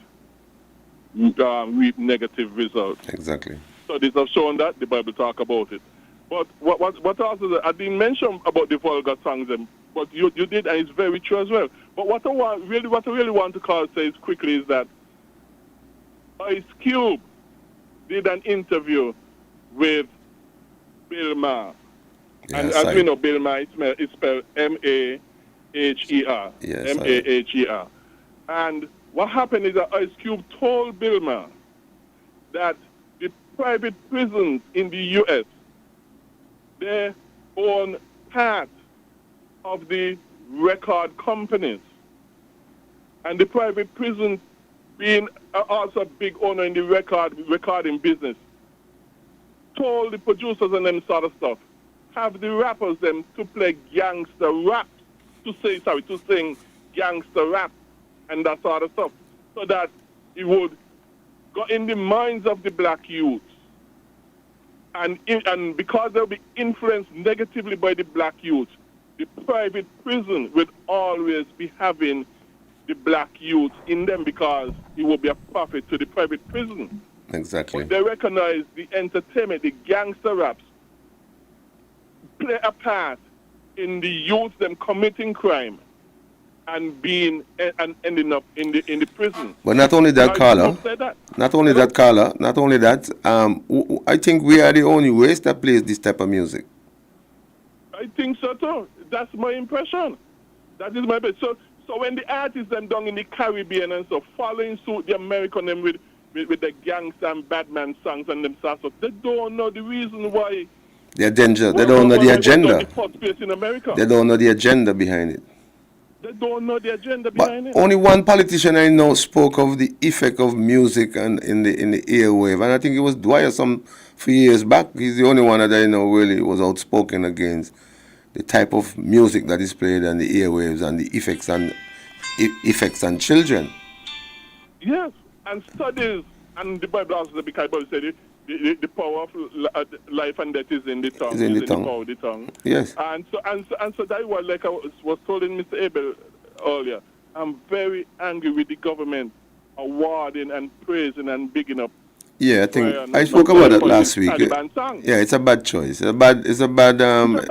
Speaker 1: reap negative results.
Speaker 10: Exactly.
Speaker 1: Studies have shown that, the Bible talk about it. But what also, I didn't mention about the vulgar songs, but you did, and it's very true as well. But what I really want to say quickly is that Ice Cube did an interview with Bill Maher. And as we know, Bill Maher is spelled Maher. Yes, Maher. And what happened is that Ice Cube told Bill Maher that the private prisons in the U.S., they own part of the record companies. And the private prisons, being also a big owner in the recording business, told the producers and them sort of stuff, have the rappers them to play gangster rap, to sing gangster rap and that sort of stuff, so that it would go in the minds of the black youth. And because they'll be influenced negatively by the black youth, the private prison would always be having the black youth in them, because it will be a profit to the private prison.
Speaker 10: Exactly.
Speaker 1: But they recognize the entertainment, the gangster raps, play a part in the youth them committing crime and ending up in the prison.
Speaker 10: But not only that, caller. I think we are the only race that plays this type of music.
Speaker 1: I think so too. That's my impression. That is my best. So when the artists them down in the Caribbean and so following suit the American them with the gangster and Batman songs and them sorts of, they don't know the reason why.
Speaker 10: The agenda. They don't know the agenda.
Speaker 1: They
Speaker 10: don't know the agenda behind it.
Speaker 1: They don't know the agenda behind it.
Speaker 10: Only one politician I know spoke of the effect of music and in the airwave, and I think it was Dwyer some few years back. He's the only one that I know really was outspoken against the type of music that is played and the airwaves and the effects on children.
Speaker 1: Yes, and studies, and the Bible also said, because the Bible said the power of life and death is in the tongue.
Speaker 10: The
Speaker 1: power of the tongue.
Speaker 10: Yes.
Speaker 1: And so that was like I was told in Mr. Abel earlier. I'm very angry with the government awarding and praising and bigging up.
Speaker 10: Yeah, I think I spoke about it last week. Yeah, it's a bad choice. It's a bad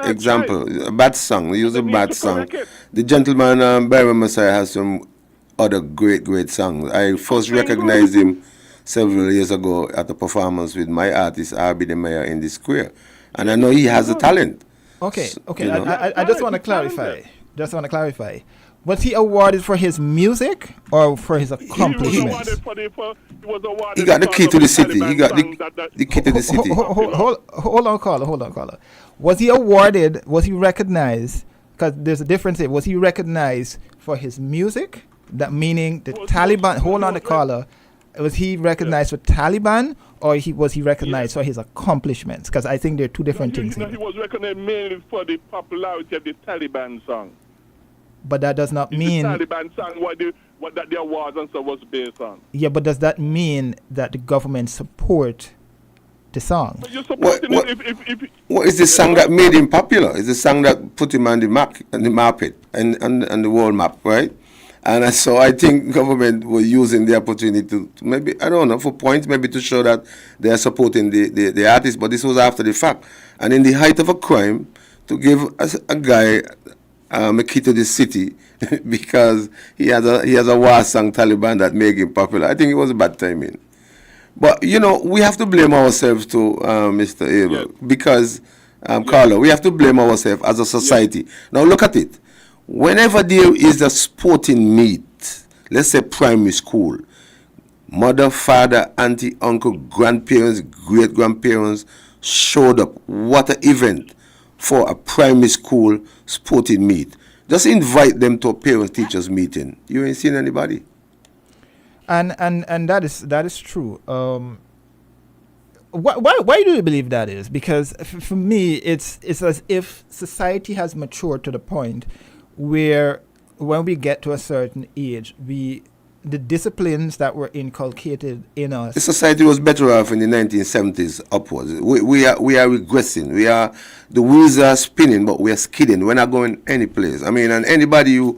Speaker 10: example. Choice. A bad song. They use a bad song. The gentleman Byron Messiah has some other great songs. I first recognized him several years ago at a performance with my artist R.B. the Mayor in the square, and I know he has a talent.
Speaker 23: Okay. You know? I just want to clarify. Was he awarded for his music or for his accomplishments?
Speaker 10: He got the key to the city. He got the key to the city.
Speaker 23: Hold on, caller. Was he awarded? Was he recognized? Because there's a difference here. Was he recognized for his music? That meaning the Taliban. Hold on, the caller. Was he recognized for Taliban, or was he recognized for his accomplishments? Because I think they're two different things.
Speaker 1: He was recognized mainly for the popularity of the Taliban song.
Speaker 23: But that does not mean
Speaker 1: the Taliban song what the awards and so was based on.
Speaker 23: Yeah, but does that mean that the government support the song?
Speaker 10: What is the song that made him popular? Is the song that put him on the map and the world map, right? And so I think government were using the opportunity to maybe, I don't know, for points, maybe to show that they are supporting the artists, but this was after the fact. And in the height of a crime, to give a guy a key to the city because he has a war song Taliban that made him popular, I think it was a bad timing. But, you know, we have to blame ourselves too, Mr. Abel, because, Carlo, we have to blame ourselves as a society. Now, look at it. Whenever there is a sporting meet, let's say primary school, mother, father, auntie, uncle, grandparents, great-grandparents showed up. What an event for a primary school sporting meet. Just invite them to a parents-teachers meeting. You ain't seen anybody.
Speaker 23: And that is true. Why do you believe that is? Because for me, it's as if society has matured to the point where when we get to a certain age, the disciplines that were inculcated in us.
Speaker 10: The society was better off in the 1970s upwards. We are regressing. The wheels are spinning, but we are skidding. We're not going any place. I mean, and anybody who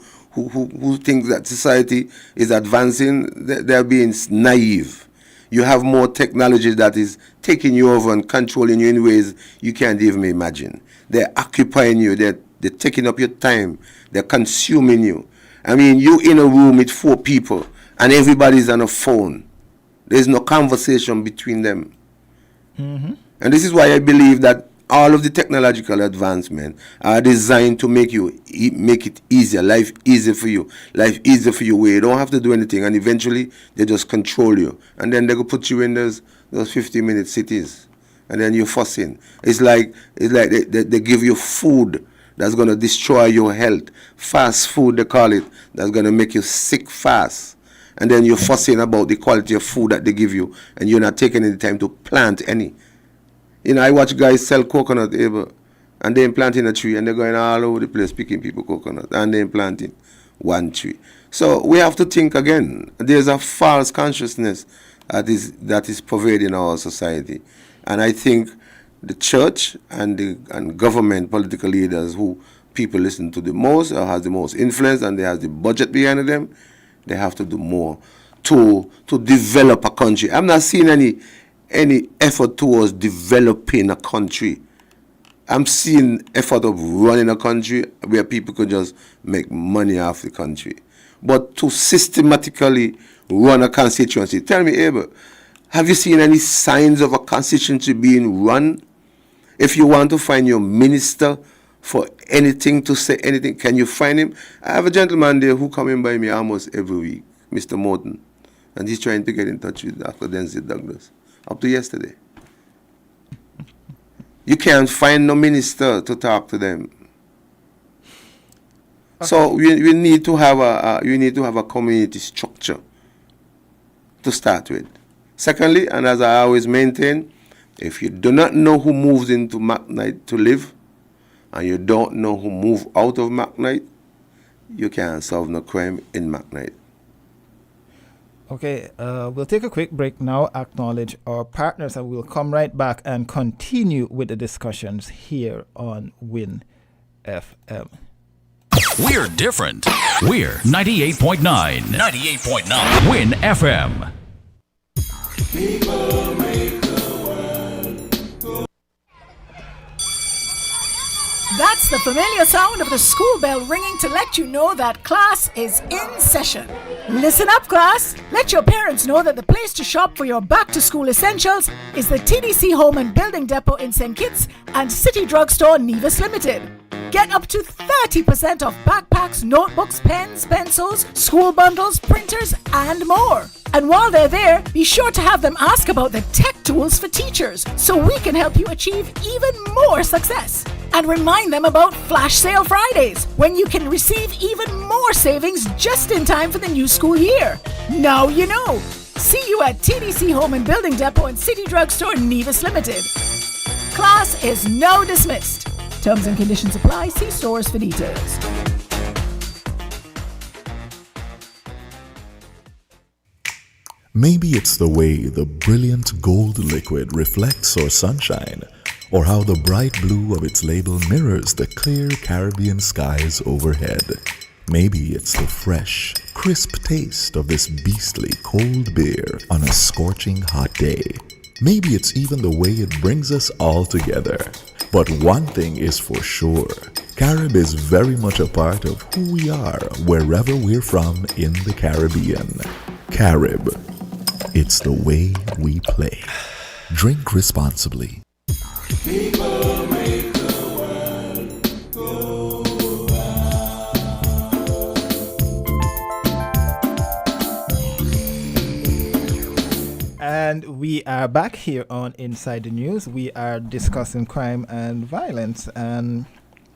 Speaker 10: thinks that society is advancing, they're being naive. You have more technology that is taking you over and controlling you in ways you can't even imagine. They're occupying you. They're taking up your time. They're consuming you. I mean, you in a room with 4 people and everybody's on a phone. There's no conversation between them.
Speaker 23: Mm-hmm.
Speaker 10: And this is why I believe that all of the technological advancements are designed to make it easier, life easier for you, where you don't have to do anything, and eventually they just control you. And then they go put you in those 50-minute cities, and then you're fussing. It's like they give you food that's going to destroy your health. Fast food, they call it, that's going to make you sick fast. And then you're fussing about the quality of food that they give you, and you're not taking any time to plant any. You know, I watch guys sell coconut, and they're planting a tree, and they're going all over the place picking people coconut, and they're planting one tree. So we have to think again. There's a false consciousness that is pervading our society. And I think the church and government, political leaders who people listen to the most or has the most influence and they have the budget behind them, they have to do more to develop a country. I'm not seeing any effort towards developing a country. I'm seeing effort of running a country where people could just make money off the country. But to systematically run a constituency, tell me, Abel, have you seen any signs of a constituency being run? If you want to find your minister for anything, to say anything, can you find him? I have a gentleman there who come in by me almost every week, Mr. Morton, and he's trying to get in touch with Dr. Denzel Douglas, up to yesterday. You can't find no minister to talk to them. Okay. So we need to have a community structure to start with. Secondly, and as I always maintain, if you do not know who moves into McKnight to live, and you don't know who moved out of McKnight, you can't solve no crime in McKnight.
Speaker 23: Okay, we'll take a quick break now, acknowledge our partners, and we'll come right back and continue with the discussions here on Win FM.
Speaker 8: We're different. We're 98.9. 98.9. Win FM.
Speaker 22: People make the world go.
Speaker 5: That's the familiar sound of the school bell ringing to let you know that class is in session. Listen up, class. Let your parents know that the place to shop for your back-to-school essentials is the TDC Home and Building Depot in St. Kitts and City Drugstore Nevis Limited. Get up to 30% off backpacks, notebooks, pens, pencils, school bundles, printers, and more. And while they're there, be sure to have them ask about the tech tools for teachers so we can help you achieve even more success. And remind them about Flash Sale Fridays, when you can receive even more savings just in time for the new school year. Now you know. See you at TDC Home and Building Depot and City Drugstore Nevis Limited. Class is now dismissed. Terms and conditions apply. See stores for details.
Speaker 2: Maybe it's the way the brilliant gold liquid reflects or sunshine, or how the bright blue of its label mirrors the clear Caribbean skies overhead. Maybe it's the fresh, crisp taste of this beastly cold beer on a scorching hot day. Maybe it's even the way it brings us all together. But one thing is for sure, Carib is very much a part of who we are wherever we're from in the Caribbean. Carib, it's the way we play. Drink responsibly.
Speaker 22: People make the world go round.
Speaker 23: And we are back here on Inside the News. We are discussing crime and violence, and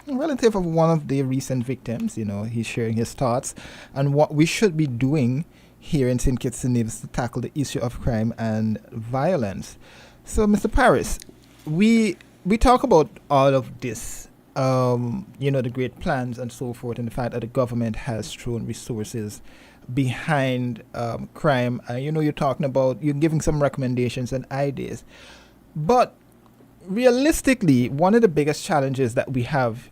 Speaker 23: relative of one of the recent victims, he's sharing his thoughts on what we should be doing here in St. Kitts and Nevis to tackle the issue of crime and violence. So, Mr. Paris, we talk about all of this, the great plans and so forth, and the fact that the government has thrown resources behind crime. You're talking about, you're giving some recommendations and ideas. But realistically, one of the biggest challenges that we have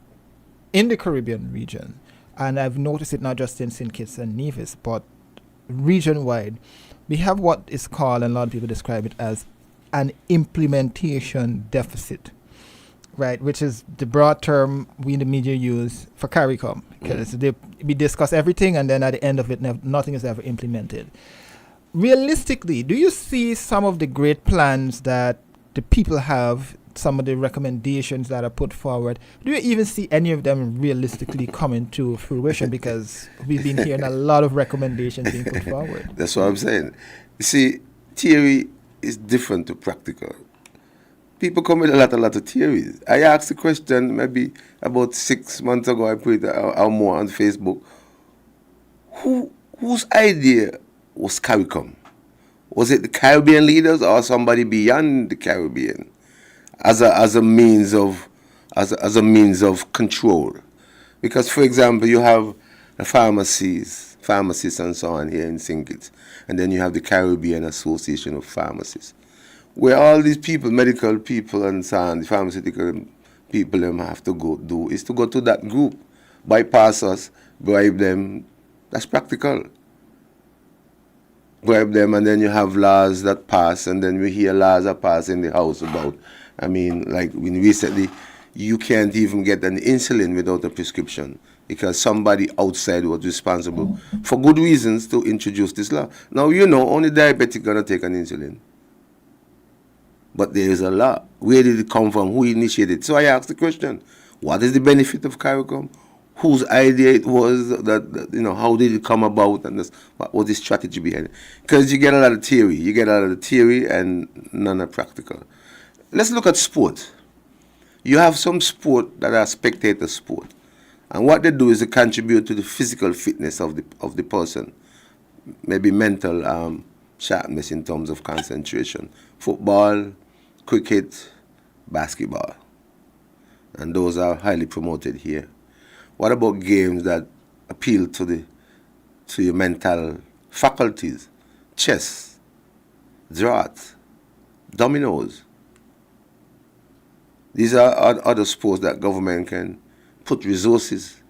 Speaker 23: in the Caribbean region, and I've noticed it not just in St. Kitts and Nevis, but region-wide, we have what is called, and a lot of people describe it as, an implementation deficit, right? Which is the broad term we in the media use for CARICOM, because we discuss everything and then at the end of it, nothing is ever implemented. Realistically, do you see some of the great plans that the people have, some of the recommendations that are put forward, do you even see any of them realistically coming to fruition? Because we've been hearing a lot of recommendations being put forward.
Speaker 10: That's what I'm saying. You see, theory is different to practical. People come with a lot of theories. I asked the question maybe about 6 months ago, I put it out more on Facebook. Whose idea was CARICOM? Was it the Caribbean leaders or somebody beyond the Caribbean as a means of control? Because, for example, you have the pharmacists and so on here in St. Kitts, and then you have the Caribbean Association of Pharmacists, where all these people, medical people and so on, the pharmaceutical people have to go to that group, bypass us, bribe them. That's practical. Bribe them, and then you have laws that pass, and then we hear laws that pass in the House about, like recently, you can't even get an insulin without a prescription because somebody outside was responsible for good reasons to introduce this law. Now, only diabetic going to take an insulin. But there is a law. Where did it come from? Who initiated it? So I asked the question, what is the benefit of CARICOM? Whose idea it was, how did it come about, and what was the strategy behind it? Because you get a lot of theory. You get a lot of theory and none are practical. Let's look at sport. You have some sport that are spectator sport. And what they do is they contribute to the physical fitness of the person. Maybe mental sharpness in terms of concentration. Football, cricket, basketball. And those are highly promoted here. What about games that appeal to your mental faculties? Chess, draughts, dominoes. These are other sports that government can put resources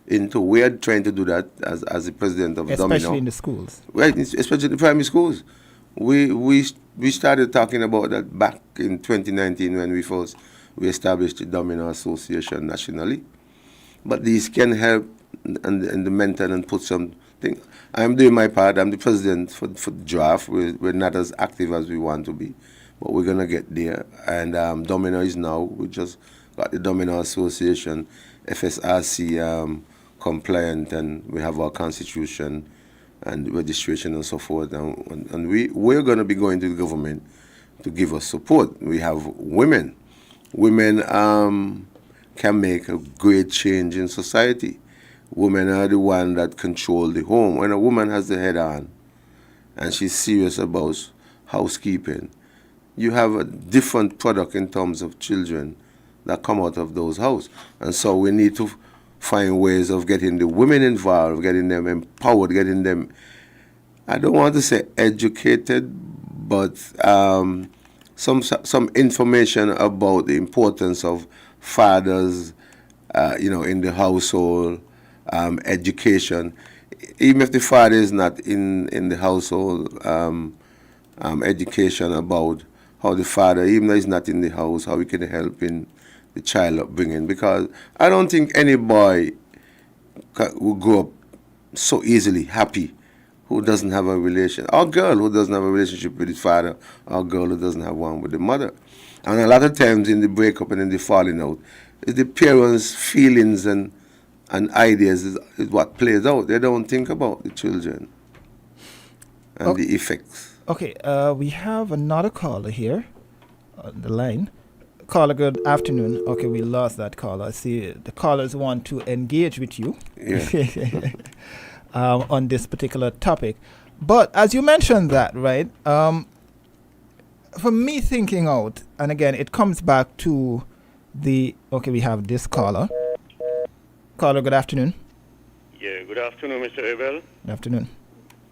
Speaker 10: into. We are trying to do that as the president of Domino.
Speaker 23: Especially in the schools.
Speaker 10: Right, especially in the primary schools. We started talking about that back in 2019 when we established the Domino Association nationally. But these can help in the mental and put something. I'm doing my part. I'm the president for the draft. We're not as active as we want to be, but we're going to get there. And Domino is now, we just got the Domino Association, FSRC compliant, and we have our constitution and registration and so forth. And we're going to be going to the government to give us support. We have women. Women can make a great change in society. Women are the one that control the home. When a woman has the head on and she's serious about housekeeping, you have a different product in terms of children that come out of those houses. And so we need to find ways of getting the women involved, getting them empowered, getting them, I don't want to say educated, but some information about the importance of fathers, in the household, education. Even if the father is not in the household, education about how the father, even though he's not in the house, how he can help in the child upbringing. Because I don't think any boy will grow up so easily happy who doesn't have a relation, or girl who doesn't have a relationship with his father, or girl who doesn't have one with the mother. And a lot of times in the breakup and in the falling out, the parents' feelings and ideas is what plays out. They don't think about the children and the effects.
Speaker 23: Okay, we have another caller here on the line. Caller, good afternoon. Okay, we lost that caller. I see the callers want to engage with you on this particular topic. But as you mentioned that, right, for me thinking out, and again, it comes back to okay, we have this caller. Caller, good afternoon.
Speaker 3: Yeah, good afternoon, Mr. Abel.
Speaker 23: Good afternoon.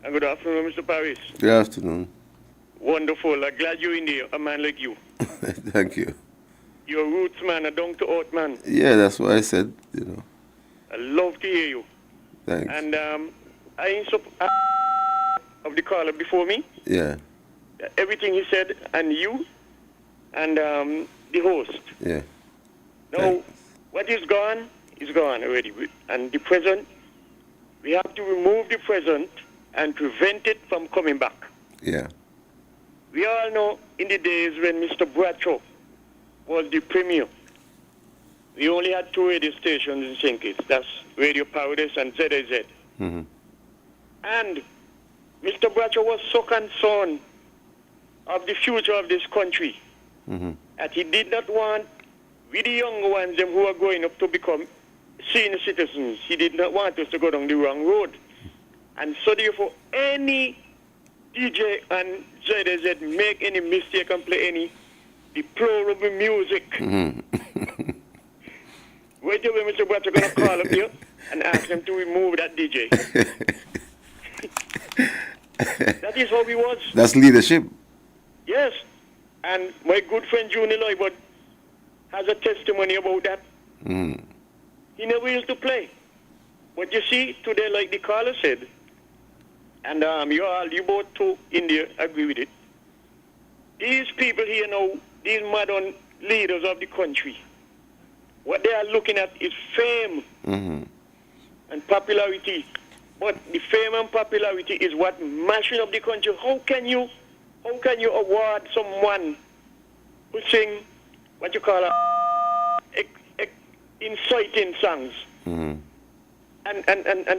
Speaker 3: And good afternoon, Mr. Paris.
Speaker 10: Good afternoon.
Speaker 3: Wonderful. I'm glad you're in there, a man like you.
Speaker 10: Thank you.
Speaker 3: You're a roots man, a down-to-earth man.
Speaker 10: Yeah, that's what I said,
Speaker 3: I love to hear you.
Speaker 10: Thanks.
Speaker 3: And I ain't of the caller before me.
Speaker 10: Yeah.
Speaker 3: Everything he said, and you, and the host.
Speaker 10: Yeah.
Speaker 3: Now, what is gone already. And the present, we have to remove the present and prevent it from coming back.
Speaker 10: Yeah.
Speaker 3: We all know in the days when Mr. Bradshaw was the premier, we only had 2 radio stations in St. Kitts. That's Radio Paradise and ZAZ.
Speaker 10: Mm-hmm.
Speaker 3: And Mr. Bradshaw was so concerned of the future of this country that he did not want, with the younger ones, them who are growing up to become senior citizens, he did not want us to go down the wrong road. And so therefore, any DJ and ZAZ make any mistake and play any deplorable music, wait till Mr. Bradshaw going to call up here and ask them to remove that DJ. That is how he was.
Speaker 10: That's leadership.
Speaker 3: Yes. And my good friend Junior Loybud has a testimony about that. He never used to play. But you see, today, like the caller said, and you both two in there agree with it, these people here now, these modern leaders of the country, what they are looking at is fame and popularity. But the fame and popularity is what mashing up the country. How can you award someone who sing what you call inciting songs and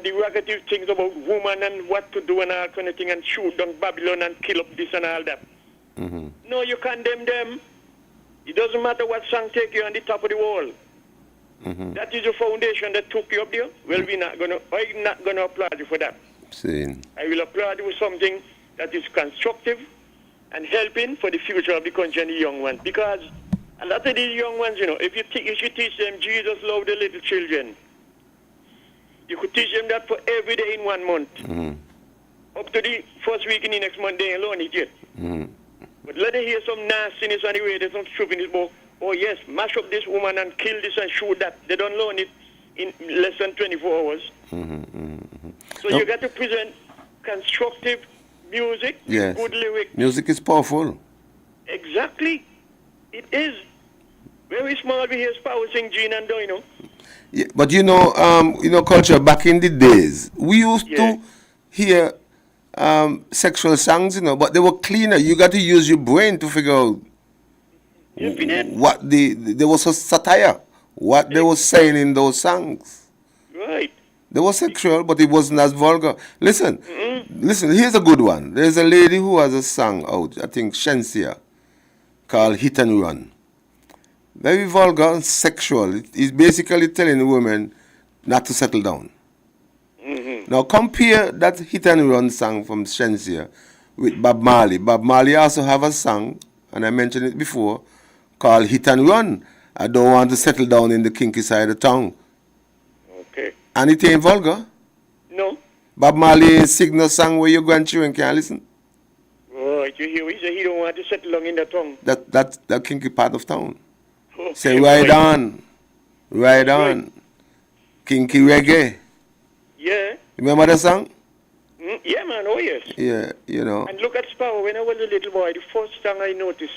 Speaker 3: derogatory things about women and what to do and all kind of thing, and shoot down Babylon and kill up this and all that? No, you condemn them. It doesn't matter what song take you on the top of the wall. That is the foundation that took you up there. Well, I'm not gonna applaud you for that. I will applaud you for something that is constructive and helping for the future of the country and the young ones. Because a lot of these young ones, if you should teach them Jesus loved the little children, you could teach them that for every day in 1 month. Up to the first week in the next month, they ain't learn it yet. But let them hear some nastiness on the way, there's some stupidness about, oh yes, mash up this woman and kill this and shoot that. They don't learn it in less than 24 hours. So you got to present constructive music, good lyrics.
Speaker 10: Music is powerful.
Speaker 3: Exactly. It is. Very small, we hear Power sing Gene and Dino.
Speaker 10: Yeah, but culture back in the days, we used to hear sexual songs, but they were cleaner. You got to use your brain to figure out what there was a satire, what they were saying in those songs.
Speaker 3: Right.
Speaker 10: They were sexual, but it wasn't as vulgar. Listen, here's a good one. There's a lady who has a song out, I think Shensia, called Hit and Run. Very vulgar and sexual. It's basically telling women not to settle down. Now compare that Hit and Run song from Shensia with Bob Marley. Bob Marley also have a song, and I mentioned it before, called Hit and Run. I don't want to settle down in the kinky side of town.
Speaker 3: Okay.
Speaker 10: And it ain't vulgar.
Speaker 3: No.
Speaker 10: Bob Marley ain't sing no song where your grandchildren can't listen.
Speaker 3: Right, you hear he say he don't want to settle down in the town.
Speaker 10: That's the kinky part of town.
Speaker 3: Okay,
Speaker 10: Say ride on. Kinky reggae.
Speaker 3: Yeah.
Speaker 10: Remember the song?
Speaker 3: Yeah, man. Oh, yes.
Speaker 10: Yeah, you know.
Speaker 3: And look at Sparrow. When I was a little boy, the first song I noticed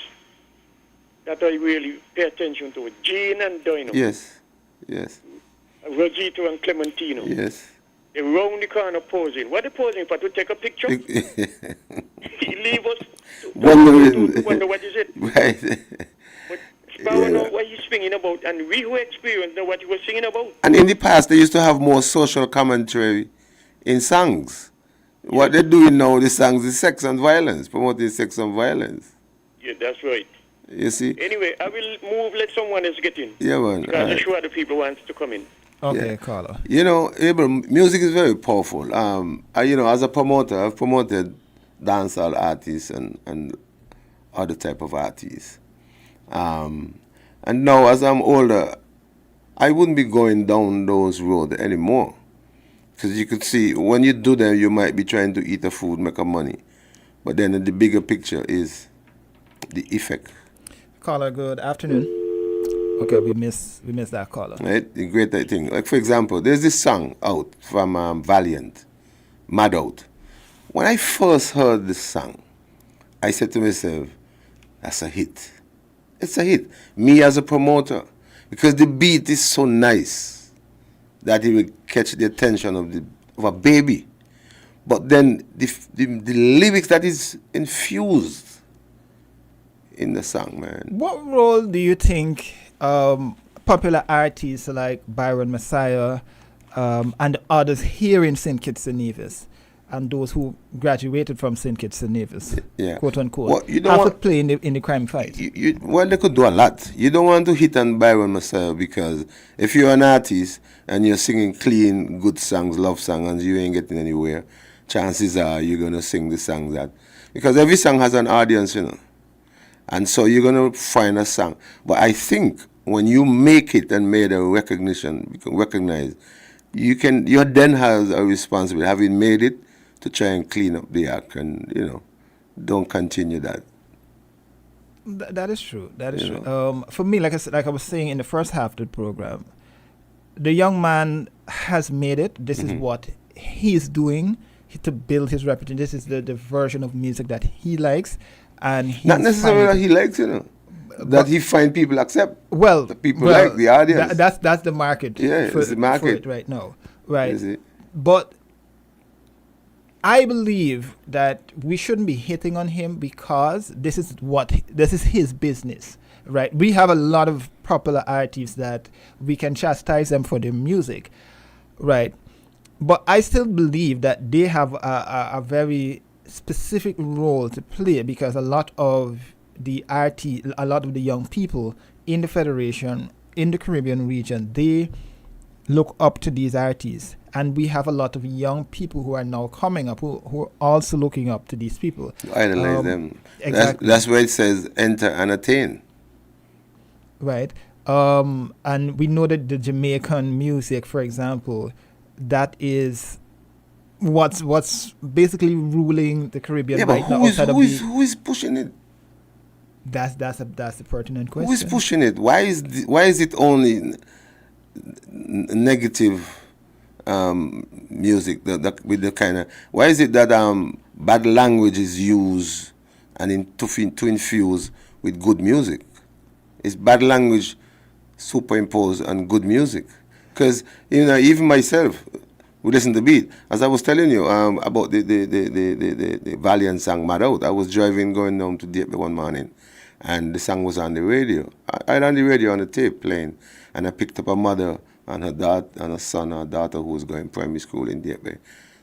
Speaker 3: that I really pay attention to was Jean and Dino.
Speaker 10: Yes, yes.
Speaker 3: Rosito and Clementino.
Speaker 10: Yes.
Speaker 3: They round the corner posing. What are they posing for? To take a picture? He leave us to wonder what is it.
Speaker 10: Right.
Speaker 3: But Sparrow know what he's singing about, and we who experienced know what he was singing about.
Speaker 10: And in the past, they used to have more social commentary in songs. What they're doing now, the songs is sex and violence, promoting sex and violence.
Speaker 3: Yeah, that's right.
Speaker 10: You see?
Speaker 3: Anyway, I will move, let someone else get in.
Speaker 10: Yeah, man.
Speaker 3: Because I'm sure other people want to come in.
Speaker 23: Okay, caller.
Speaker 10: You know, Abel, music is very powerful. You know, as a promoter, I've promoted dancehall artists and other type of artists. And now, as I'm older, I wouldn't be going down those roads anymore. Because you could see, when you do them, you might be trying to eat the food, make a money. But then the bigger picture is the effect.
Speaker 23: Caller, good afternoon. Okay, we missed that caller.
Speaker 10: Right, the greater thing. Like, for example, there's this song out from Valiant, Mad Out. When I first heard this song, I said to myself, that's a hit. It's a hit. Me as a promoter, because the beat is so nice that it will catch the attention of a baby. But then the lyrics that is infused in the song, man.
Speaker 23: What role do you think popular artists like Byron Messiah and others here in St. Kitts and Nevis, and those who graduated from St. Kitts and Nevis, quote unquote, have to play in the crime fight?
Speaker 10: Well, they could do a lot. You don't want to hit on Byron Messiah, because if you're an artist and you're singing clean, good songs, love songs, and you ain't getting anywhere, chances are you're going to sing the songs that... Because every song has an audience, you know. And so you're going to find a song. But I think when you make it and made a recognition, you can recognize, you then have a responsibility, having made it, to try and clean up the act and, you know, don't continue that.
Speaker 23: That is true. That is true. For me, like I was saying in the first half of the program, the young man has made it. This is what he's doing to build his reputation. This is the version of music that he likes. And
Speaker 10: not necessarily that he likes, you know, that he find people accept.
Speaker 23: Well,
Speaker 10: the people like the audience.
Speaker 23: That's the market.
Speaker 10: Yeah, it's the market
Speaker 23: for it right now, right? But I believe that we shouldn't be hitting on him, because this is his business, right? We have a lot of popular artists that we can chastise them for their music, right? But I still believe that they have a very specific role to play, because a lot of the young people in the Federation, in the Caribbean region, they look up to these artists. And we have a lot of young people who are now coming up who are also looking up to these people.
Speaker 10: Idolize them.
Speaker 23: Exactly.
Speaker 10: That's where it says enter and attain.
Speaker 23: Right. And we know that the Jamaican music, for example, that is what's basically ruling the Caribbean right now.
Speaker 10: Who is pushing it?
Speaker 23: That's a pertinent question.
Speaker 10: Who is pushing it? Why is it only negative music? With the kind of, why is it that bad language is used and to infuse with good music? It's bad language superimposed on good music. Because, you know, even myself, we listen to beat. As I was telling you about the Valiant song Mad Out, I was driving going down to Dieppe one morning, and the song was on the radio. I had on the radio on the tape playing, and I picked up a mother and her daughter and a son or daughter who was going primary school in Dieppe.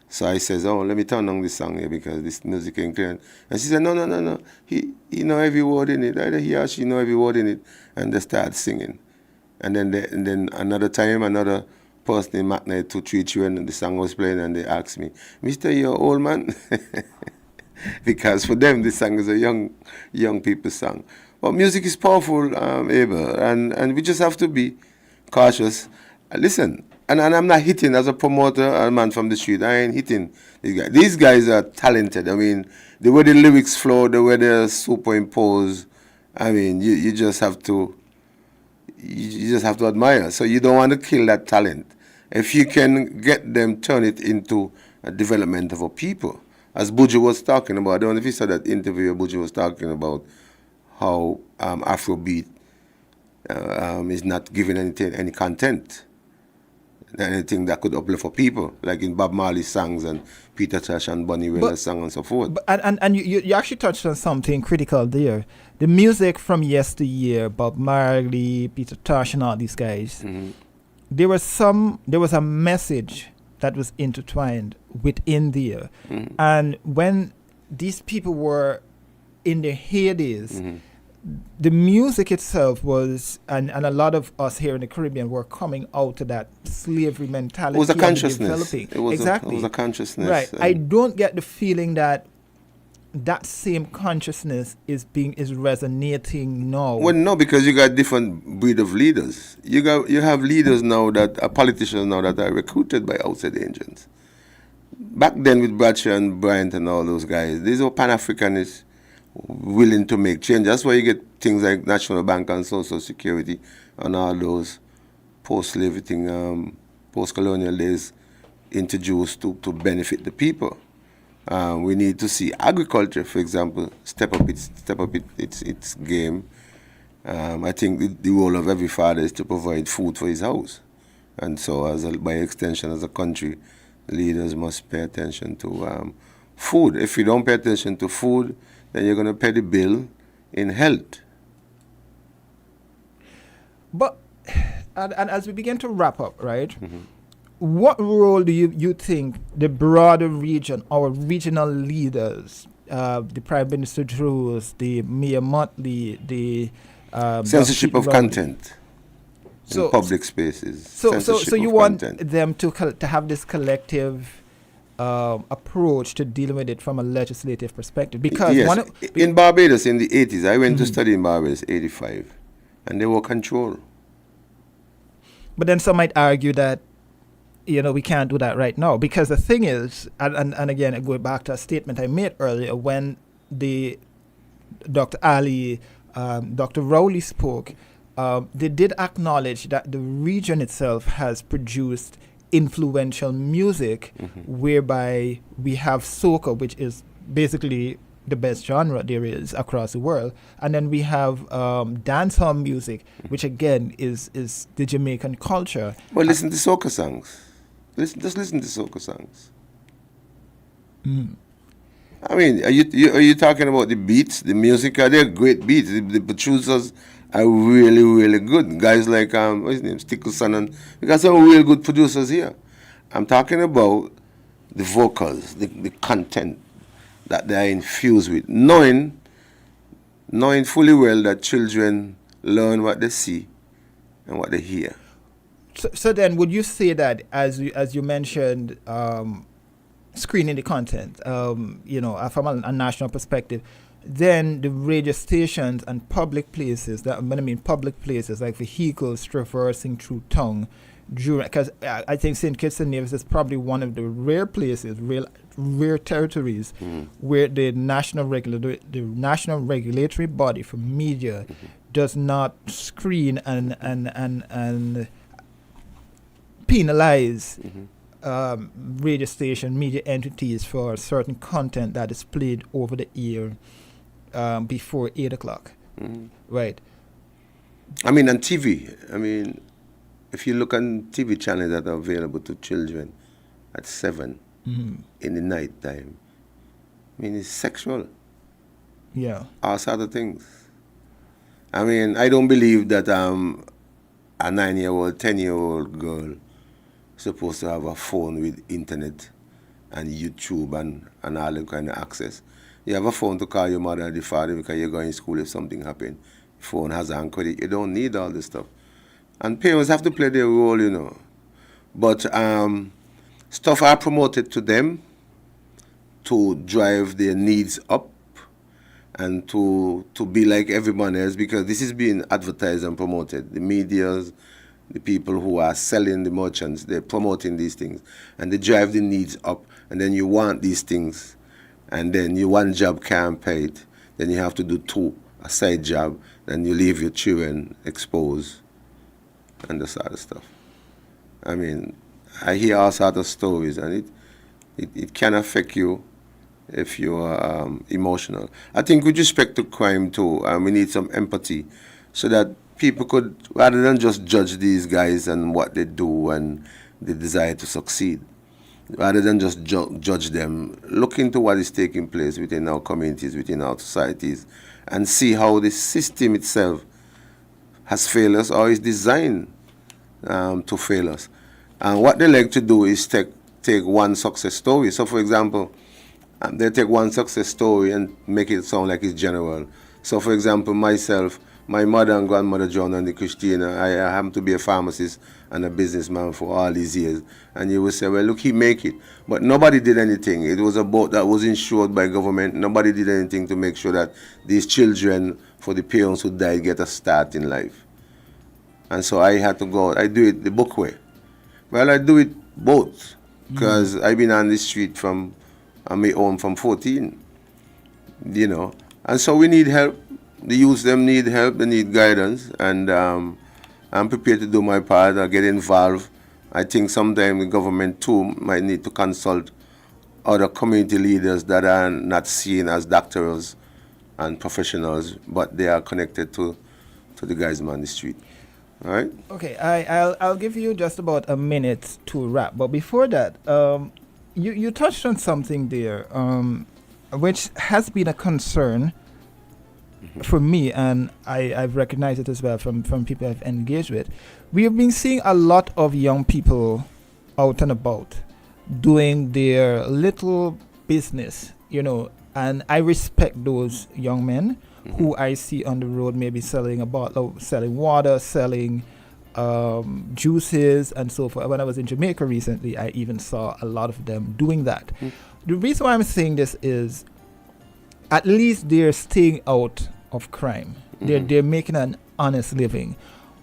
Speaker 10: So I says, oh, let me turn on this song here because this music ain't clear. And she said, no. He know every word in it. Either he or she know every word in it. And they start singing. And then another time, another person in McNair 233 and the song was playing, and they asked me, Mr. You're old man? Because for them, this song is a young people's song. But music is powerful, Abel, and we just have to be cautious. Listen, and I'm not hitting as a promoter, a man from the street. I ain't hitting these guys. These guys are talented. I mean, the way the lyrics flow, the way they're superimposed, I mean, you just have to admire. So you don't want to kill that talent. If you can get them, turn it into a development of a people. As Buju was talking about, I don't know if you saw that interview where Buju was talking about how Afrobeat is not giving any content, anything that could uplift for people, like in Bob Marley's songs and Peter Tosh and Bunny Wailer's song and so forth.
Speaker 23: And you actually touched on something critical there. The music from yesteryear, Bob Marley, Peter Tosh, and all these guys, there was a message that was intertwined within there. And when these people were in their heydays, the music itself was, and a lot of us here in the Caribbean were coming out of that slavery mentality.
Speaker 10: It was a consciousness.
Speaker 23: Developing.
Speaker 10: It was
Speaker 23: exactly.
Speaker 10: a consciousness.
Speaker 23: Right. I don't get the feeling that same consciousness is resonating now.
Speaker 10: Well, no, because you got different breed of leaders. You have leaders now that are politicians now that are recruited by outside agents. Back then with Bradshaw and Bryant and all those guys, these were Pan-Africanists willing to make change. That's why you get things like National Bank and Social Security and all those post-slavery thing, post-colonial days introduced to benefit the people. We need to see agriculture, for example, step up its game. I think the role of every father is to provide food for his house, and so by extension, as a country, leaders must pay attention to food. If you don't pay attention to food, then you're going to pay the bill in health.
Speaker 23: But and as we begin to wrap up, right? What role do you think the broader region, our regional leaders, the Prime Minister Drews, the Mayor Motley, the
Speaker 10: censorship of content in public spaces.
Speaker 23: So you want them to have this collective approach to dealing with it from a legislative perspective? Because
Speaker 10: yes. In Barbados in the 80s, I went to study in Barbados, 85, and they were controlled.
Speaker 23: But then some might argue that, we can't do that right now, because the thing is, and again, going back to a statement I made earlier, when the Dr. Ali, Dr. Rowley spoke, they did acknowledge that the region itself has produced influential music, whereby we have soca, which is basically the best genre there is across the world, and then we have dancehall music, which again is the Jamaican culture.
Speaker 10: Well, listen to soca songs. Just listen to soca songs. I mean, are you talking about the beats, the music? They're great beats. The producers are really, really good. Guys like what's his name, Stickleson, and we got some real good producers here. I'm talking about the vocals, the content that they are infused with, knowing fully well that children learn what they see and what they hear.
Speaker 23: So then, would you say that, as you mentioned, screening the content, from a national perspective, then the radio stations and public places, public places like vehicles traversing through town, because I think St. Kitts and Nevis is probably one of the rare places, rare territories where the national regulatory body for media does not screen and penalize radio station media entities for certain content that is played over the air before 8 o'clock. Right.
Speaker 10: I mean, on TV, if you look on TV channels that are available to children at 7 in the night time, it's sexual.
Speaker 23: Yeah.
Speaker 10: All sorts of things. I don't believe that a 9-year-old, 10-year-old girl is supposed to have a phone with internet and YouTube and all that kind of access. You have a phone to call your mother and the father because you're going to school if something happens. Phone has an credit. You don't need all this stuff. And parents have to play their role, But stuff are promoted to them to drive their needs up and to be like everyone else, because this is being advertised and promoted. The medias, the people who are selling, the merchants, they're promoting these things. And they drive the needs up. And then you want these things. And then your one job can't pay it. Then you have to do 2, a side job. Then you leave your children exposed and this other stuff. I hear all sorts of stories, and it can affect you if you are emotional. I think with respect to crime too, we need some empathy so that people could, rather than just judge these guys and what they do and the desire to succeed, rather than just judge them, look into what is taking place within our communities, within our societies, and see how the system itself has failed us or is designed to fail us. And what they like to do is take one success story. So, for example, they take one success story and make it sound like it's general. So, for example, myself, my mother and grandmother, John and Christina, I happen to be a pharmacist and a businessman for all these years. And you would say, well, look, he make it. But nobody did anything. It was a boat that was insured by government. Nobody did anything to make sure that these children, for the parents who died, get a start in life. And so I had to go, I do it the book way. Well, I do it both, because I've been on the street from my home from 14, you know. And so we need help. The youth, them need help, they need guidance, and I'm prepared to do my part or get involved. I think sometimes the government too might need to consult other community leaders that are not seen as doctors and professionals, but they are connected to the guys on the street. All right?
Speaker 23: Okay, I'll give you just about a minute to wrap. But before that, you touched on something there, which has been a concern for me, and I've recognized it as well from people I've engaged with. We have been seeing a lot of young people out and about doing their little business, you know, and I respect those young men who I see on the road, maybe selling a bottle, selling water, selling juices and so forth. When I was in Jamaica recently, I even saw a lot of them doing that. The reason why I'm saying this is, at least they're staying out of crime. They're making an honest living.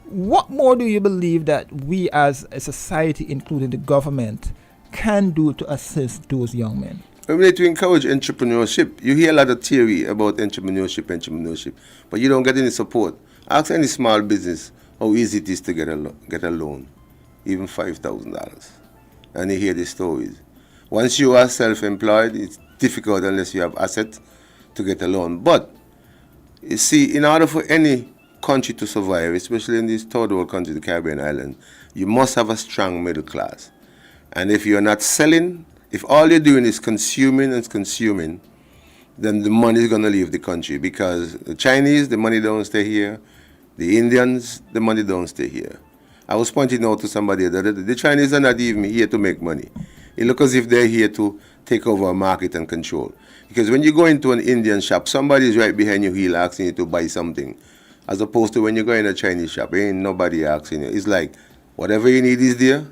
Speaker 23: What more do you believe that we as a society, including the government, can do to assist those young men?
Speaker 10: We need to encourage entrepreneurship. You hear a lot of theory about entrepreneurship, but you don't get any support. Ask any small business how easy it is to get a loan, even $5,000. And you hear the stories. Once you are self-employed, it's difficult unless you have assets to get a loan. But you see, in order for any country to survive, especially in these third world countries, the Caribbean islands, you must have a strong middle class. And if you're not selling, if all you're doing is consuming, then the money is going to leave the country, because the Chinese, the money don't stay here. The Indians, the money don't stay here. I was pointing out to somebody that the Chinese are not even here to make money. It looks as if they're here to take over a market and control. Because when you go into an Indian shop, somebody is right behind your heel asking you to buy something. As opposed to when you go in a Chinese shop, ain't nobody asking you. It's like, whatever you need is there,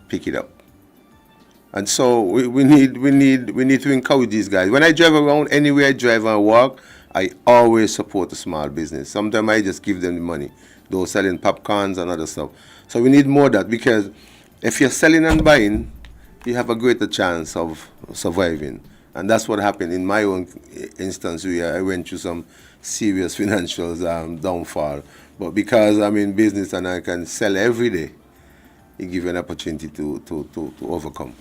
Speaker 10: pick it up. And so we need to encourage these guys. When I drive around, anywhere I drive and walk, I always support a small business. Sometimes I just give them the money. Those selling popcorns and other stuff. So we need more of that, because if you're selling and buying, you have a greater chance of surviving. And that's what happened in my own instance, where I went through some serious financial downfall. But because I'm in business and I can sell every day, it gives you an opportunity to overcome.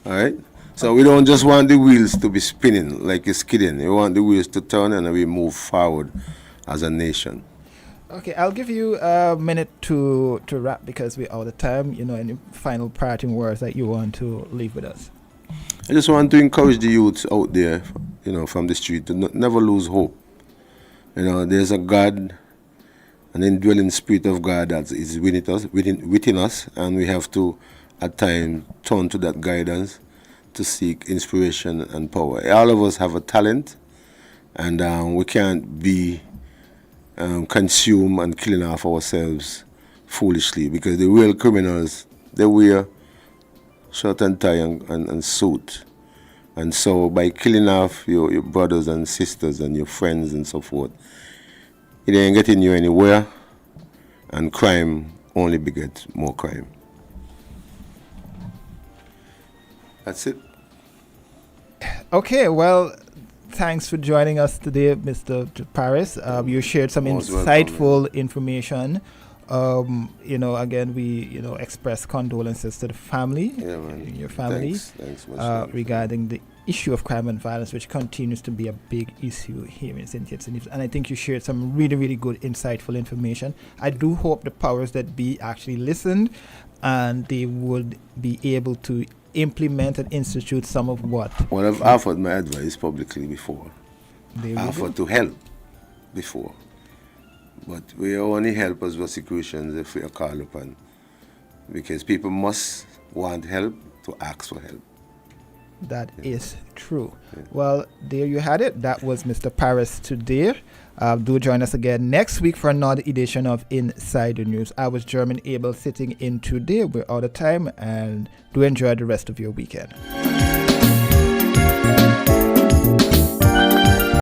Speaker 10: All right? So we don't just want the wheels to be spinning like it's skidding. We want the wheels to turn and we move forward as a nation.
Speaker 23: Okay, I'll give you a minute to wrap, because we're out of time. You know, any final parting words that you want to leave with us?
Speaker 10: I just want to encourage the youths out there, you know, from the street, to never lose hope. You know, there's a God, an indwelling spirit of God that is within us, and we have to, at times, turn to that guidance to seek inspiration and power. All of us have a talent, and we can't be consumed and killing off ourselves foolishly, because the real criminals, they wear shirt and tie and suit. And so by killing off your brothers and sisters and your friends and so forth, it ain't getting you anywhere, and crime only begets more crime. That's it.
Speaker 23: Okay, well, thanks for joining us today, Mr. Paris. You shared some insightful information Again, we, express condolences to the family, your family,
Speaker 10: Thanks much,
Speaker 23: regarding the issue of crime and violence, which continues to be a big issue here in St. Kitts. And I think you shared some really, really good, insightful information. I do hope the powers that be actually listened and they would be able to implement and institute some of what.
Speaker 10: Well, I've offered my advice publicly before. Offered to help before. But we only help as prosecutions if we are called upon. Because people must want help to ask for help.
Speaker 23: That is true. Yeah. Well, there you had it. That was Mr. Paris today. Do join us again next week for another edition of Inside the News. I was German Abel sitting in today. We're out of time, and do enjoy the rest of your weekend.